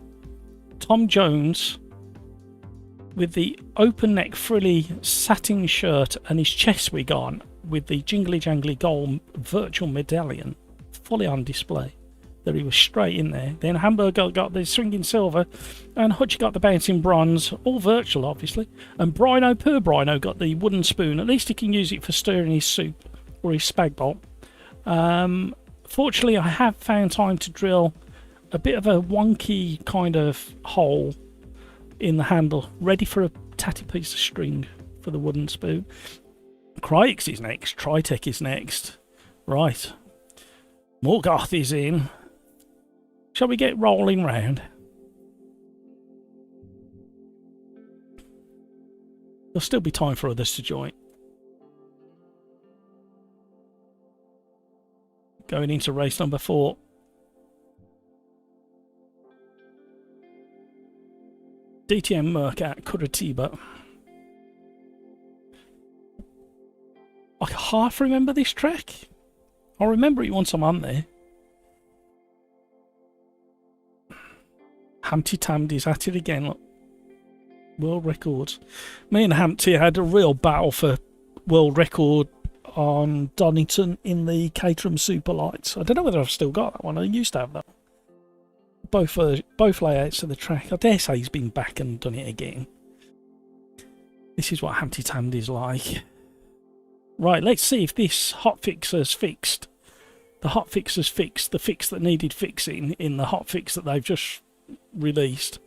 Tom Jones with the open neck frilly satin shirt and his chest wig on with the jingly jangly gold virtual medallion fully on display. There he was straight in there. Then Hamburger got the swinging silver and Hutch got the bouncing bronze, all virtual obviously. And Brino, poor Brino, got the wooden spoon. At least he can use it for stirring his soup or his spag bol. Fortunately I have found time to drill a bit of a wonky kind of hole in the handle, ready for a tatty piece of string for the wooden spoon. Cryx is next, Tritech is next. Right. Morgoth is in. Shall we get rolling round? There'll still be time for others to join. Going into race number 4. DTM Merc at Curitiba. I half remember this track. I remember it once I'm on there. Humpty Tamdy's at it again. Look. World records. Me and Humpty had a real battle for world record on Donington in the Caterham Super Lights. I don't know whether I've still got that one. I used to have that. Both layouts of the track. I dare say he's been back and done it again. This is what Humpty Tamdy's like. Right, let's see if this hotfix has fixed. The hotfix has fixed the fix that needed fixing in the hotfix that they've just released.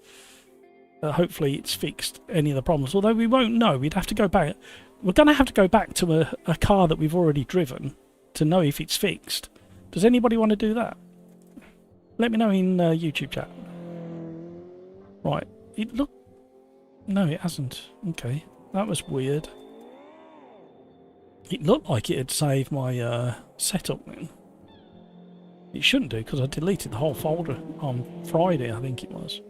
Hopefully it's fixed any of the problems. Although we won't know. We'd have to go back. We're going to have to go back to a car that we've already driven to know if it's fixed. Does anybody want to do that? Let me know in YouTube chat. Right. It looked... No, it hasn't. Okay. That was weird. It looked like it had saved my setup then. It shouldn't do because I deleted the whole folder on Friday, I think it was.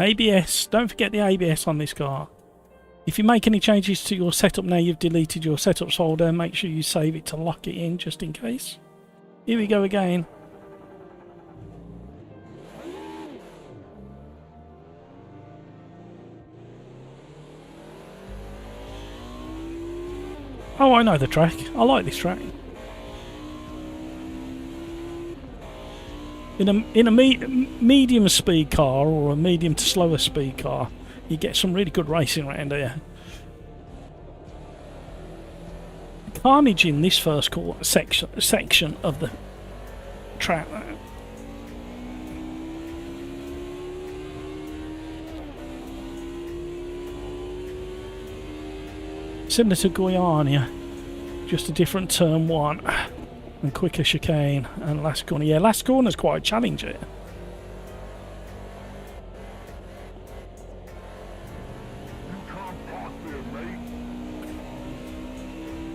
ABS. Don't forget the ABS on this car. If you make any changes to your setup now you've deleted your setup folder, make sure you save it to lock it in just in case. Here we go again. Oh, I know the track. I like this track. In a medium speed car or a medium to slower speed car, you get some really good racing around here. Carnage in this first section of the track. Similar to Guyana, just a different turn one and quicker chicane and last corner. Yeah, last corner's quite a challenge here.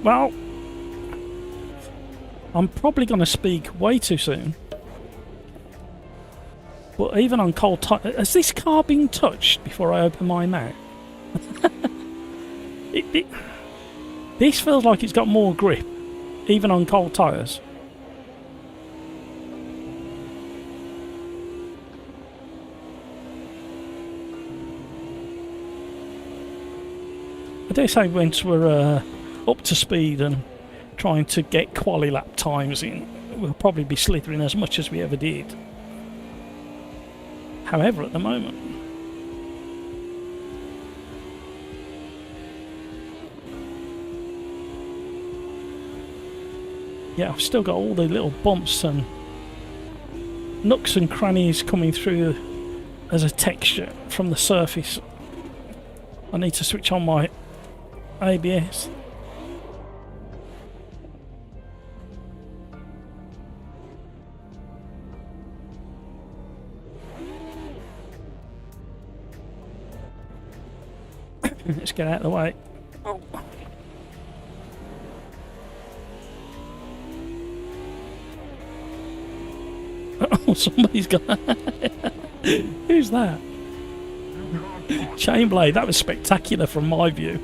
Well, I'm probably going to speak way too soon. But even on cold tires, has this car been touched before I open my mouth? This feels like it's got more grip, even on cold tyres. I dare say once we're up to speed and trying to get quali lap times in, we'll probably be slithering as much as we ever did. However, at the moment, yeah, I've still got all the little bumps and nooks and crannies coming through as a texture from the surface. I need to switch on my ABS. Let's get out of the way. Oh. Oh, somebody's got... Who's that? Chainblade, that was spectacular from my view.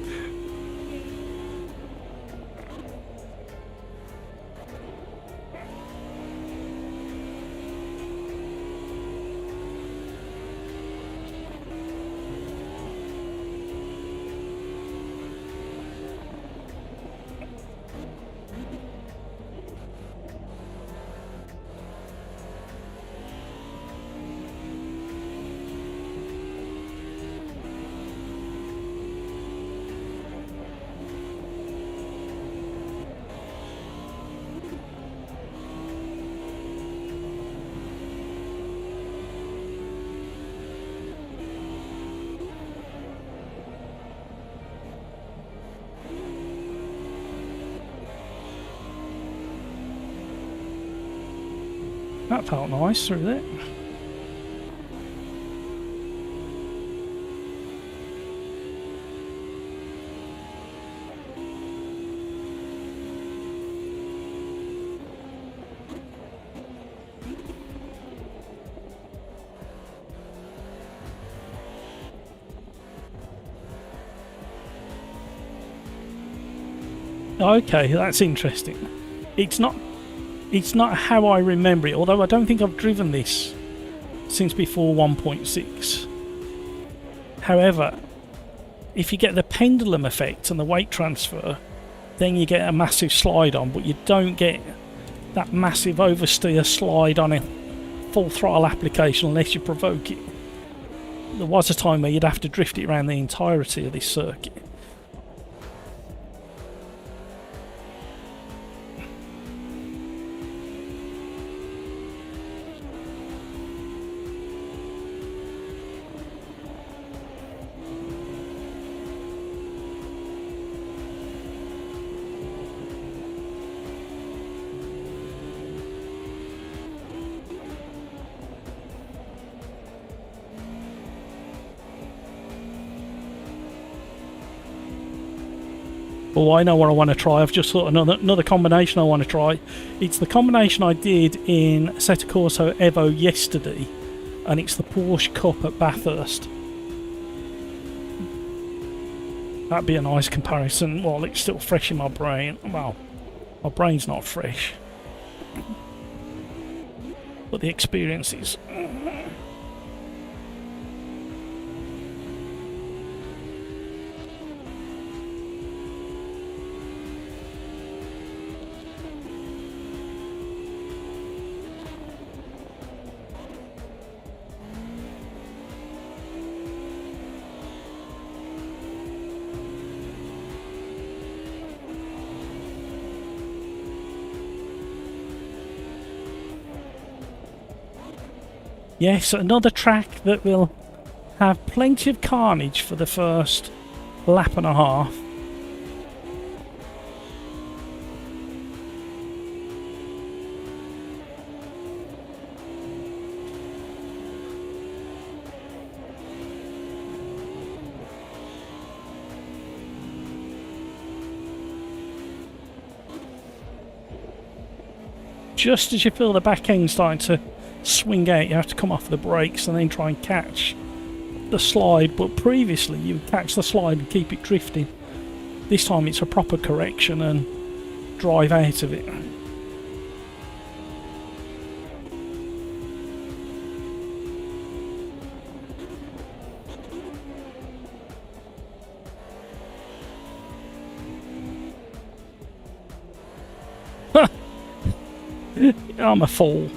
That felt nice through there. Okay, that's interesting. It's not how I remember it, although I don't think I've driven this since before 1.6. However, if you get the pendulum effect and the weight transfer, then you get a massive slide on, but you don't get that massive oversteer slide on a full throttle application unless you provoke it. There was a time where you'd have to drift it around the entirety of this circuit. Oh, I know what I want to try. I've just thought another combination I want to try. It's the combination I did in Assetto Corsa Evo yesterday, and it's the Porsche Cup at Bathurst. That'd be a nice comparison while it's still fresh in my brain. Well, my brain's not fresh, but the experience is. Yes, another track that will have plenty of carnage for the first lap and a half. Just as you feel the back end starting to swing out, you have to come off the brakes and then try and catch the slide, but previously you would catch the slide and keep it drifting. This time it's a proper correction and drive out of it. I'm a fool.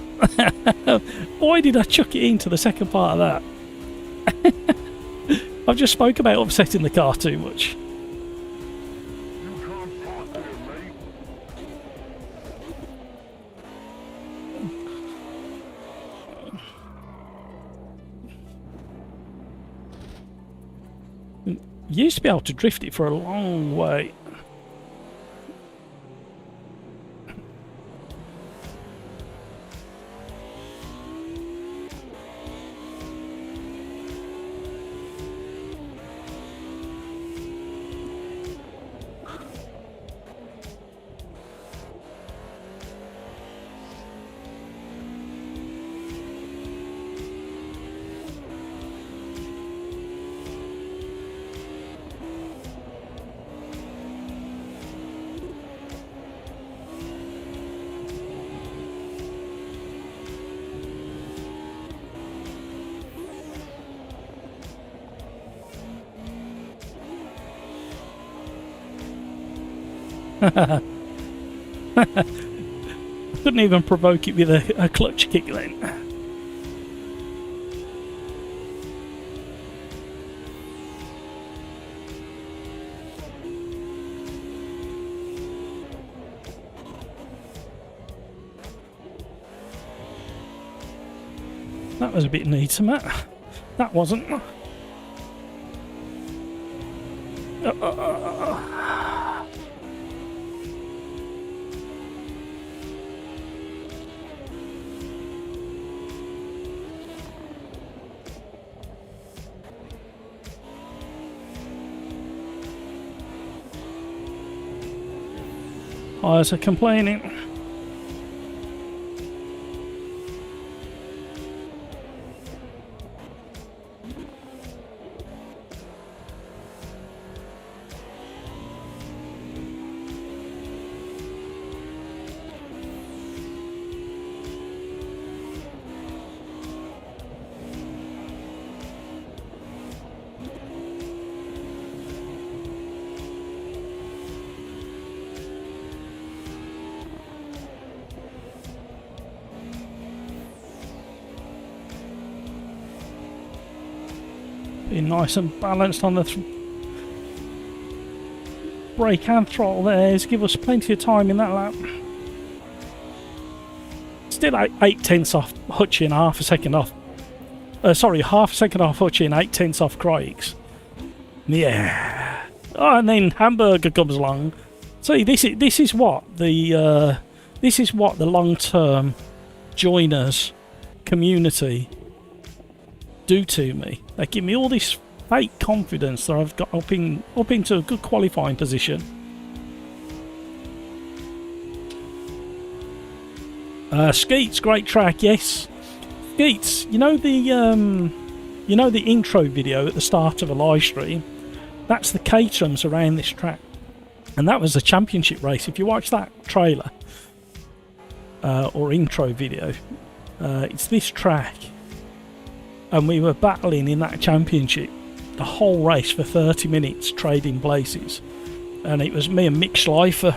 Why did I chuck it into the second part of that? I've just spoke about upsetting the car too much. Used to be able to drift it for a long way. I couldn't even provoke it with a clutch kick then. That was a bit neater, Matt. That wasn't. Tyres are complaining. Being nice and balanced on the brake and throttle there to give us plenty of time in that lap. Still 8/10 off Hutchie and half a second off. Sorry, half a second off Hutchie and 8/10 off Craig's. Yeah. Oh, and then Hamburger comes along. See, this is what the long-term joiners community do to me. They give me all this fake confidence that I've got up into a good qualifying position. Skeets, great track, yes. Skeets, you know the intro video at the start of a live stream. That's the Caterhams around this track. And that was a championship race. If you watch that trailer or intro video, it's this track. And we were battling in that championship the whole race for 30 minutes, trading places. And it was me and Mick Schleifer.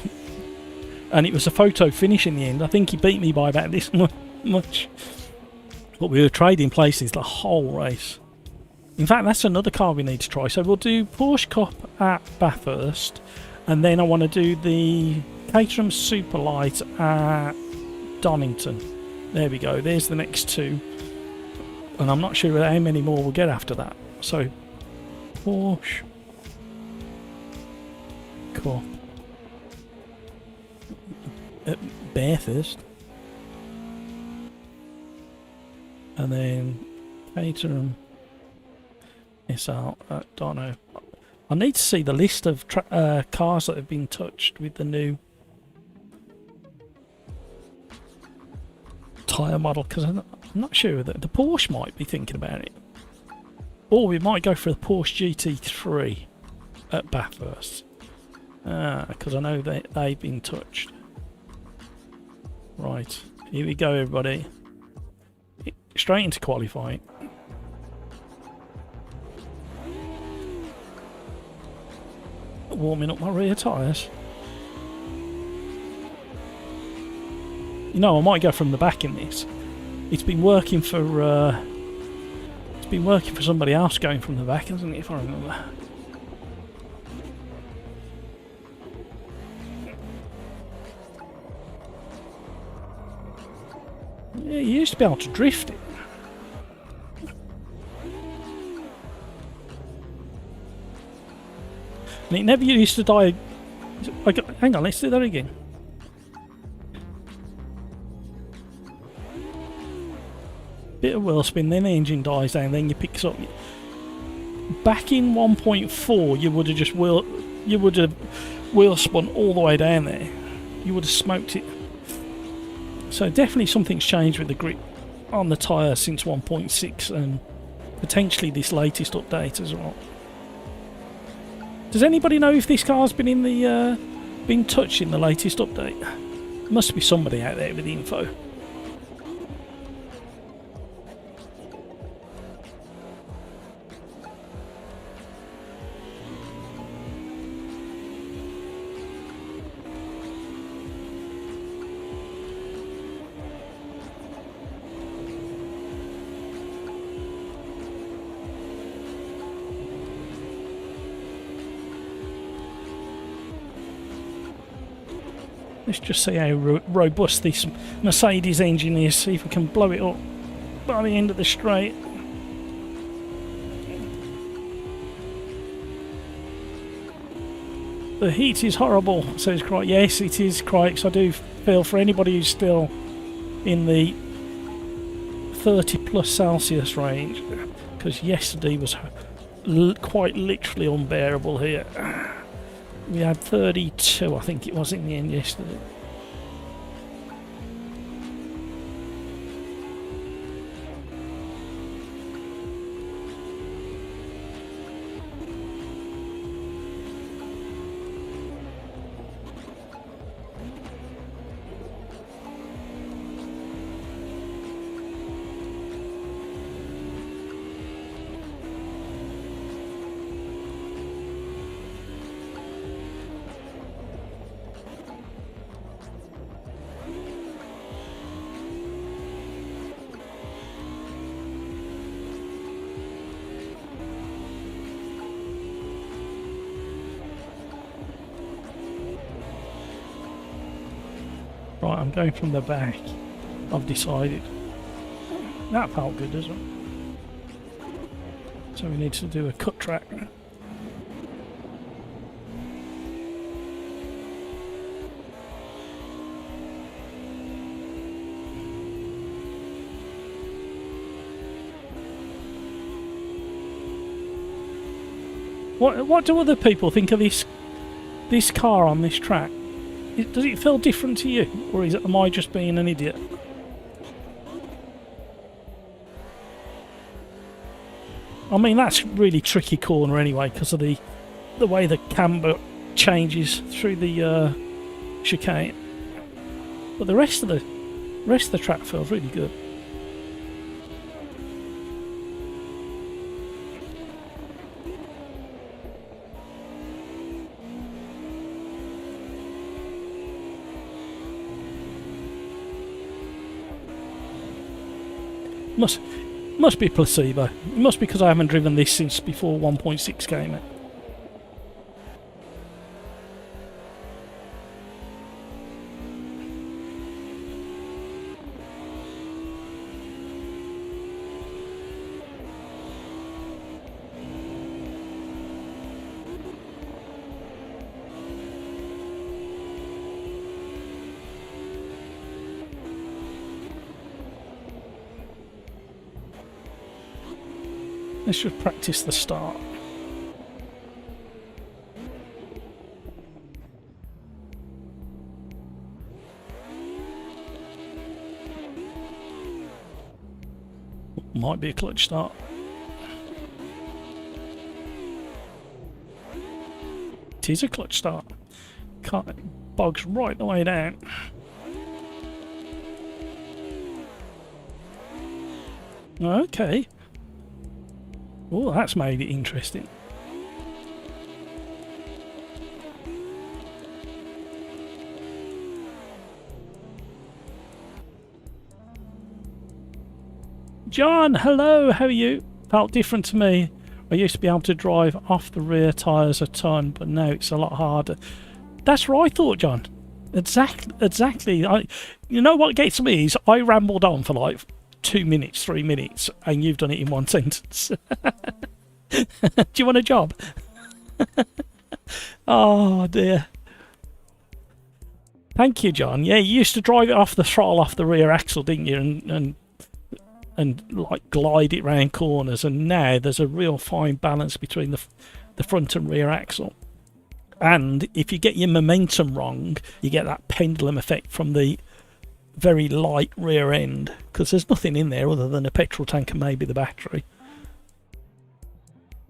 And it was a photo finish in the end. I think he beat me by about this much. But we were trading places the whole race. In fact, that's another car we need to try. So we'll do Porsche Cup at Bathurst. And then I want to do the Caterham Superlight at Donington. There we go. There's the next two. And I'm not sure how many more we'll get after that. So, Porsche Cup at Bathurst. And then Caterham SL at Dono. I need to see the list of cars that have been touched with the new tyre model, because I'm not sure that the Porsche might be thinking about it. Or we might go for the Porsche GT3 at Bathurst. Because I know they've been touched. Right, here we go everybody. Straight into qualifying. Warming up my rear tyres. You know, I might go from the back in this. It's been working for somebody else going from the back, hasn't it, if I remember. Yeah, you used to be able to drift it. And it never used to die. Hang on, let's do that again. Bit of wheel spin, then the engine dies down, then you pick it up. Back in 1.4, you would have just wheel spun all the way down there. You would have smoked it. So definitely something's changed with the grip on the tyre since 1.6 and potentially this latest update as well. Does anybody know if this car's been been touched in the latest update? Must be somebody out there with the info. Let's just see how robust this Mercedes engine is, see if we can blow it up by the end of the straight. The heat is horrible, says Crike. Yes, it is, Crikes. I do feel for anybody who's still in the 30 plus Celsius range, because yesterday was quite literally unbearable here. We had 32, I think it was, in the end yesterday. Right, I'm going from the back. I've decided. That felt good, doesn't it? So we need to do a cut track. What do other people think of this car on this track? Does it feel different to you, or am I just being an idiot? I mean, that's really tricky corner anyway because of the the way the camber changes through the chicane. But the rest of the track feels really good. Must be placebo. It must be because I haven't driven this since before 1.6 came out. Let's just practice the start. Might be a clutch start. It is a clutch start. Bogs right the way down. Okay. Oh, that's made it interesting. John, hello, how are you? Felt different to me. I used to be able to drive off the rear tyres a ton, but now it's a lot harder. That's what I thought, John. Exactly. You know what gets me is I rambled on for like 2 minutes, 3 minutes, and you've done it in one sentence. Do you want a job? Oh dear. Thank you, John. Yeah, you used to drive it off the throttle, off the rear axle, didn't you? And like glide it round corners. And now there's a real fine balance between the front and rear axle. And if you get your momentum wrong, you get that pendulum effect from the very light rear end, because there's nothing in there other than a petrol tank and maybe the battery.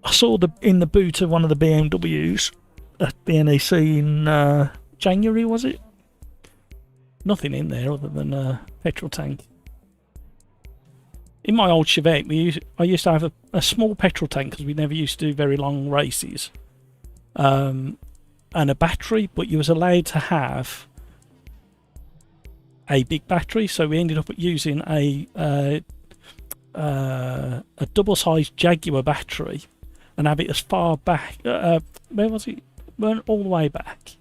I saw in the boot of one of the BMWs at the NEC in January, was it? Nothing in there other than a petrol tank. In my old Chevette, I used to have a small petrol tank because we never used to do very long races, and a battery, but you was allowed to have a big battery, so we ended up using a double-sized Jaguar battery and have it as far back. Where was it? Weren't all the way back,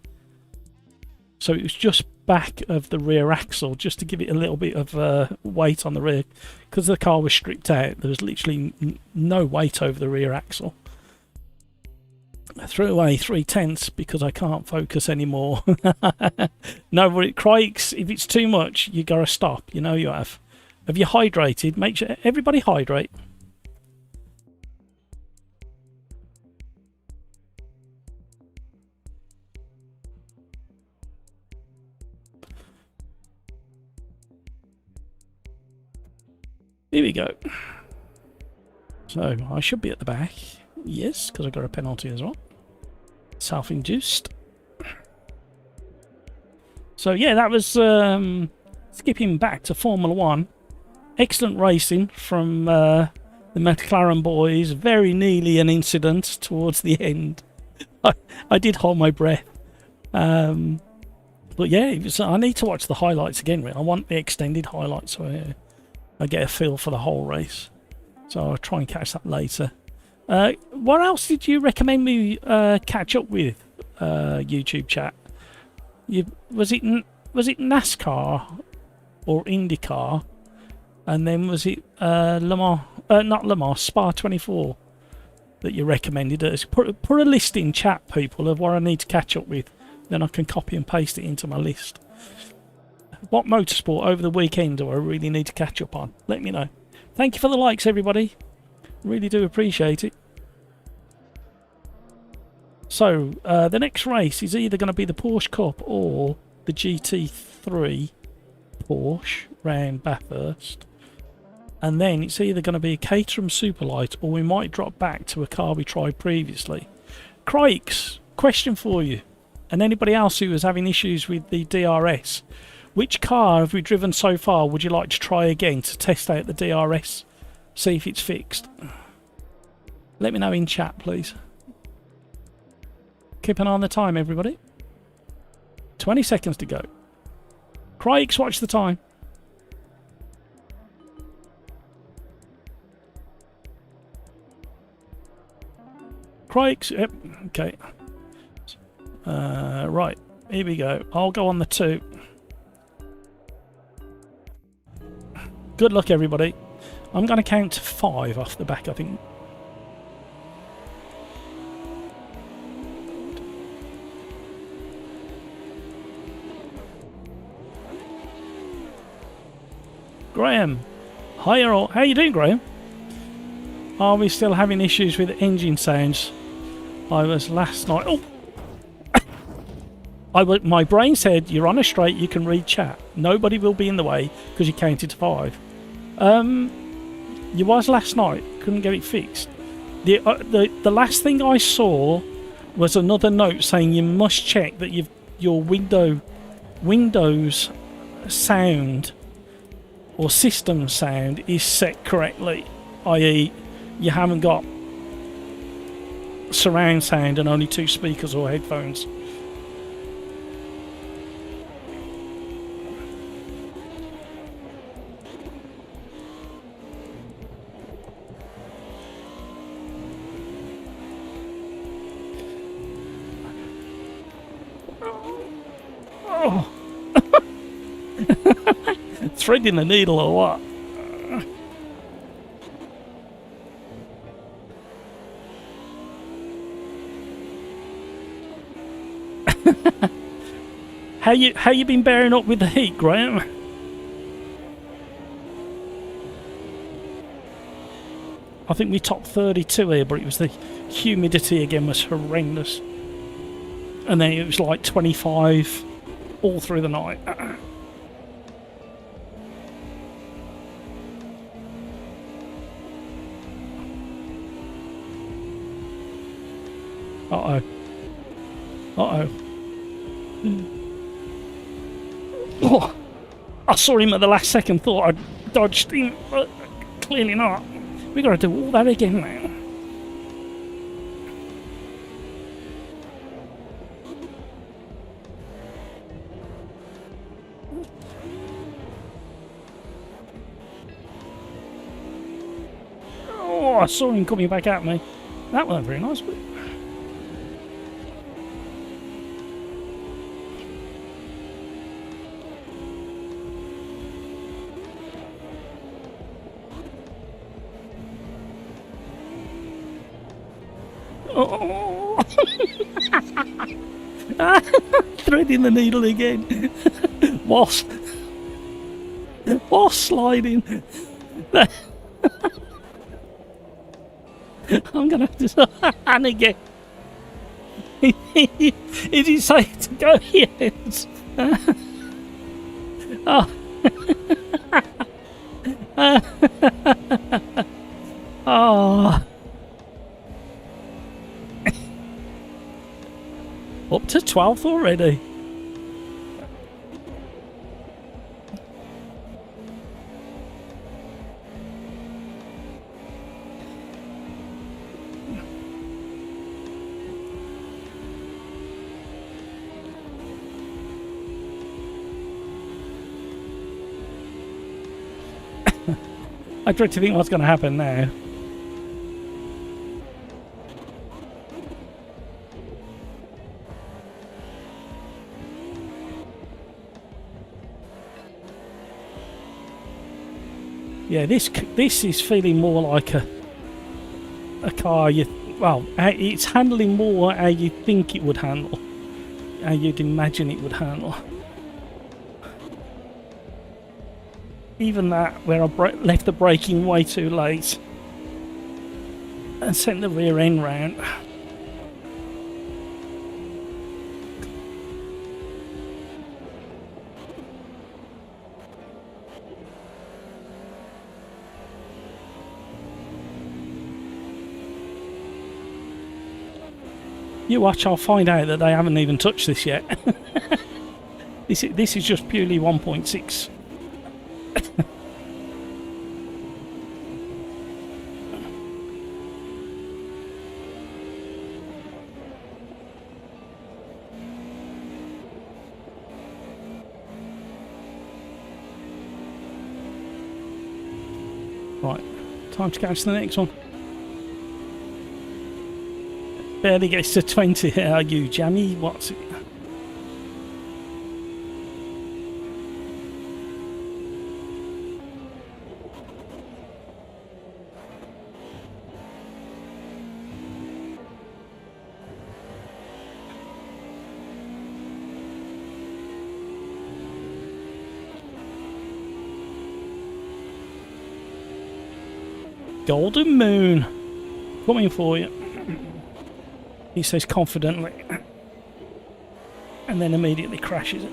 so it was just back of the rear axle, just to give it a little bit of weight on the rear, because the car was stripped out. There was literally no weight over the rear axle. I threw away 3/10 because I can't focus anymore. No, but it crikes, if it's too much, you gotta stop. You know you have. Have you hydrated? Make sure everybody hydrate. Here we go. So I should be at the back. Yes, because I got a penalty as well. Self-induced. So yeah, that was skipping back to Formula 1. Excellent racing from the McLaren boys. Very nearly an incident towards the end. I did hold my breath. But yeah, I need to watch the highlights again. I want the extended highlights so I get a feel for the whole race. So I'll try and catch that later. What else did you recommend me catch up with, YouTube chat? Was it NASCAR or IndyCar? And then was it Le Mans, not Le Mans, Spa 24 that you recommended us? Put a list in chat, people, of what I need to catch up with. Then I can copy and paste it into my list. What motorsport over the weekend do I really need to catch up on? Let me know. Thank you for the likes, everybody. Really do appreciate it. So, the next race is either going to be the Porsche Cup or the GT3 Porsche round Bathurst. And then it's either going to be a Caterham Superlight or we might drop back to a car we tried previously. Crikes, question for you, and anybody else who was having issues with the DRS. Which car have we driven so far would you like to try again to test out the DRS? See if it's fixed. Let me know in chat, please. Keep an eye on the time, everybody. 20 seconds to go. Crikes, watch the time. Crikes, yep, okay. Right, here we go. I'll go on the 2. Good luck, everybody. I'm going to count to 5 off the back, I think. Graham. Hiya all. How you doing, Graham? Are we still having issues with engine sounds? I was last night... Oh! My brain said, you're on a straight, you can read chat. Nobody will be in the way because you counted to 5. You was last night. Couldn't get it fixed. The last thing I saw was another note saying you must check that your Windows sound or system sound is set correctly, i.e. you haven't got surround sound and only 2 speakers or headphones. Oh. Threading the needle or what? How you been bearing up with the heat, Graham? I think we topped 32 here, but it was the humidity again was horrendous. And then it was like 25 all through the night. Uh-oh. Uh-oh. Oh, I saw him at the last second, thought I dodged him, but clearly not. We got to do all that again now. Oh, I saw him coming back at me. That wasn't very nice, but... Oh. Threading the needle again. Whilst sliding. I'm gonna have to and again. Is he safe to go? Yes. Oh. Oh. Up to 12th already. I dread to think what's going to happen now. Yeah, this is feeling more like a car it's handling more how you think it would handle, how you'd imagine it would handle. Even that, where I left the braking way too late and sent the rear end round. You watch, I'll find out that they haven't even touched this yet. This is just purely 1.6. Right, time to catch the next one. Barely gets to 20. Are you jammy? What's it? Golden Moon coming for you, he says confidently, and then immediately crashes it.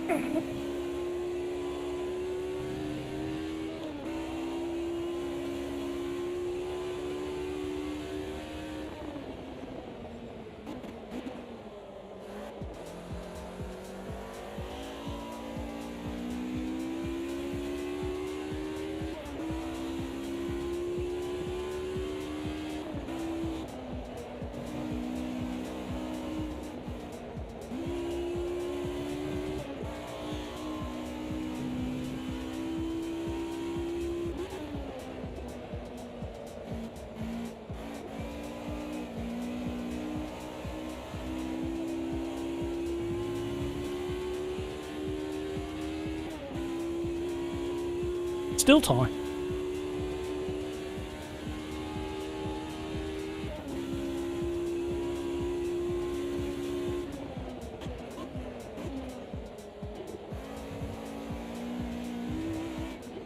Still time.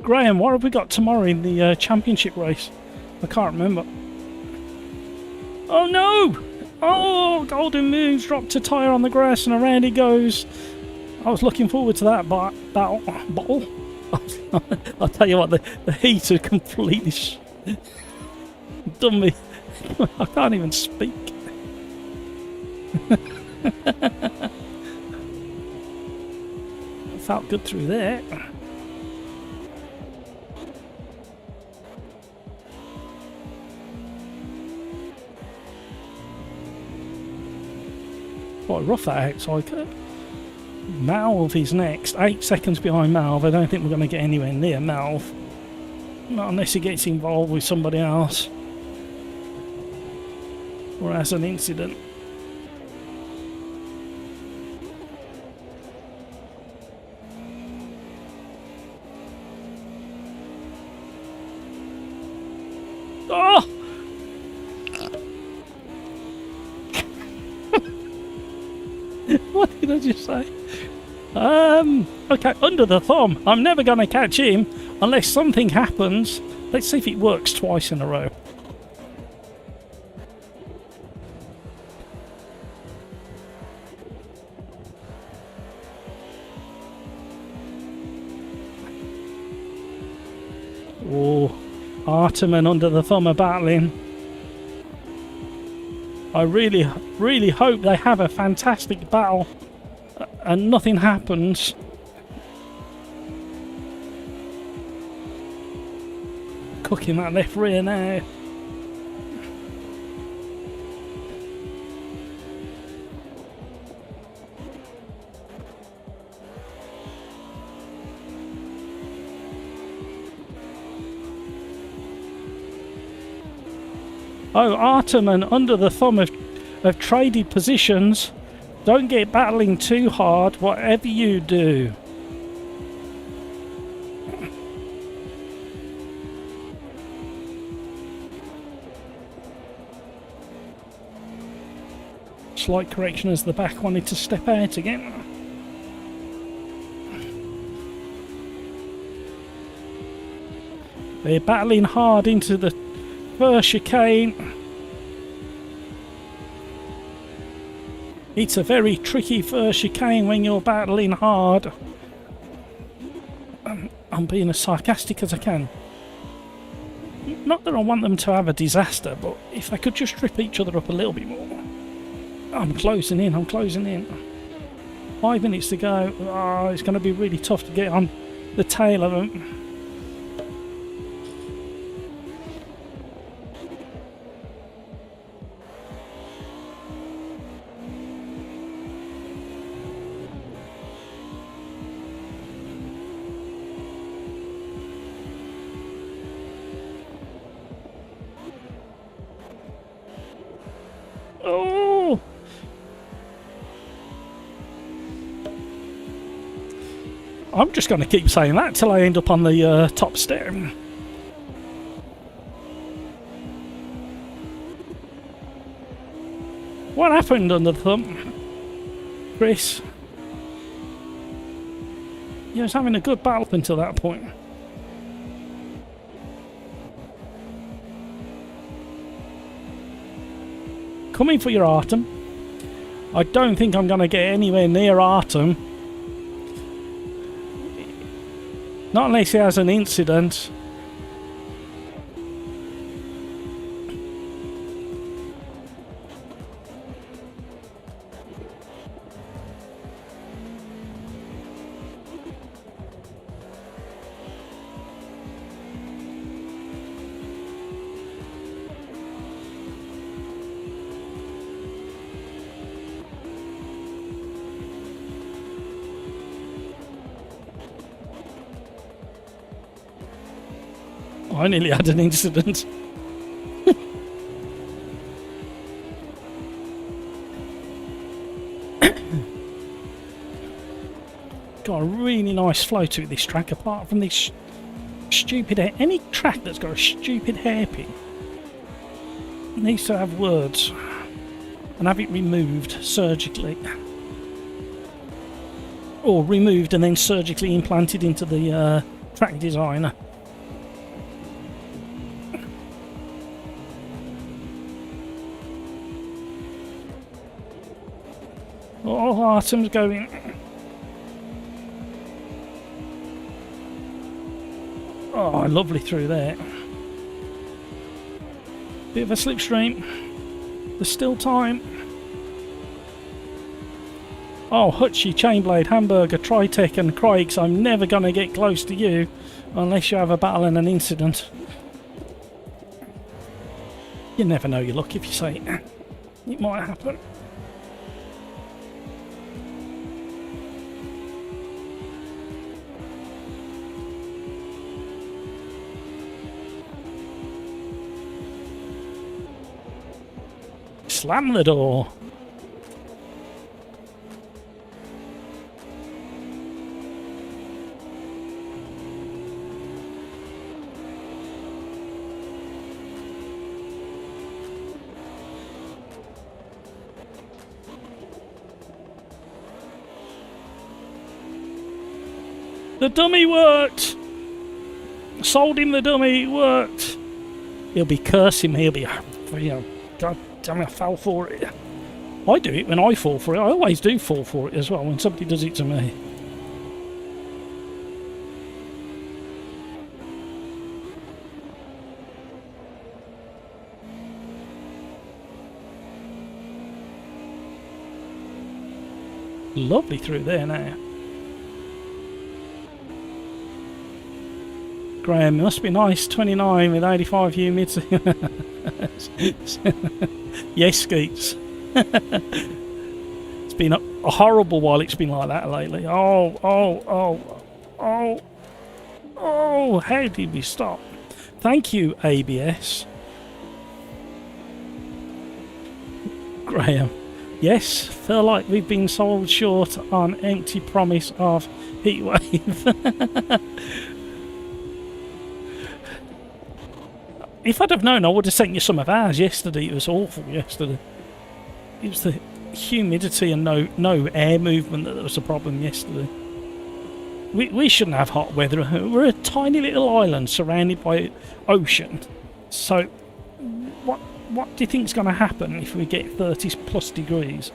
Graham, what have we got tomorrow in the championship race? I can't remember. Oh no! Oh, Golden Moon's dropped a tyre on the grass and around he goes. I was looking forward to that battle. I'll tell you what, the heat had completely done me. I can't even speak. Felt good through there. Quite rough that outside curve. Malv is next, 8 seconds behind Malv. I don't think we're going to get anywhere near Malv. Not unless he gets involved with somebody else. Or has an incident. Oh! What did I just say? Okay, under the thumb. I'm never going to catch him unless something happens. Let's see if it works twice in a row. Oh, Artem and under the thumb are battling. I really hope they have a fantastic battle and nothing happens. Cooking that left rear now. Oh, Artem and under the thumb have traded positions. Don't get battling too hard, whatever you do. Slight correction as the back wanted to step out again. They're battling hard into the first chicane. It's a very tricky first chicane when you're battling hard. I'm being as sarcastic as I can. Not that I want them to have a disaster, but if they could just trip each other up a little bit more. I'm closing in, I'm closing in. 5 minutes to go. Oh, it's going to be really tough to get on the tail of them. Oh! I'm just going to keep saying that till I end up on the top step. What happened under the thumb? Chris? He was having a good battle up until that point. Coming for your Artem. I don't think I'm going to get anywhere near Artem. Not unless he has an incident. I nearly had an incident. Got a really nice flow to this track, apart from this stupid hair. Any track that's got a stupid hairpin needs to have words and have it removed surgically. Or removed and then surgically implanted into the track designer. Oh, Artem's going. Oh, lovely through there. Bit of a slipstream. There's still time. Oh, Hutchie, Chainblade, Hamburger, Tritech and Craigs, I'm never going to get close to you unless you have a battle and an incident. You never know your luck if you say it. It might happen. Slam the door. The dummy worked! Sold him the dummy, it worked! He'll be cursing me, he'll be, you know, God damn it, I fell for it. I do it when I fall for it, I always do fall for it as well when somebody does it to me. Lovely through there now. Graham, must be nice, 29 with 85 humidity. Yes, Skeets. It's been a horrible while it's been like that lately. Oh, how did we stop? Thank you, ABS. Graham, yes, feel like we've been sold short on empty promise of heatwave. If I'd have known, I would have sent you some of ours yesterday. It was awful yesterday. It was the humidity and no air movement that was the problem yesterday. We shouldn't have hot weather. We're a tiny little island surrounded by ocean. So what do you think's going to happen if we get 30 plus degrees?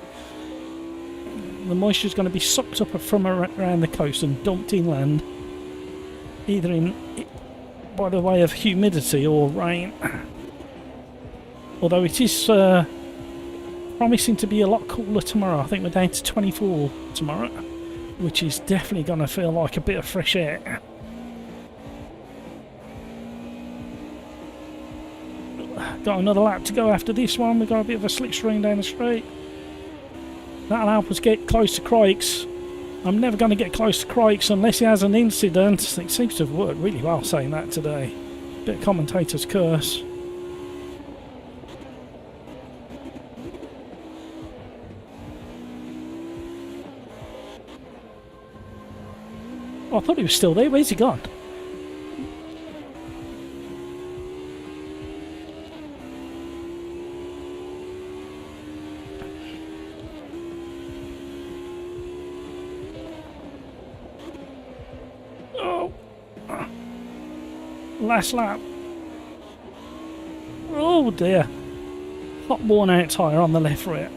The moisture's going to be sucked up from around the coast and dumped inland, either by the way of humidity or rain. Although it is promising to be a lot cooler tomorrow. I think we're down to 24 tomorrow, which is definitely going to feel like a bit of fresh air. Got another lap to go after this one. We've got a bit of a slipstream down the straight. That'll help us get close to Crikes. I'm never going to get close to Crikes unless he has an incident. It seems to have worked really well saying that today. Bit of commentator's curse. Oh, I thought he was still there. Where's he gone? Oh. Last lap. Oh dear. Hot worn out tyre on the left rear.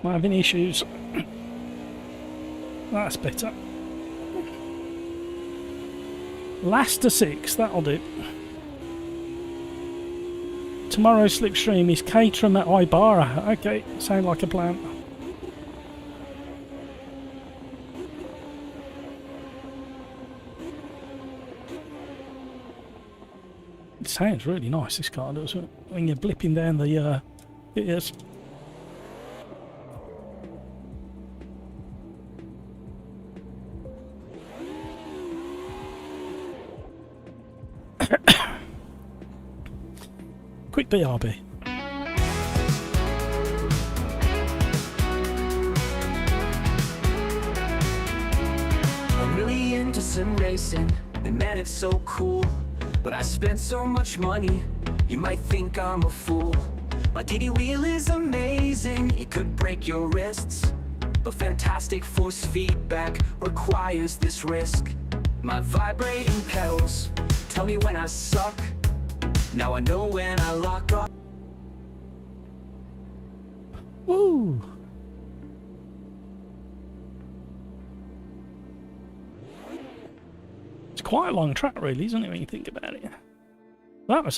Am I having issues? That's better. Last to 6, that'll do. Tomorrow's slipstream is Caterham at Ibarra. Okay, sound like a plan. It sounds really nice, this car, doesn't it? When you're blipping down the it is. Quick BRB. I'm really into sim racing, and man, it's so cool. But I spent so much money, you might think I'm a fool. My DD wheel is amazing, it could break your wrists, but fantastic force feedback requires this risk. My vibrating pedals tell me when I suck. Now I know when I lock up. Woo! It's quite a long track, really, isn't it? When you think about it. That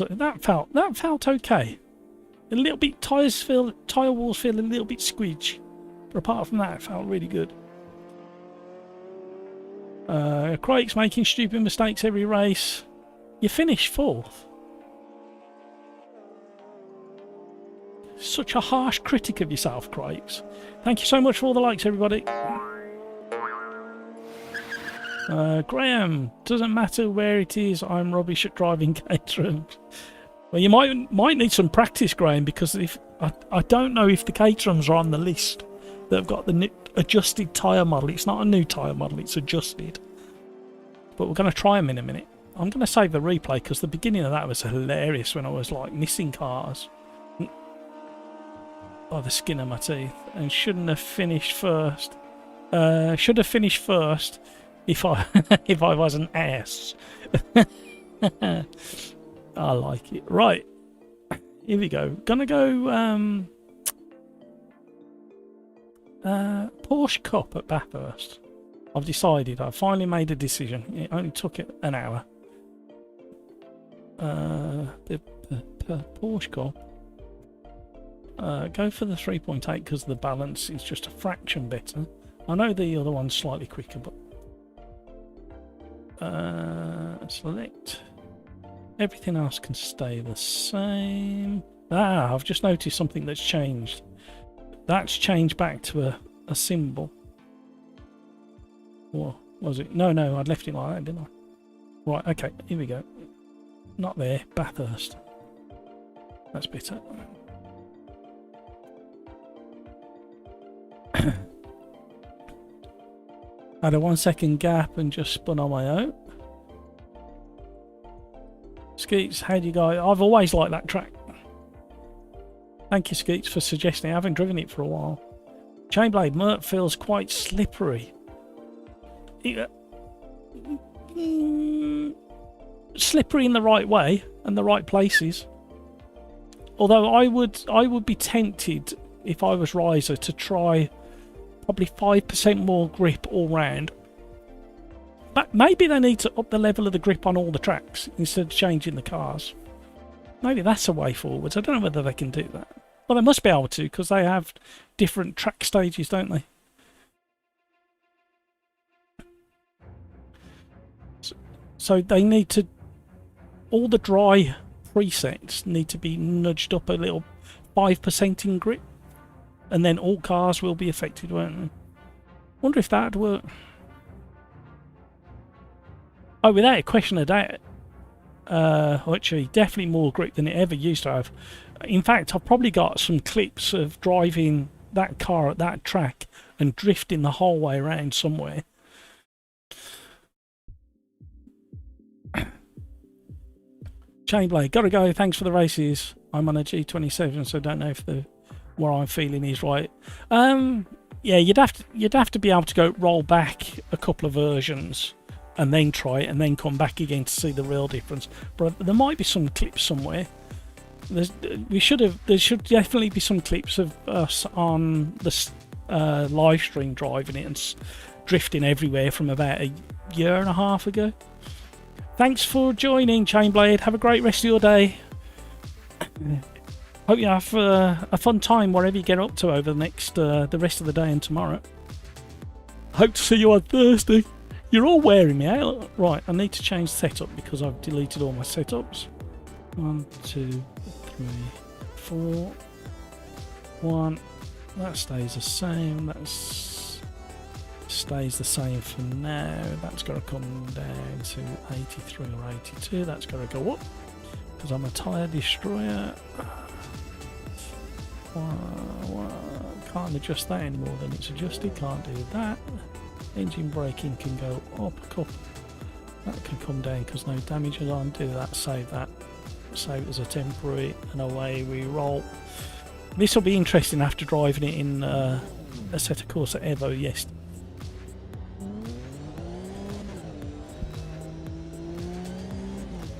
felt okay. A little bit tyre walls feel a little bit squidgy, but apart from that, it felt really good. Craig's making stupid mistakes every race. You finished 4th. Such a harsh critic of yourself, Craigs. Thank you so much for all the likes, everybody. Graham, doesn't matter where it is, I'm rubbish at driving Caterham. Well, you might need some practice, Graham, because if I don't know if the Caterhams are on the list that have got the adjusted tyre model. It's not a new tyre model, it's adjusted. But we're going to try them in a minute. I'm going to save the replay because the beginning of that was hilarious when I was like missing cars by the skin of my teeth, and shouldn't have finished first. Should have finished first if I if I was an ass. I like it. Right, here we go. Gonna go Porsche Cup at Bathurst. I've decided. I've finally made a decision. It only took it an hour. The Porsche Cup. Go for the 3.8 because the balance is just a fraction better. I know the other one's slightly quicker, but select. Everything else can stay the same. Ah, I've just noticed something that's changed. That's changed back to a symbol. Or was it? No, I'd left it like that, didn't I? Right, okay, here we go. Not there, Bathurst. That's better. Had a 1 second gap and just spun on my own. Skeets, how do you go? I've always liked that track. Thank you, Skeets, for suggesting. I haven't driven it for a while. Chainblade Mert feels quite slippery. Slippery in the right way and the right places. Although I would be tempted if I was Riser to try probably 5% more grip all round. But maybe they need to up the level of the grip on all the tracks instead of changing the cars. Maybe that's a way forwards. I don't know whether they can do that. Well, they must be able to, because they have different track stages, don't they? So they need to... all the dry presets need to be nudged up a little 5% in grip. And then all cars will be affected, won't they? Wonder if that'd work. Oh, without a question of doubt. Actually, definitely more grip than it ever used to have. In fact, I've probably got some clips of driving that car at that track and drifting the whole way around somewhere. Chainblade, gotta go. Thanks for the races. I'm on a G27, so don't know if what I'm feeling is right. Yeah, you'd have to be able to go roll back a couple of versions and then try it and then come back again to see the real difference. But there might be some clips somewhere. There should definitely be some clips of us on the live stream driving it and drifting everywhere from about a year and a half ago. Thanks for joining, Chainblade. Have a great rest of your day. Hope you have a fun time wherever you get up to over the rest of the day and tomorrow. Hope to see you on Thursday. You're all wearing me out. Right, I need to change setup because I've deleted all my setups. 1, 2, 3, 4. 1. That stays the same. That stays the same for now. That's got to come down to 83 or 82. That's got to go up because I'm a tyre destroyer. Can't adjust that anymore than it's adjusted. Can't do that. Engine braking can go up a couple. That can come down because no damage is on. Do that, save that. Save it as a temporary, and away we roll. This will be interesting after driving it in a Assetto Corsa Evo yesterday.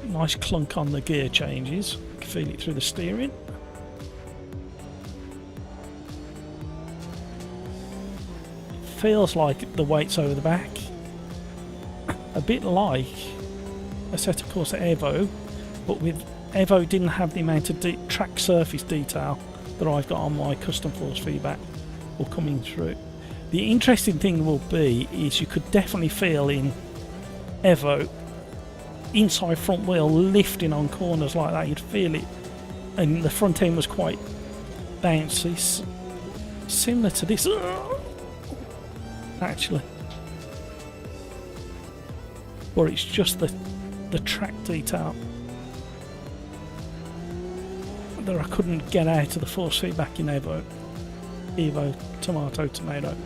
Nice clunk on the gear changes. You can feel it through the steering. Feels like the weight's over the back. A bit like Assetto Corsa Evo, but with Evo didn't have the amount of track surface detail that I've got on my custom force feedback or coming through. The interesting thing will be is you could definitely feel in Evo inside front wheel lifting on corners like that. You'd feel it, and the front end was quite bouncy, similar to this actually, or it's just the track detail that I couldn't get out of the force feedback in Evo, tomato.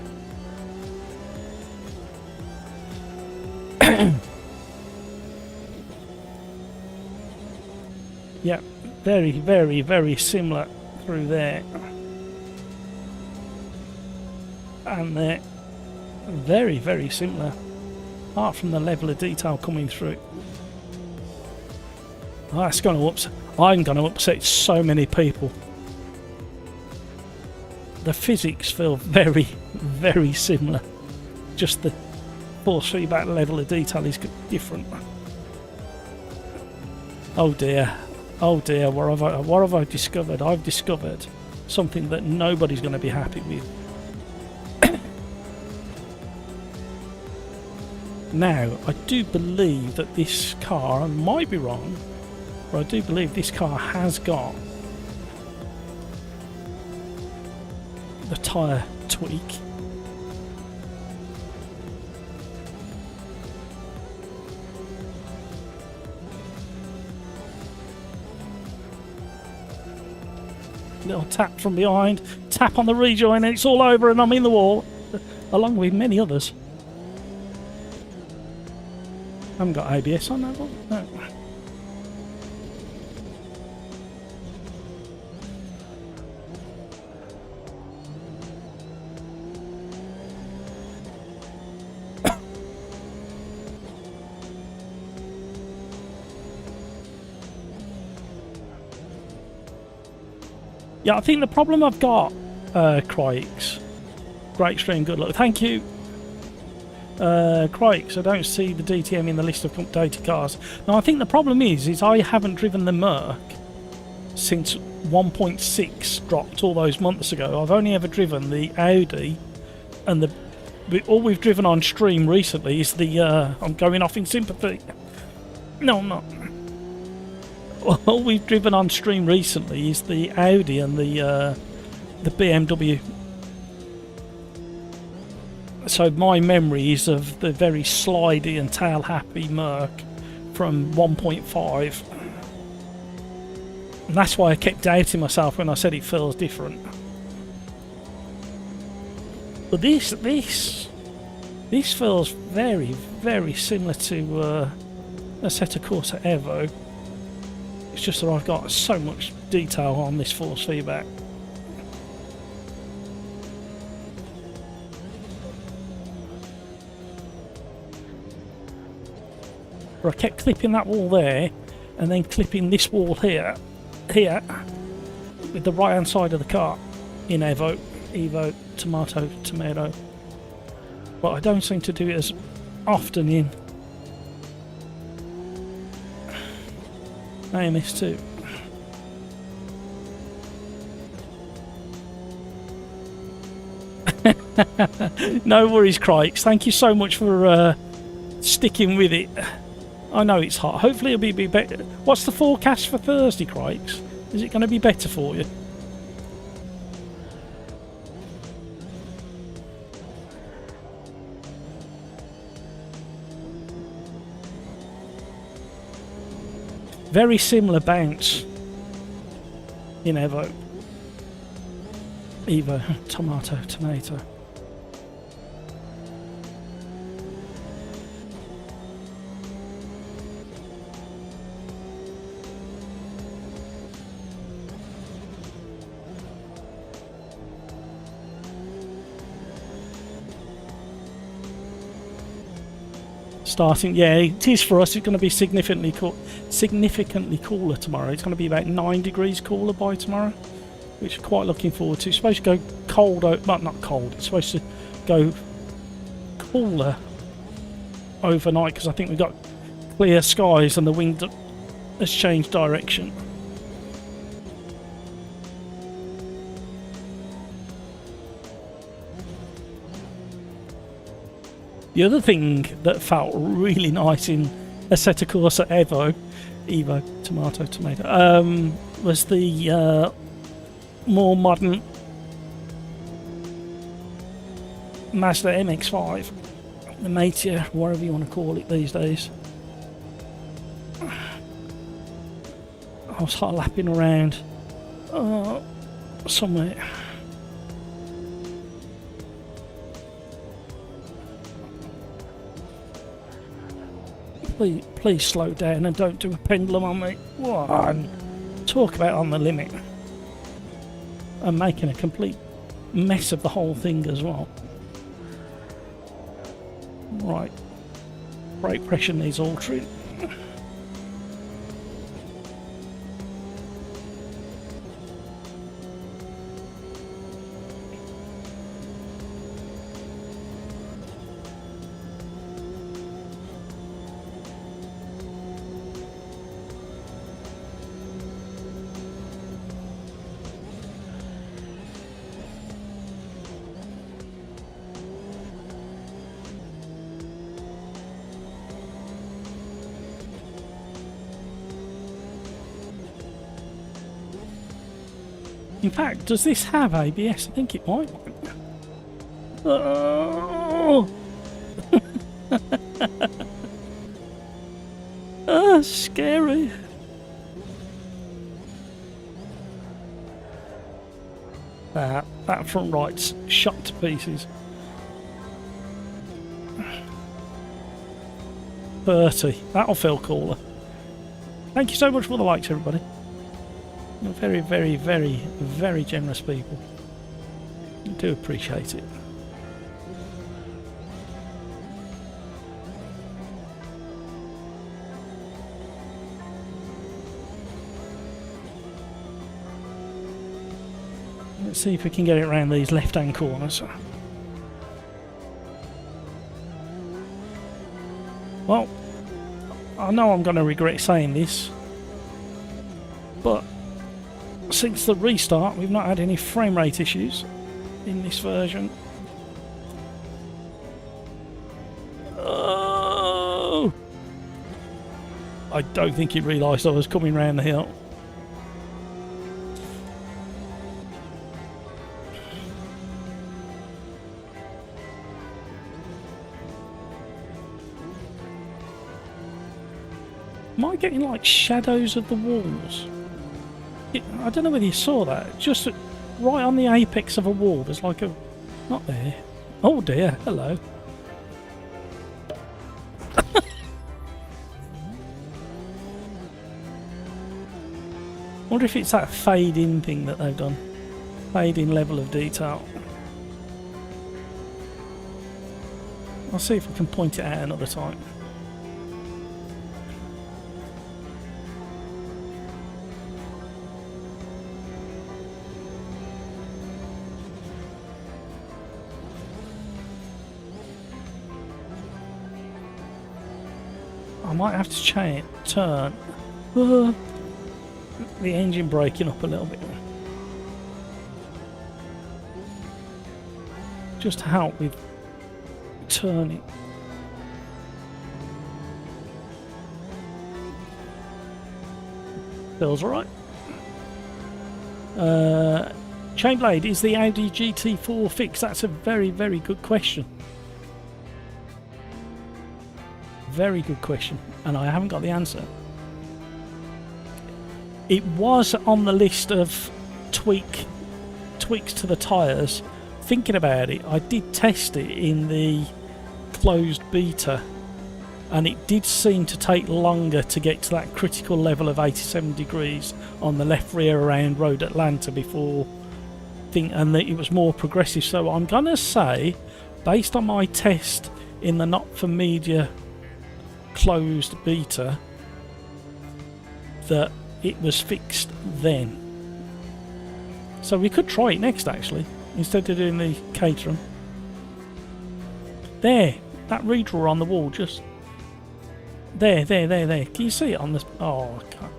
Yeah, very, very, very similar through there. And they're very, very similar, apart from the level of detail coming through. Oh, that's going to upset. I'm going to upset so many people. The physics feel very, very similar. Just the force feedback level of detail is different. Oh dear. Oh dear, what have I discovered? I've discovered something that nobody's going to be happy with. Now, I do believe that this car, I might be wrong, but I do believe this car has got the tyre tweak. Little tap from behind, tap on the rejoin, and it's all over and I'm in the wall, along with many others. I haven't got ABS on that one. No. Yeah, I think the problem I've got, Crikes. Great stream, good luck. Thank you. Crikes, I don't see the DTM in the list of updated cars. Now, I think the problem is I haven't driven the Merc since 1.6 dropped all those months ago. I've only ever driven the Audi, and all we've driven on stream recently is the, I'm going off in sympathy. No, I'm not. All we've driven on stream recently is the Audi and the BMW. So my memory is of the very slidey and tail-happy Merc from 1.5. And that's why I kept doubting myself when I said it feels different. But this feels very, very similar to Assetto Corsa Evo. It's just that I've got so much detail on this force feedback. But I kept clipping that wall there, and then clipping this wall here, with the right hand side of the car in Evo, tomato, tomato. But I don't seem to do it as often in AMS2. No worries, Crikes. Thank you so much for sticking with it. I know it's hot. Hopefully it'll be better. What's the forecast for Thursday, Crikes? Is it going to be better for you? Very similar bounce in Evo. Tomato, tomato. Starting, yeah, it is for us. It's going to be significantly cooler tomorrow. It's going to be about 9 degrees cooler by tomorrow, which I'm quite looking forward to. It's supposed to go cold, but not cold. It's supposed to go cooler overnight because I think we've got clear skies and the wind has changed direction. The other thing that felt really nice in Assetto Corsa Evo, tomato, tomato, was the more modern Mazda MX-5, the Meteor, whatever you want to call it these days. I was sort of lapping around somewhere. Please slow down and don't do a pendulum on me. One. Talk about on the limit. I'm making a complete mess of the whole thing as well. Right. Brake pressure needs altering. In fact, does this have ABS? I think it might. Oh, scary. That front right's shot to pieces. 30. That'll feel cooler. Thank you so much for the likes, everybody. You're very, very, very, very generous people. I do appreciate it. Let's see if we can get it around these left-hand corners. Well, I know I'm going to regret saying this, but since the restart we've not had any frame rate issues in this version. Oh! I don't think he realised I was coming round the hill. Am I getting like shadows of the walls? I don't know whether you saw that. Just right on the apex of a wall, there's like a... Not there. Oh dear, hello. Wonder if it's that fade in thing that they've done. Fade in level of detail. I'll see if I can point it out another time. I might have to turn the engine braking up a little bit, just to help with turning. Feels alright. Chainblade, is the Audi GT4 fixed? That's a very, very good question. Very good question, and I haven't got the answer. It was on the list of tweaks to the tyres. Thinking about it, I did test it in the closed beta, and it did seem to take longer to get to that critical level of 87 degrees on the left rear around Road Atlanta before and that it was more progressive. So I'm gonna say, based on my test in the Not For Media closed beta, that it was fixed then. So we could try it next, actually, instead of doing the Caterham. There, that redraw on the wall, just there. Can you see it on the... Oh, I can't.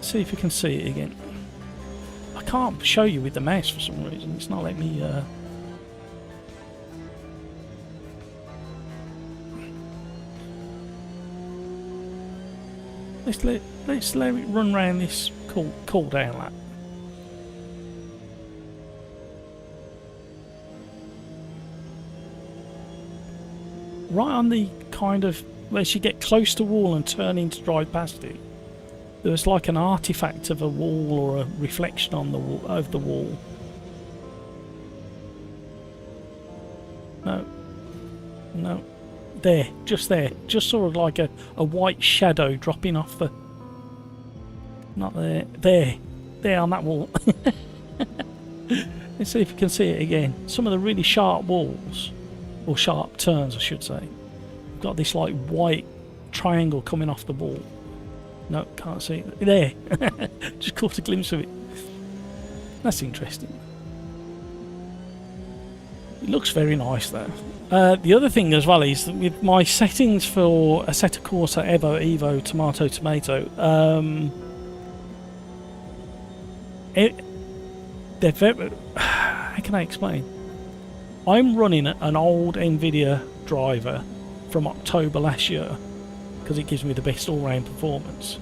See if you can see it again. I can't show you with the mouse for some reason. It's not letting me... Let's let it run round this cool down lap. Right on the kind of, as you get close to wall and turn in to drive past it, there's like an artifact of a wall or a reflection on the wall, of the wall. No. There, just sort of like a white shadow dropping off the... Not there on that wall. Let's see if you can see it again. Some of the really sharp walls, or sharp turns I should say, we've got this like white triangle coming off the wall. No, can't see it. There. Just caught a glimpse of it. That's interesting. It looks very nice though. The other thing as well is that with my settings for Assetto Corsa, Evo, Tomato, they're very... How can I explain? I'm running an old NVIDIA driver from October last year because it gives me the best all-round performance.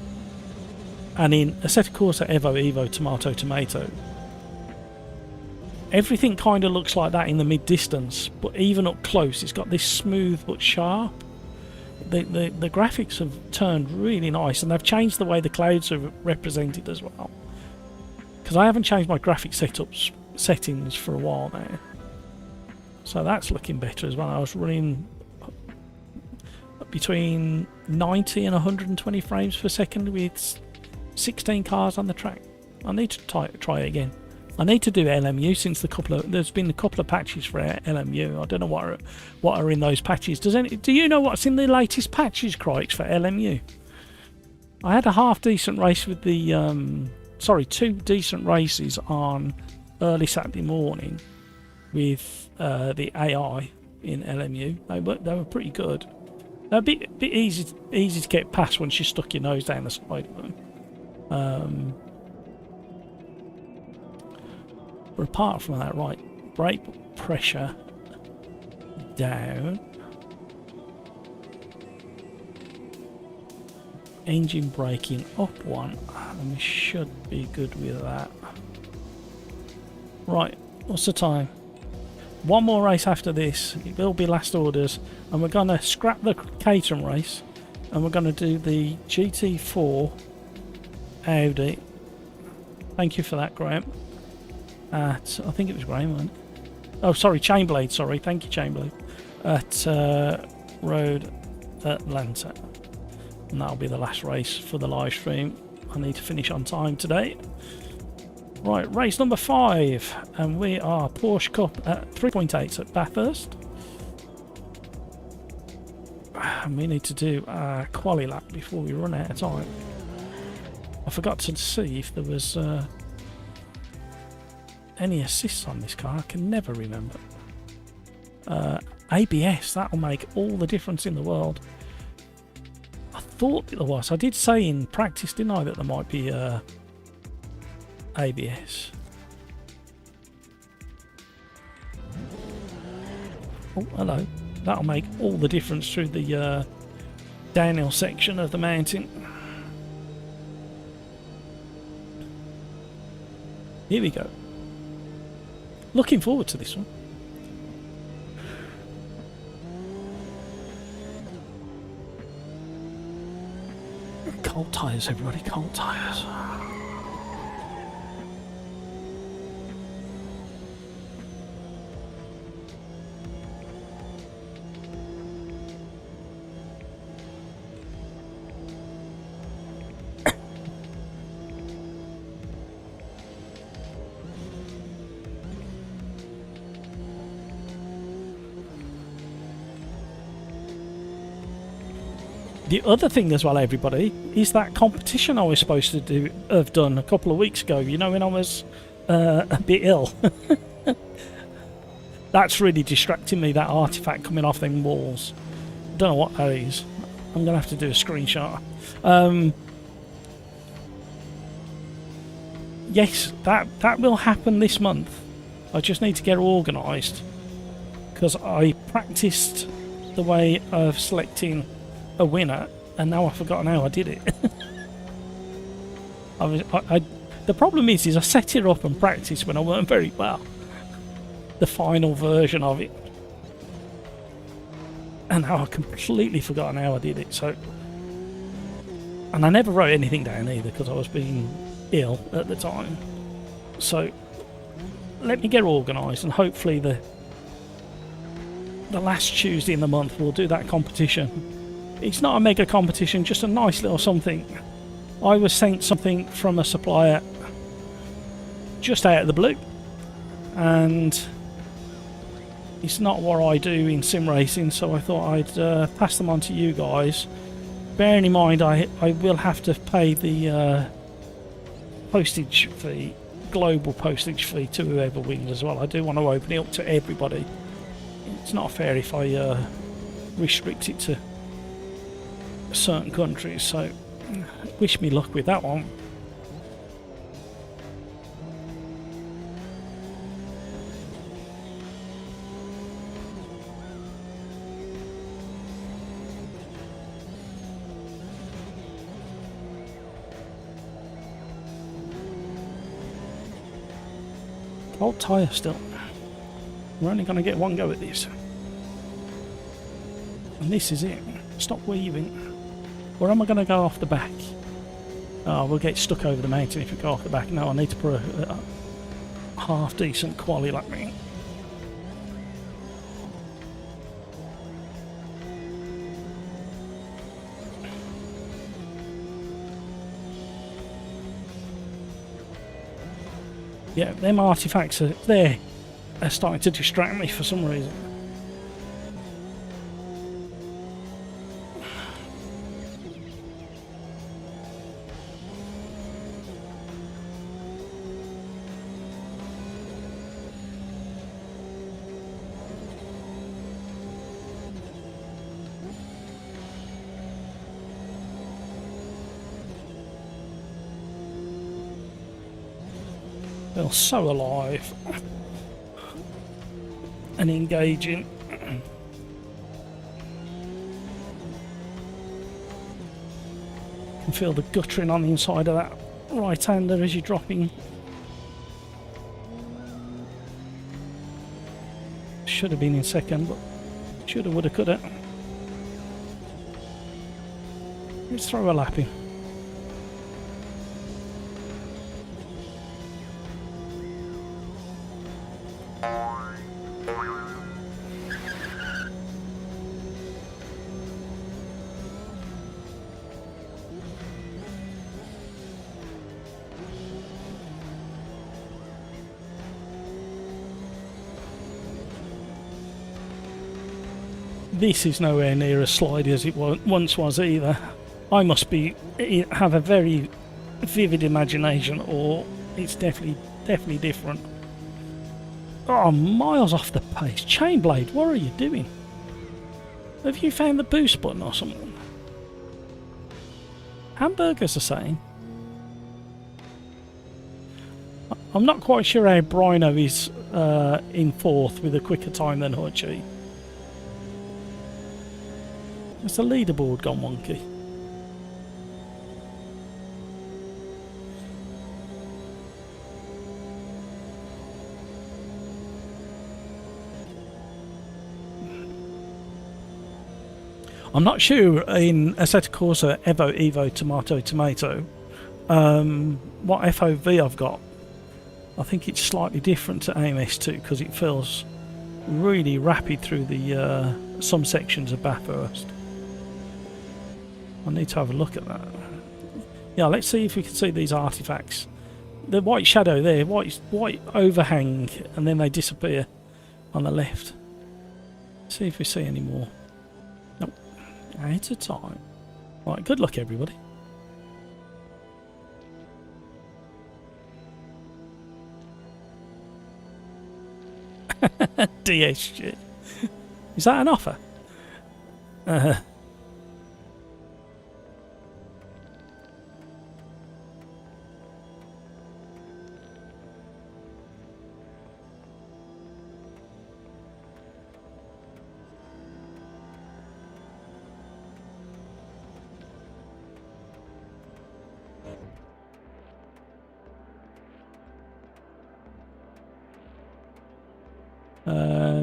And in Assetto Corsa, Evo, Tomato, everything kind of looks like that in the mid-distance, but even up close it's got this smooth but sharp. The graphics have turned really nice, and they've changed the way the clouds are represented as well, because I haven't changed my graphic settings for a while now, so that's looking better as well. I was running between 90 and 120 frames per second with 16 cars on the track. I need to try it again. I need to do LMU since there's been a couple of patches for LMU. I don't know what are in those patches. Do you know what's in the latest patches, Crikes, for LMU? I had a half decent race with the two decent races on early Saturday morning with the AI in LMU. They were pretty good. They're a bit easy to get past once you stuck your nose down the side of them. But apart from that, right, brake pressure down, engine braking up one, and we should be good with that. Right, what's the time? One more race after this, it will be last orders, and we're going to scrap the Caterham race, and we're going to do the GT4 Audi. Thank you for that, Graham. I think it was Graham, wasn't it? Oh, sorry, Chainblade, sorry. Thank you, Chainblade. At Road Atlanta. And that'll be the last race for the live stream. I need to finish on time today. Right, race number 5. And we are Porsche Cup at 3.8 at Bathurst. And we need to do a quali lap before we run out of time. I forgot to see if there was any assists on this car. I can never remember. ABS, that'll make all the difference in the world. I thought there was. I did say in practice, didn't I, that there might be ABS. Oh, hello. That'll make all the difference through the downhill section of the mountain. Here we go. Looking forward to this one. Cold tyres, everybody, cold tyres. The other thing as well, everybody, is that competition I was supposed to have done a couple of weeks ago, you know, when I was a bit ill. That's really distracting me, that artifact coming off them walls. Don't know what that is. I'm going to have to do a screenshot. Yes, that will happen this month. I just need to get organised, because I practiced the way of selecting a winner, and now I've forgotten how I did it. The problem is I set it up and practiced when I weren't very well. The final version of it, and now I've completely forgotten how I did it. So, and I never wrote anything down either because I was being ill at the time. So let me get organised, and hopefully the last Tuesday in the month we'll do that competition. It's not a mega competition, just a nice little something. I was sent something from a supplier just out of the blue, and it's not what I do in sim racing, so I thought I'd pass them on to you guys. Bearing in mind I will have to pay the postage fee, global postage fee, to whoever wins as well. I do want to open it up to everybody. It's not fair if I restrict it to certain countries, so wish me luck with that one. Old tyre still. We're only going to get one go at this, and this is it. Stop weaving. Or am I going to go off the back? Oh, we'll get stuck over the mountain if we go off the back. No, I need to put a half decent quali lap in. Yeah, them artifacts are there. They're starting to distract me for some reason. Feels so alive and engaging. You can feel the guttering on the inside of that right-hander as you're dropping. Should have been in second, but shoulda, woulda, coulda. Let's throw a lap in. This is nowhere near as slidey as it once was either. I must have a very vivid imagination, or it's definitely different. Oh, miles off the pace. Chainblade, what are you doing? Have you found the boost button or something? Hamburgers are saying. I'm not quite sure how Brino is in fourth with a quicker time than Hutchie. Has the leaderboard gone wonky? I'm not sure in Assetto Corsa Evo, Evo, Tomato, Tomato what FOV I've got. I think it's slightly different to AMS2 because it feels really rapid through the some sections of Bathurst. I need to have a look at that. Yeah, let's see if we can see these artifacts. The white shadow there, white overhang, and then they disappear on the left. See if we see any more. Nope. Out of time. Right, good luck everybody. DSG. Is that an offer?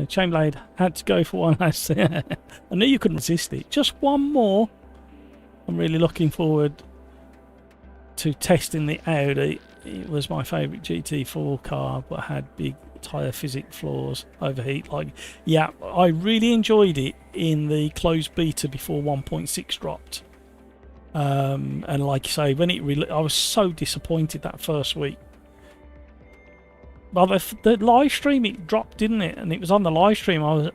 Chainblade had to go for one last. I knew you couldn't resist it. Just one more. I'm really looking forward to testing the Audi. It was my favourite GT4 car, but had big tyre physics flaws, overheat. Like, yeah, I really enjoyed it in the closed beta before 1.6 dropped. And like you say, when it I was so disappointed that first week. Well, the live stream, it dropped, didn't it? And it was on the live stream. I was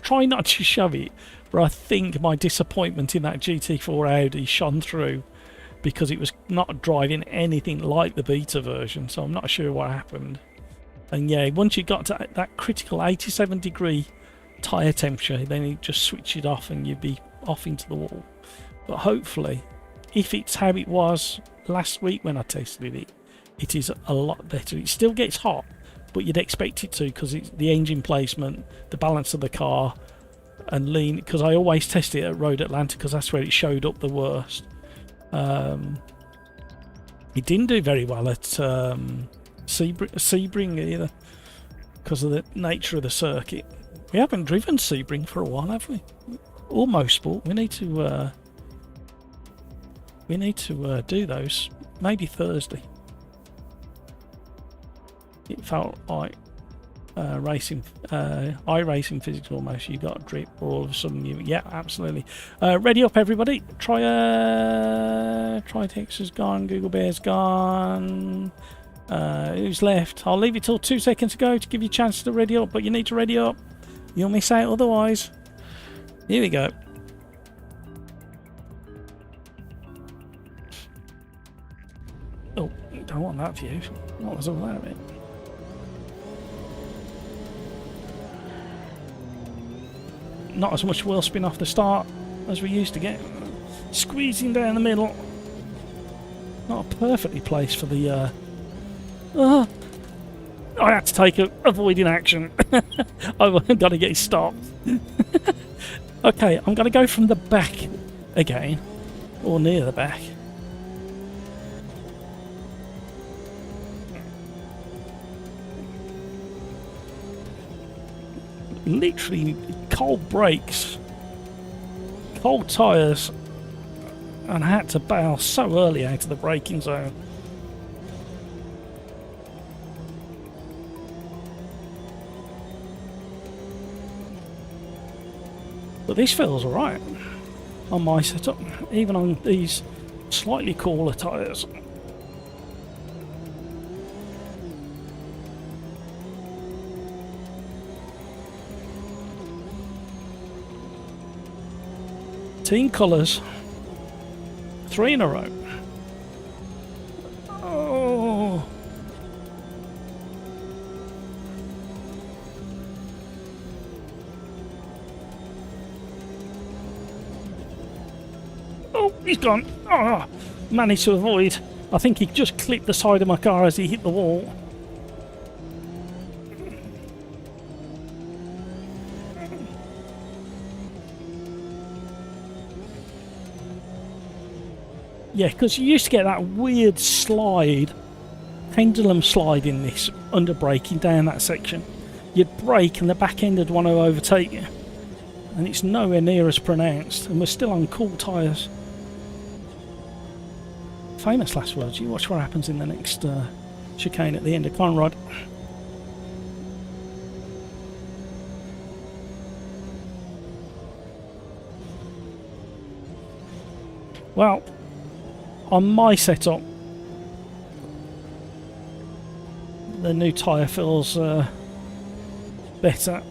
trying not to shove it, but I think my disappointment in that GT4 Audi shone through because it was not driving anything like the beta version. So I'm not sure what happened. And yeah, once you got to that critical 87-degree tyre temperature, then you just switch it off and you'd be off into the wall. But hopefully, if it's how it was last week when I tested it, it is a lot better. It still gets hot, but you'd expect it to because it's the engine placement, the balance of the car, and lean. Because I always test it at Road Atlanta because that's where it showed up the worst. It didn't do very well at Sebring either because of the nature of the circuit. We haven't driven Sebring for a while, have we? Or Motorsport. We need to do those. Maybe Thursday. It felt like racing, iRacing physics almost. You got a drip, or all of a sudden you, yeah, absolutely. Ready up, everybody. Tritex has gone. Google Bear's gone. Who's left? I'll leave it till 2 seconds ago to give you a chance to ready up, but you need to ready up. You'll miss out otherwise. Here we go. Oh, don't want that view. What was all that bit? Not as much wheel spin off the start as we used to get. Squeezing down the middle. Not perfectly placed for the I had to take a avoiding action. I've got to get stopped. Okay, I'm going to go from the back again, or near the back. Literally cold brakes, cold tyres, and I had to bail so early out of the braking zone. But this feels alright on my setup, even on these slightly cooler tyres. Team colours, 3 in a row. Oh. Oh, he's gone. Oh, managed to avoid. I think he just clipped the side of my car as he hit the wall. Yeah, because you used to get that weird slide, pendulum slide in this under braking down that section. You'd brake and the back end would want to overtake you. And it's nowhere near as pronounced, and we're still on cool tyres. Famous last words. You watch what happens in the next chicane at the end of Conrod. Well, on my setup, the new tyre feels better.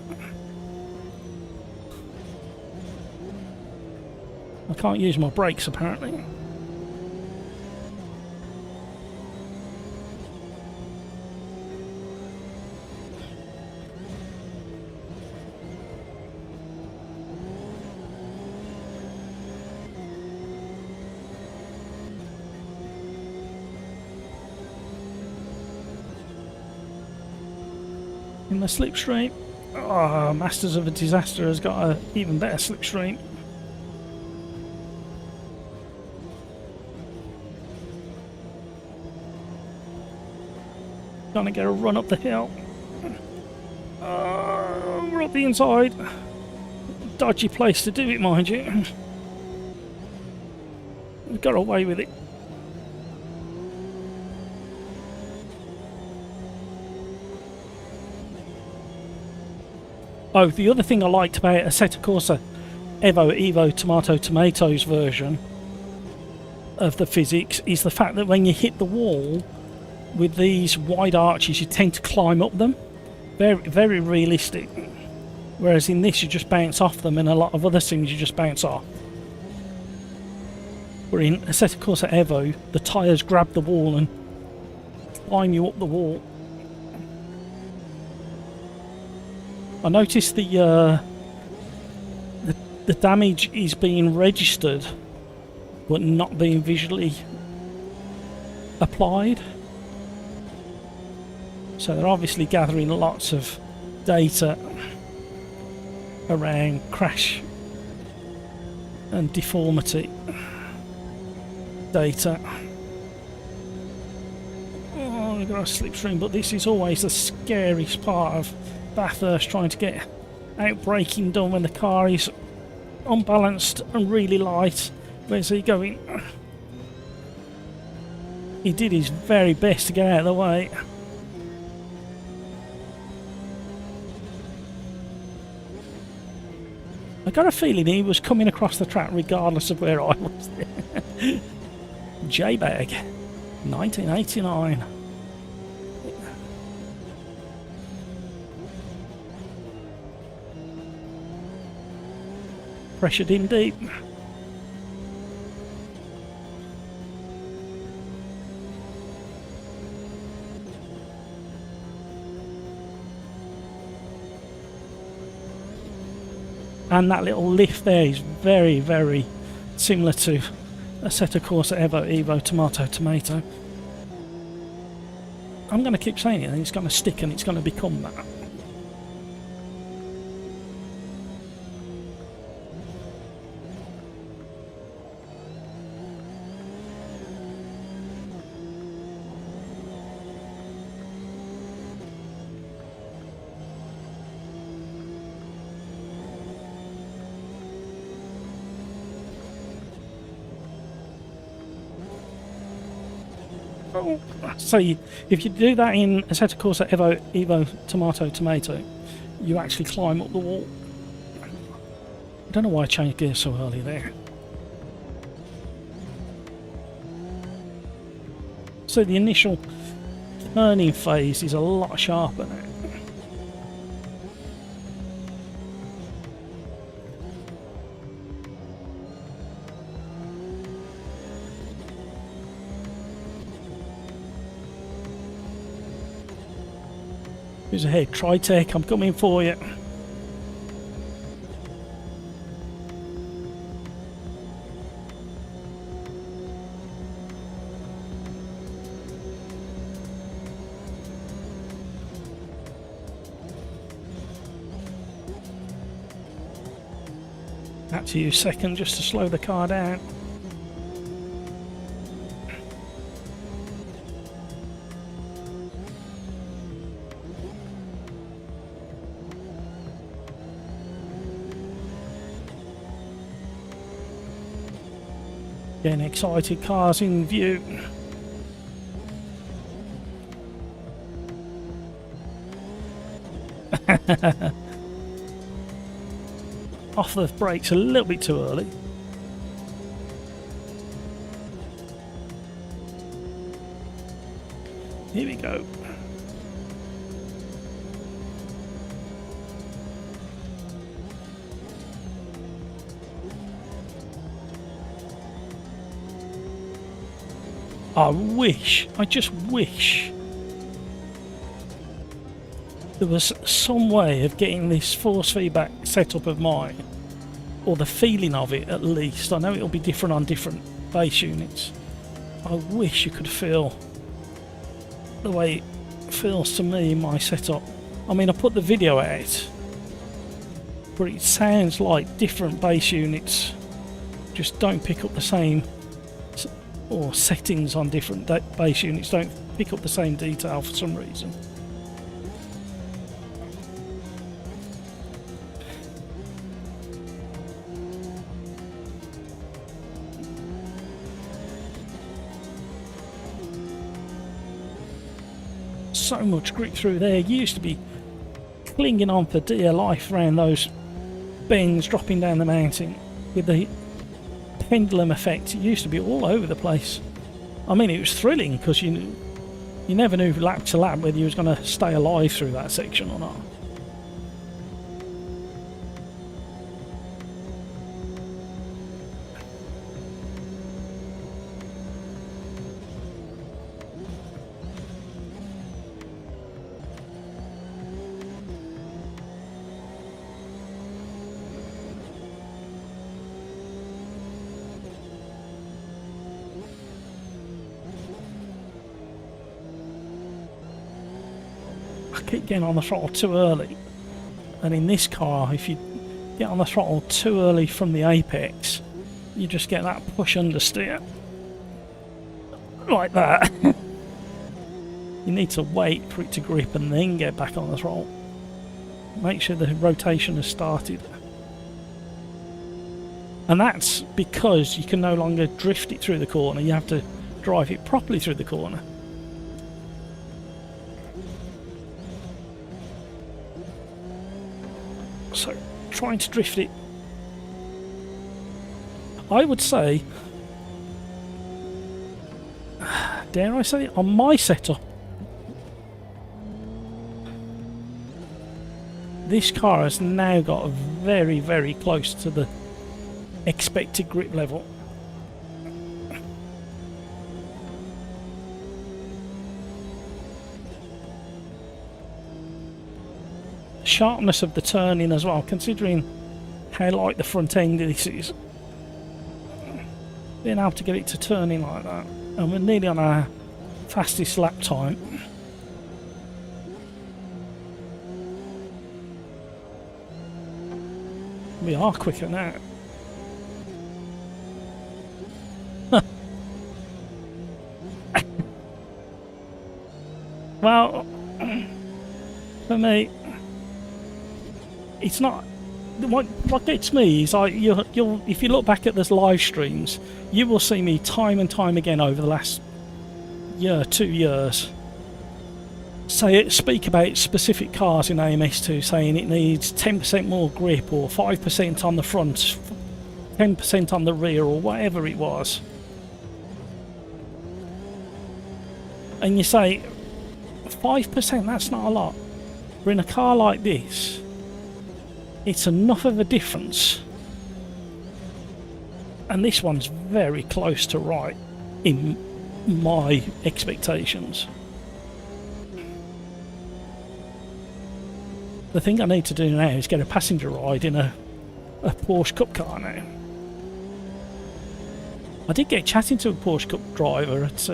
I can't use my brakes apparently. In the slipstream. Oh, Masters of a Disaster has got an even better slipstream. Gonna get a run up the hill. We're up the inside. Dodgy place to do it, mind you. We got away with it. Oh, the other thing I liked about Assetto Corsa Evo Tomatoes version of the physics is the fact that when you hit the wall with these wide arches, you tend to climb up them. Very, very realistic. Whereas in this, you just bounce off them, and a lot of other things you just bounce off. Where in Assetto Corsa Evo, the tyres grab the wall and climb you up the wall. I noticed the damage is being registered, but not being visually applied. So they're obviously gathering lots of data around crash and deformity data. Oh, we've got a slipstream, but this is always the scariest part of Bathurst, trying to get out braking done when the car is unbalanced and really light. Where's he going? He did his very best to get out of the way. I got a feeling he was coming across the track regardless of where I was. J-Bag, 1989. Pressured in deep. And that little lift there is very, very similar to Assetto Corsa Evo Tomato. I'm going to keep saying it, and it's going to stick, and it's going to become that. So if you do that in Assetto Corsa Evo Tomato, you actually climb up the wall. I don't know why I changed gears so early there. So the initial turning phase is a lot sharper now. Who's ahead? Tritech, I'm coming for you. Back to you second, just to slow the car down. Getting excited, cars in view. Off the brakes a little bit too early. Here we go. I just wish there was some way of getting this force feedback setup of mine, or the feeling of it at least. I know it'll be different on different base units. I wish you could feel the way it feels to me in my setup. I mean, I put the video out, but it sounds like different base units just don't pick up the same, or settings on different base units don't pick up the same detail for some reason. So much grip through there. You used to be clinging on for dear life around those bends dropping down the mountain with the pendulum effect. It used to be all over the place. I mean, it was thrilling because you never knew lap to lap whether you was going to stay alive through that section or not. Keep getting on the throttle too early, and in this car, if you get on the throttle too early from the apex, you just get that push understeer like that. You need to wait for it to grip and then get back on the throttle. Make sure the rotation has started, and that's because you can no longer drift it through the corner. You have to drive it properly through the corner. So, trying to drift it, I would say, dare I say, on my setup, this car has now got very, very close to the expected grip level. Sharpness of the turning as well, considering how light the front end this is. Being able to get it to turn in like that, and we're nearly on our fastest lap time. We are quicker now. Well, for me, it's not. What gets me is you'll if you look back at this live streams, you will see me time and time again over the last year, 2 years, speak about specific cars in AMS2, saying it needs 10% more grip or 5% on the front, 10% on the rear, or whatever it was. And you say 5%, that's not a lot. But in a car like this, it's enough of a difference. And this one's very close to right in my expectations. The thing I need to do now is get a passenger ride in a Porsche Cup car now. I did get chatting to a Porsche Cup driver at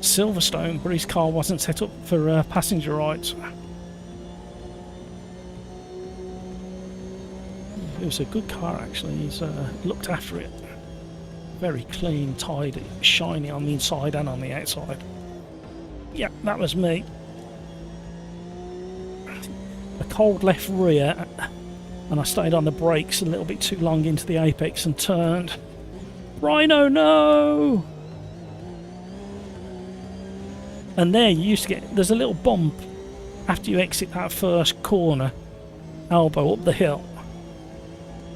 Silverstone, but his car wasn't set up for passenger rides. It was a good car actually, he's looked after it. Very clean, tidy, shiny on the inside and on the outside. Yeah, that was me. A cold left rear, and I stayed on the brakes a little bit too long into the apex and turned. Rhino, no! And there you used to get, there's a little bump after you exit that first corner, elbow up the hill.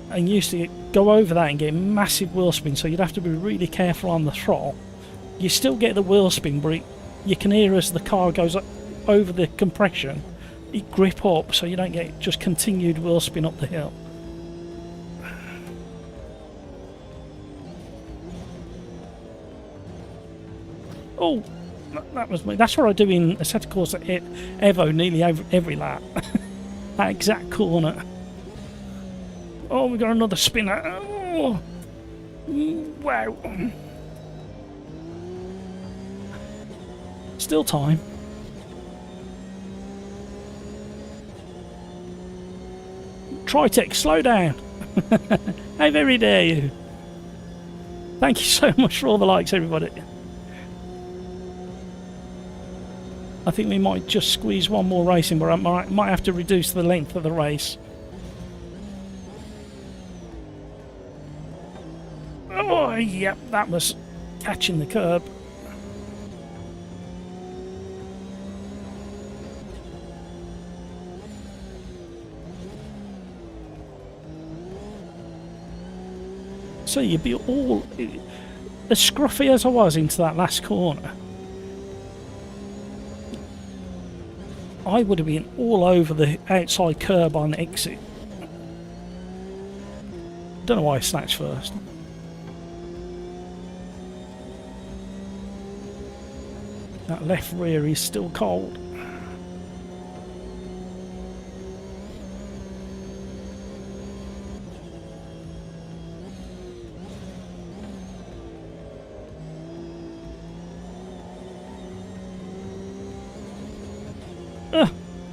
And you used to go over that and get massive wheel spin, so you'd have to be really careful on the throttle. You still get the wheel spin, but you can hear as the car goes up over the compression, it grip up, so you don't get just continued wheel spin up the hill. Oh, that was me. That's what I do in Assetto Corsa Evo nearly every lap. That exact corner. Oh, we got another spinner. Oh, wow. Still time. Tritech, slow down. How very dare you. Thank you so much for all the likes, everybody. I think we might just squeeze one more race in, but I might have to reduce the length of the race. Oh, yep, that was catching the curb. So you'd be all as scruffy as I was into that last corner. I would have been all over the outside curb on exit. Don't know why I snatched first. That left rear is still cold.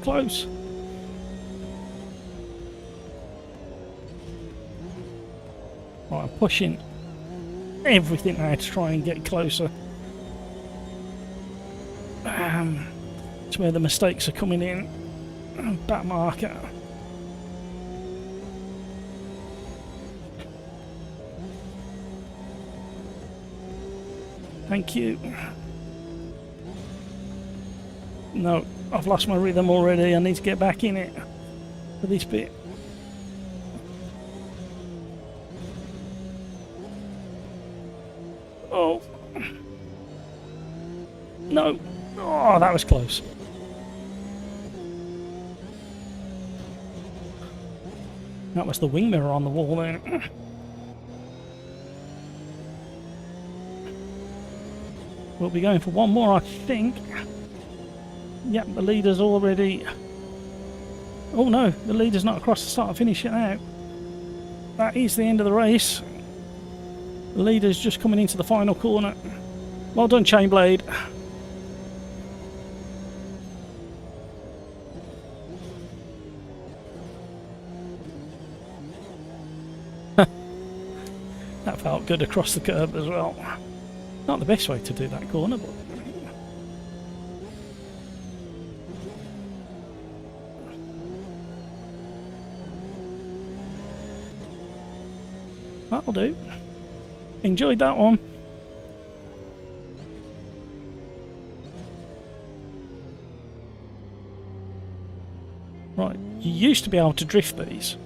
Close. Right, I'm pushing everything now to try and get closer. It's where the mistakes are coming in. Back marker. Thank you. No, I've lost my rhythm already. I need to get back in it for this bit. Oh. No. Oh, that was close. That was the wing mirror on the wall there. We'll be going for one more, I think. Yep, the leader's already... Oh no, the leader's not across the start and finish it out. That is the end of the race. The leader's just coming into the final corner. Well done, Chainblade. That felt good across the curb as well. Not the best way to do that corner, but... that'll do. Enjoyed that one. Right, you used to be able to drift these.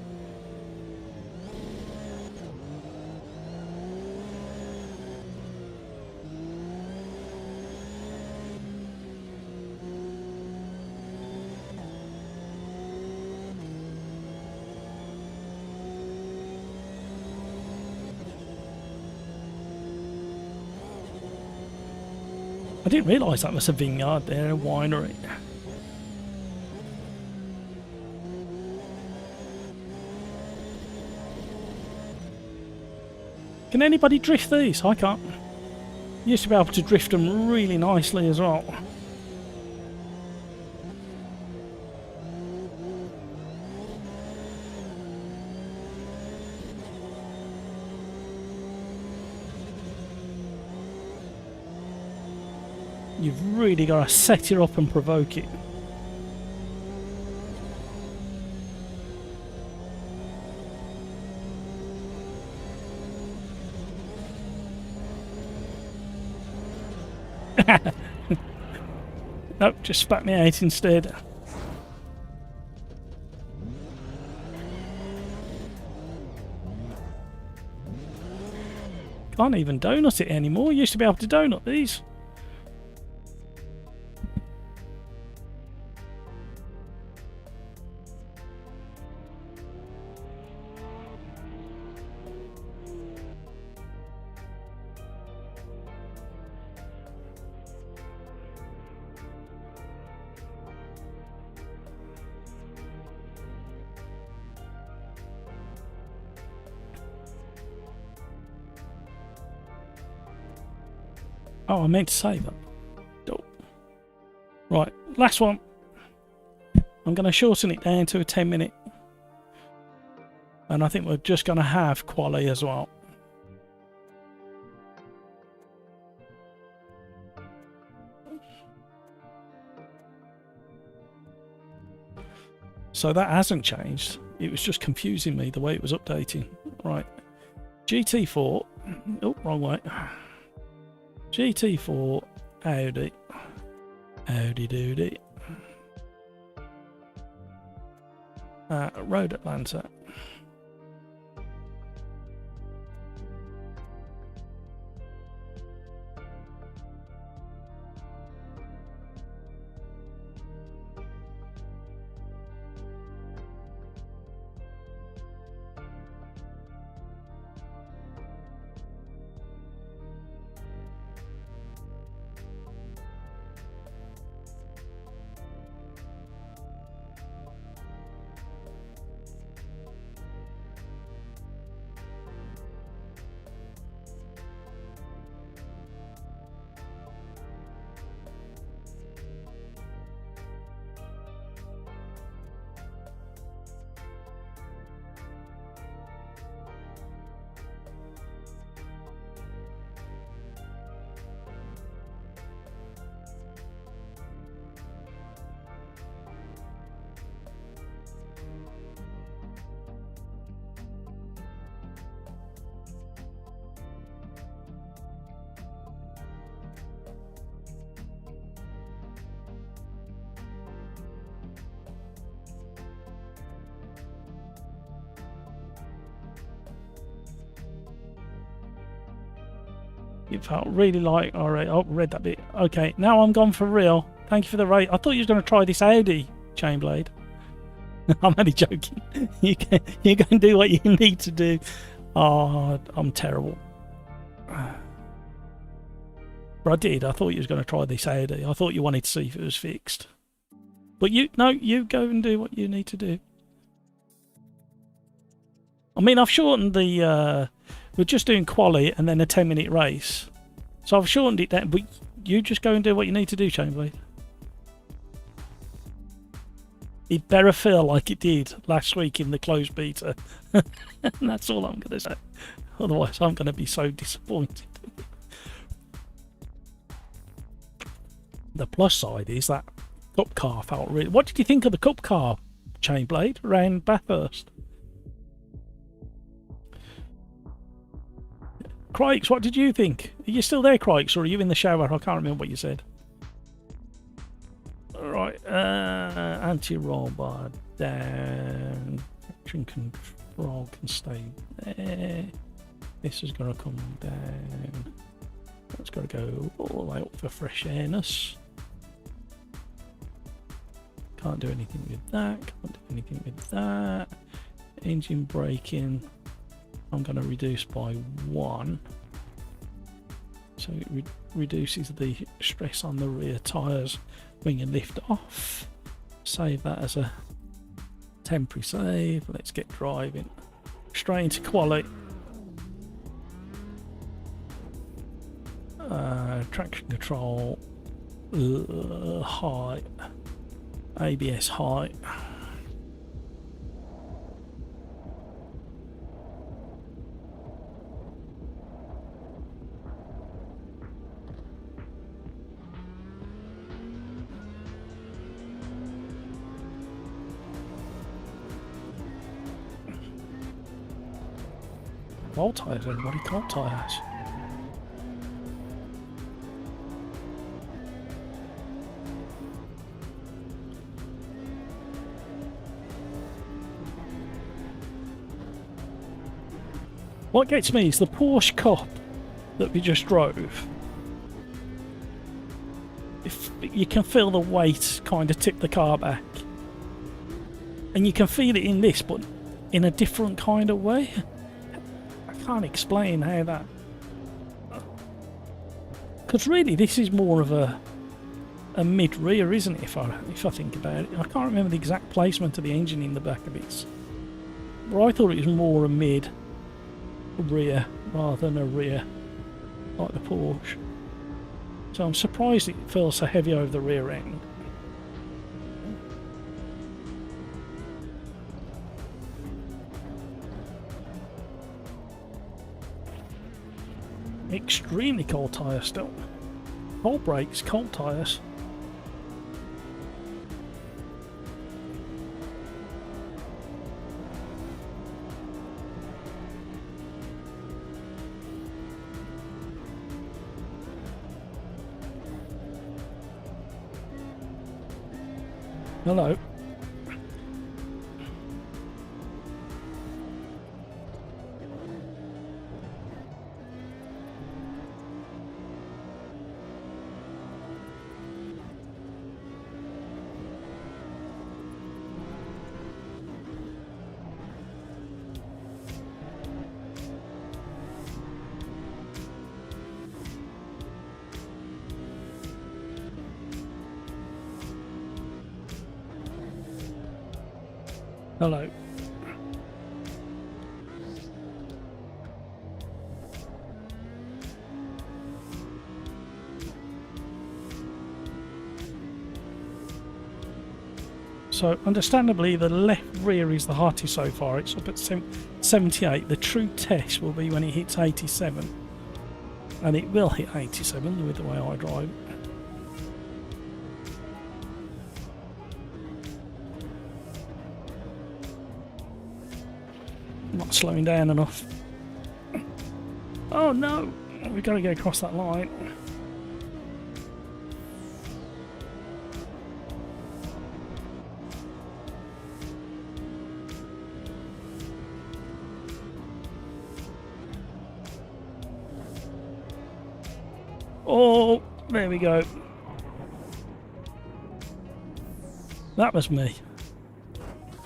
I didn't realise that was a vineyard there, a winery. Can anybody drift these? I can't. Used to be able to drift them really nicely as well. You've really got to set it up and provoke it. Nope, just spat me out instead. Can't even donut it anymore. Used to be able to donut these. Oh, I meant to say that. Oh. Right, last one. I'm going to shorten it down to a 10-minute. And I think we're just going to have Quali as well. So that hasn't changed. It was just confusing me the way it was updating. Right. GT4. Oh, wrong way. GT4, Audi, Audi Doody, Road Atlanta. It felt really like, alright, oh, read that bit. Okay, now I'm gone for real. Thank you for the rate. I thought you was going to try this Audi chain blade. I'm only joking. You can do what you need to do. Oh, I'm terrible. But I did. I thought you was going to try this Audi. I thought you wanted to see if it was fixed. But you go and do what you need to do. I mean, I've shortened the... we're just doing Quali and then a 10-minute race. So I've shortened it down, but you just go and do what you need to do, Chainblade. It better feel like it did last week in the closed beta. And that's all I'm going to say. Otherwise, I'm going to be so disappointed. The plus side is that cup car felt really... What did you think of the cup car, Chainblade, around Bathurst? Crikes, what did you think? Are you still there, Crikes, or are you in the shower? I can't remember what you said. Right, anti-robot down. Drink and frog can stay there. This is going to come down. That's got to go all the way up for fresh airness. Can't do anything with that. Can't do anything with that. Engine braking, I'm going to reduce by 1. So it reduces the stress on the rear tyres when you lift off. Save that as a temporary save. Let's get driving. Straight into Quali. Traction control high. ABS high. Cold tyres, everybody, cold tyres. What gets me is the Porsche Cup that we just drove. If you can feel the weight kind of tip the car back. And you can feel it in this, but in a different kind of way. I can't explain how that... Because really this is more of a mid-rear, isn't it, if I think about it. I can't remember the exact placement of the engine in the back of it. But I thought it was more a mid-rear rather than a rear, like the Porsche. So I'm surprised it feels so heavy over the rear end. Extremely cold tyres still. Cold brakes, cold tyres. Hello. Hello. So, understandably, the left rear is the hottest so far. It's up at 78. The true test will be when it hits 87. And it will hit 87 with the way I drive. Not slowing down enough. Oh no! We've got to get across that line. Oh, there we go. That was me.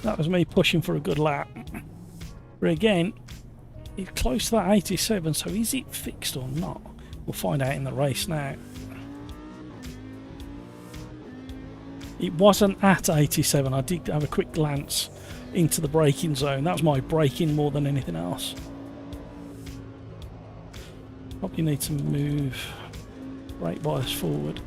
That was me pushing for a good lap. But again, it's close to that 87, so is it fixed or not? We'll find out in the race now. It wasn't at 87. I did have a quick glance into the braking zone. That was my braking more than anything else. Probably need to move brake bias forward.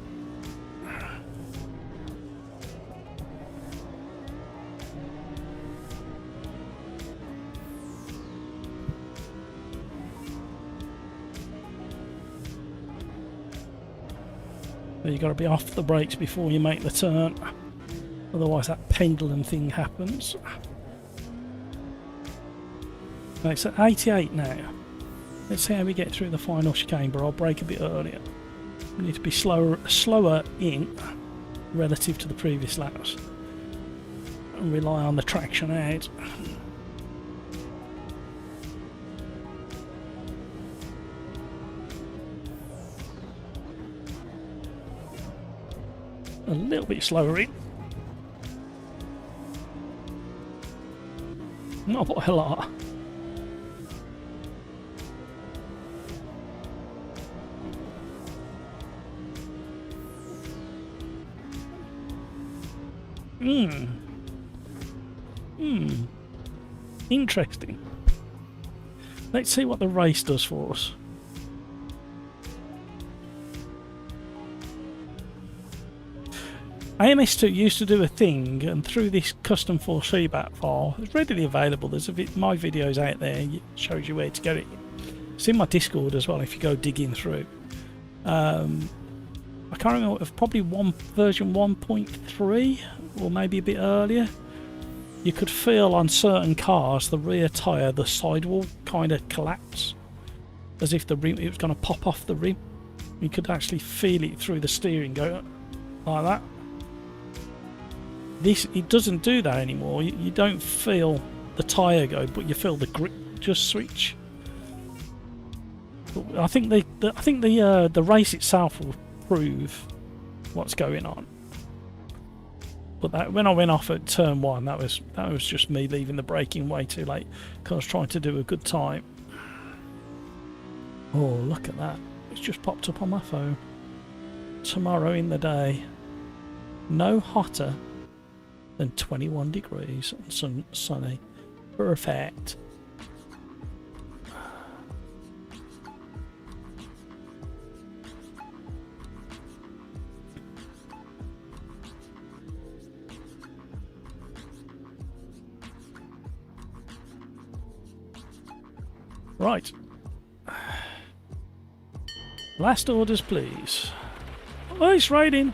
But you've got to be off the brakes before you make the turn. Otherwise that pendulum thing happens. Right, it's at 88 now. Let's see how we get through the final chicane, but I'll brake a bit earlier. We need to be slower in relative to the previous laps. And rely on the traction out. A little bit slower in. Not by a lot. Interesting. Let's see what the race does for us. AMS2 used to do a thing, and through this custom 4C file, it's readily available. There's my videos out there. It shows you where to get it. It's in my Discord as well if you go digging through. I can't remember, probably version 1.3 or maybe a bit earlier. You could feel on certain cars the rear tyre, the sidewall kind of collapse, as if the rim, it was going to pop off the rim. You could actually feel it through the steering, go like that. It doesn't do that anymore. You don't feel the tyre go, but you feel the grip just switch. But I think the race itself will prove what's going on. But when I went off at turn 1, that was just me leaving the braking way too late because I was trying to do a good time. Oh, look at that! It's just popped up on my phone. Tomorrow in the day, no hotter than 21 degrees and sunny. Perfect. Right. Last orders, please. Oh, it's raining.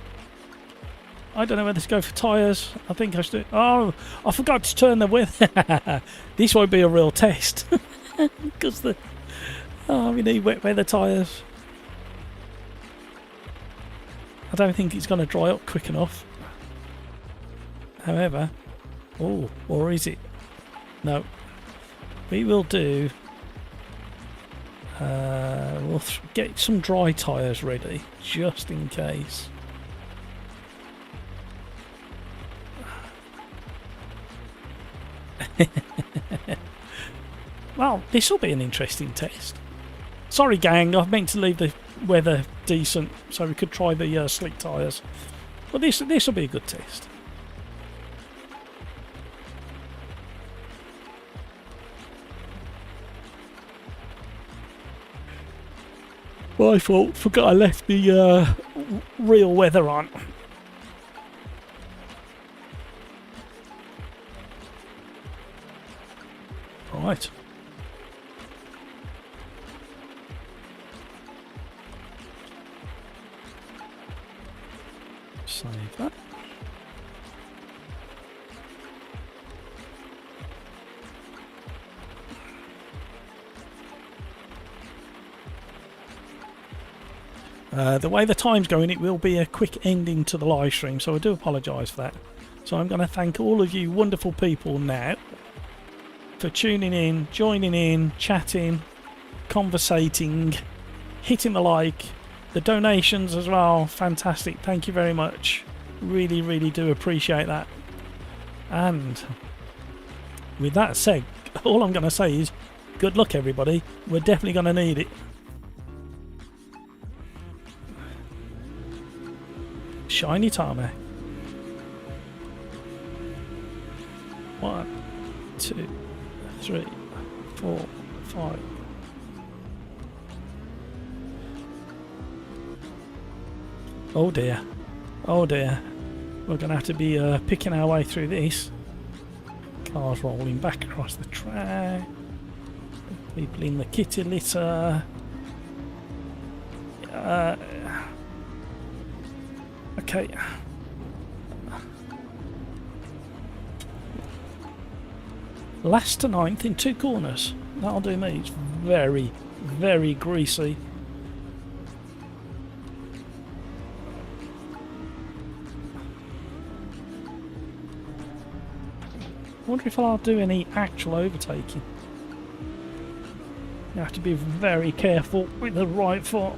I don't know whether to go for tyres. I think I should. Oh, I forgot to turn the weather. This won't be a real test. Because we need wet weather tyres. I don't think it's going to dry up quick enough. However, oh, or is it? No. We will do. We'll get some dry tyres ready, just in case. Well, this will be an interesting test. Sorry gang, I meant to leave the weather decent so we could try the slick tyres. But this will be a good test. My fault, forgot I left the real weather on. Right. Save that. The way the time's going, it will be a quick ending to the live stream, so I do apologise for that. So I'm going to thank all of you wonderful people now for tuning in, joining in, chatting, conversating, hitting the like, the donations as well. Fantastic. Thank you very much. Really, really do appreciate that. And with that said, all I'm going to say is good luck, everybody. We're definitely going to need it. Shiny tarmac. 1, 2, 3, 4, 5. Oh dear. Oh dear. We're going to have to be picking our way through this. Cars rolling back across the track. People in the kitty Okay. Last to ninth in 2 corners. That'll do me. It's very, very greasy. I wonder if I'll do any actual overtaking. You have to be very careful with the right foot.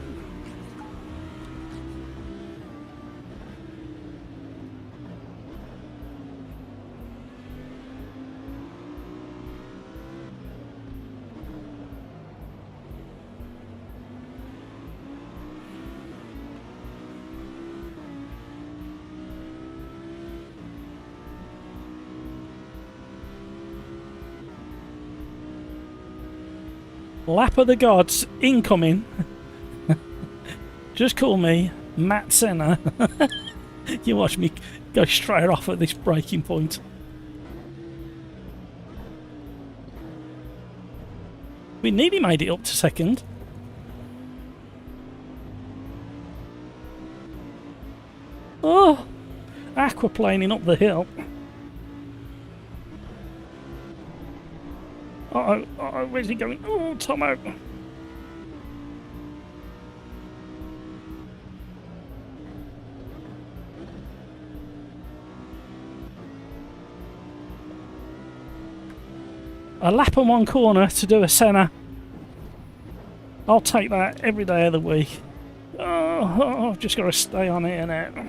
Lap of the gods incoming. Just call me Matt Senna. You watch me go straight off at this braking point. We nearly made it up to second. Oh, aquaplaning up the hill. Uh-oh, where's he going? Oh, Tomo! A lap on one corner to do a Senna. I'll take that every day of the week. Oh, I've just got to stay on it now.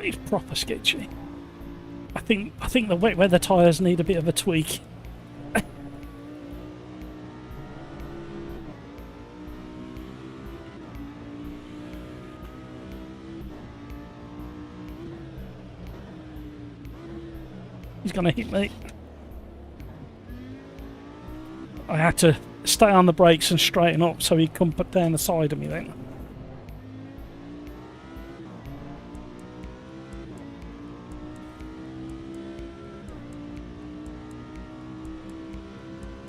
It's proper sketchy. I think the wet weather tyres need a bit of a tweak. He's gonna hit me. I had to stay on the brakes and straighten up so he'd come down the side of me then.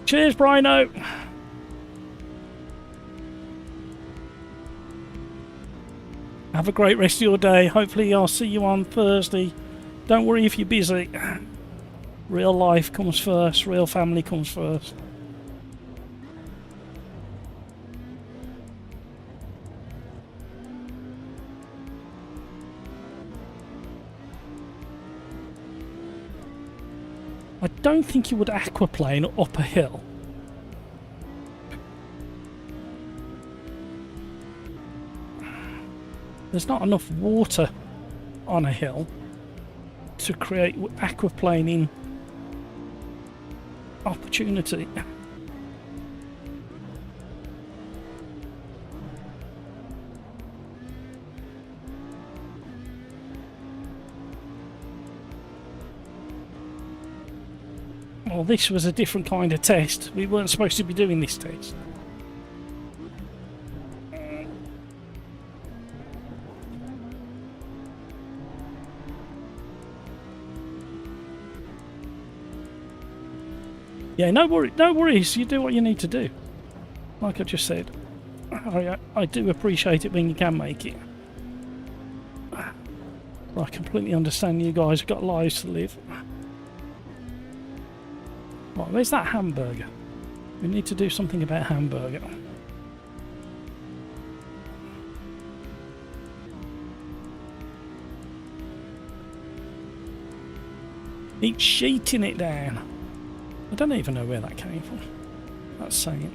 Cheers, Brino! Have a great rest of your day. Hopefully I'll see you on Thursday. Don't worry if you're busy. Real life comes first. Real family comes first. I don't think you would aquaplane up a hill. There's not enough water on a hill to create aquaplaning opportunity. Well, this was a different kind of test. We weren't supposed to be doing this test. Yeah, no worries. You do what you need to do. Like I just said, I do appreciate it when you can make it. I completely understand you guys have got lives to live. Right, where's that hamburger? We need to do something about hamburger. He's sheeting it down. I don't even know where that came from. That's saying.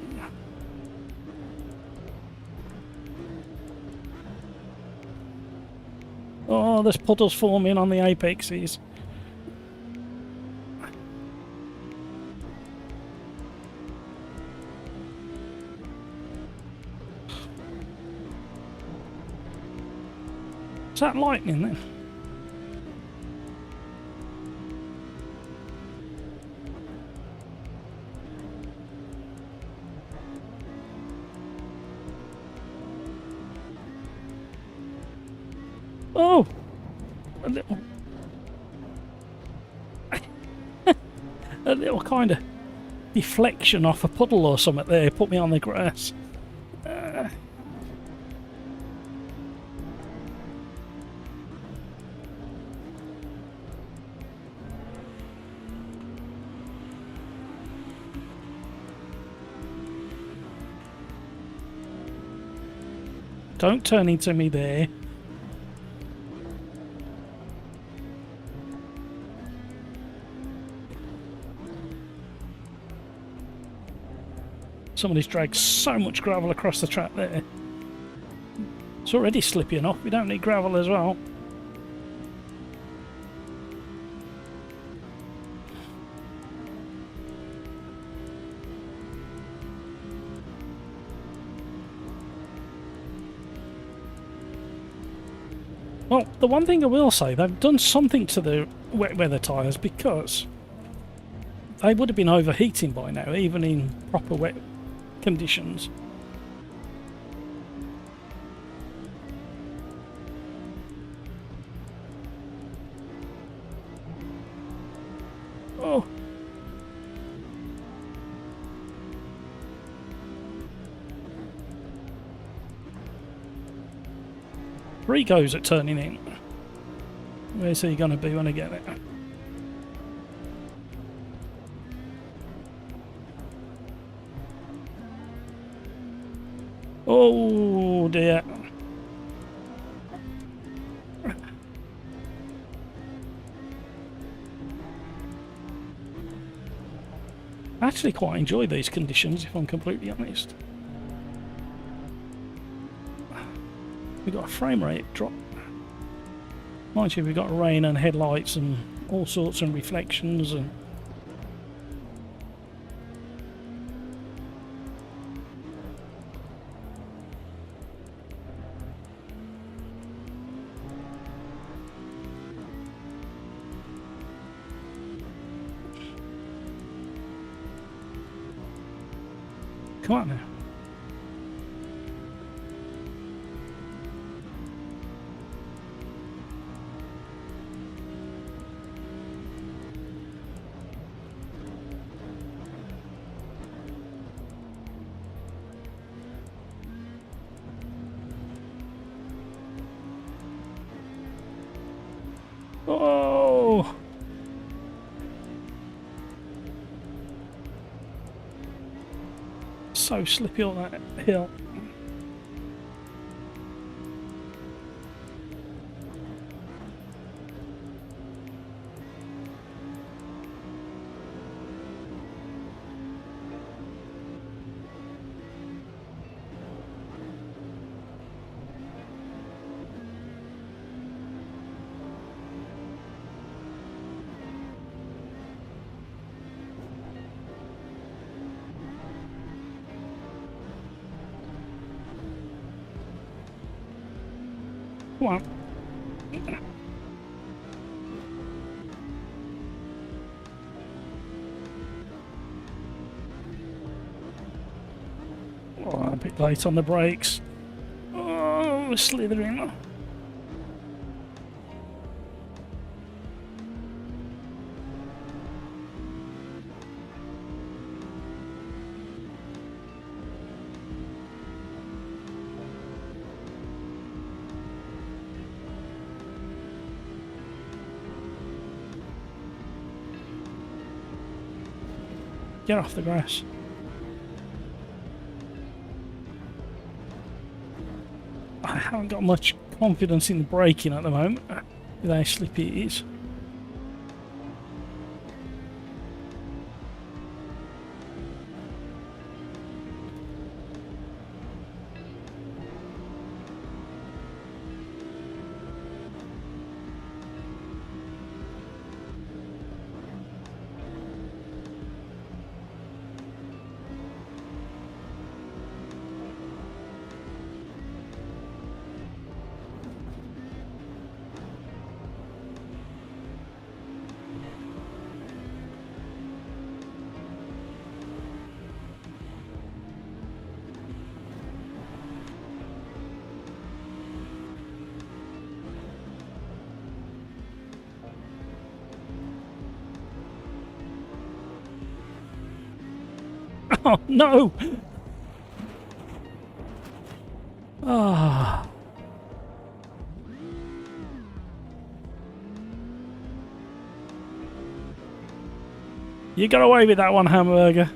Oh, there's puddles forming on the apexes. Is that lightning then? Oh! A little kind of deflection off a puddle or something there put me on the grass. Don't turn into me there. Somebody's dragged so much gravel across the track there. It's already slippy enough. We don't need gravel as well. Well, the one thing I will say, they've done something to the wet weather tyres, because they would have been overheating by now, even in proper wet conditions. Oh. Three goes at turning in. Where's he going to be when I get there? Oh dear. I actually quite enjoy these conditions, if I'm completely honest. We've got a frame rate drop. Mind you, we've got rain and headlights and all sorts and reflections and... Come on now. Oh! So slippy on that hill. Come on. Oh, a bit late on the brakes. Oh, we're slithering. Get off the grass. I haven't got much confidence in the braking at the moment, with how slippy it is. Oh no! Ah. You got away with that one, Hamburger.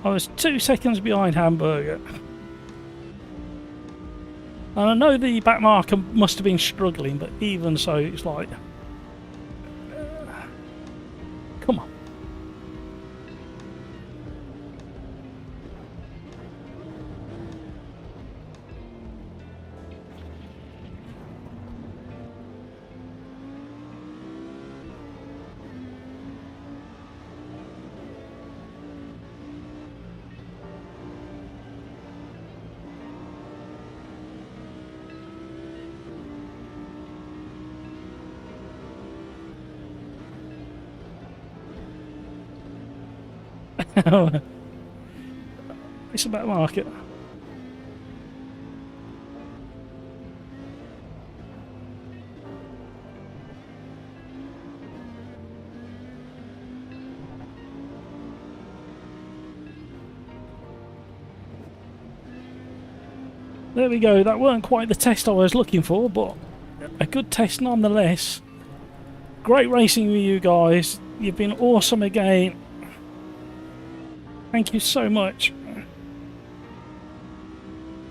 I was 2 seconds behind Hamburger. And I know the back marker must have been struggling, but even so, it's like... come on. It's about market. There we go. That weren't quite the test I was looking for, but a good test nonetheless. Great racing with you guys. You've been awesome again. Thank you so much.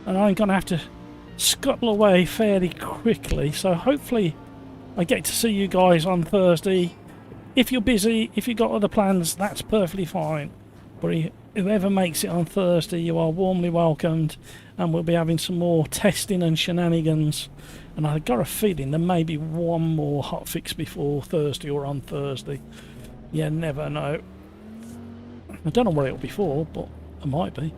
And I'm going to have to scuttle away fairly quickly, so hopefully I get to see you guys on Thursday. If you're busy, if you've got other plans, that's perfectly fine. But whoever makes it on Thursday, you are warmly welcomed, and we'll be having some more testing and shenanigans. And I've got a feeling there may be one more hotfix before Thursday or on Thursday. You never know. I don't know what it'll be for, but it might be.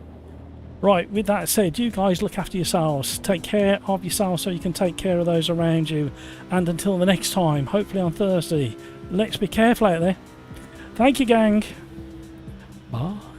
Right, with that said, you guys look after yourselves. Take care of yourselves so you can take care of those around you. And until the next time, hopefully on Thursday, let's be careful out there. Thank you, gang. Bye.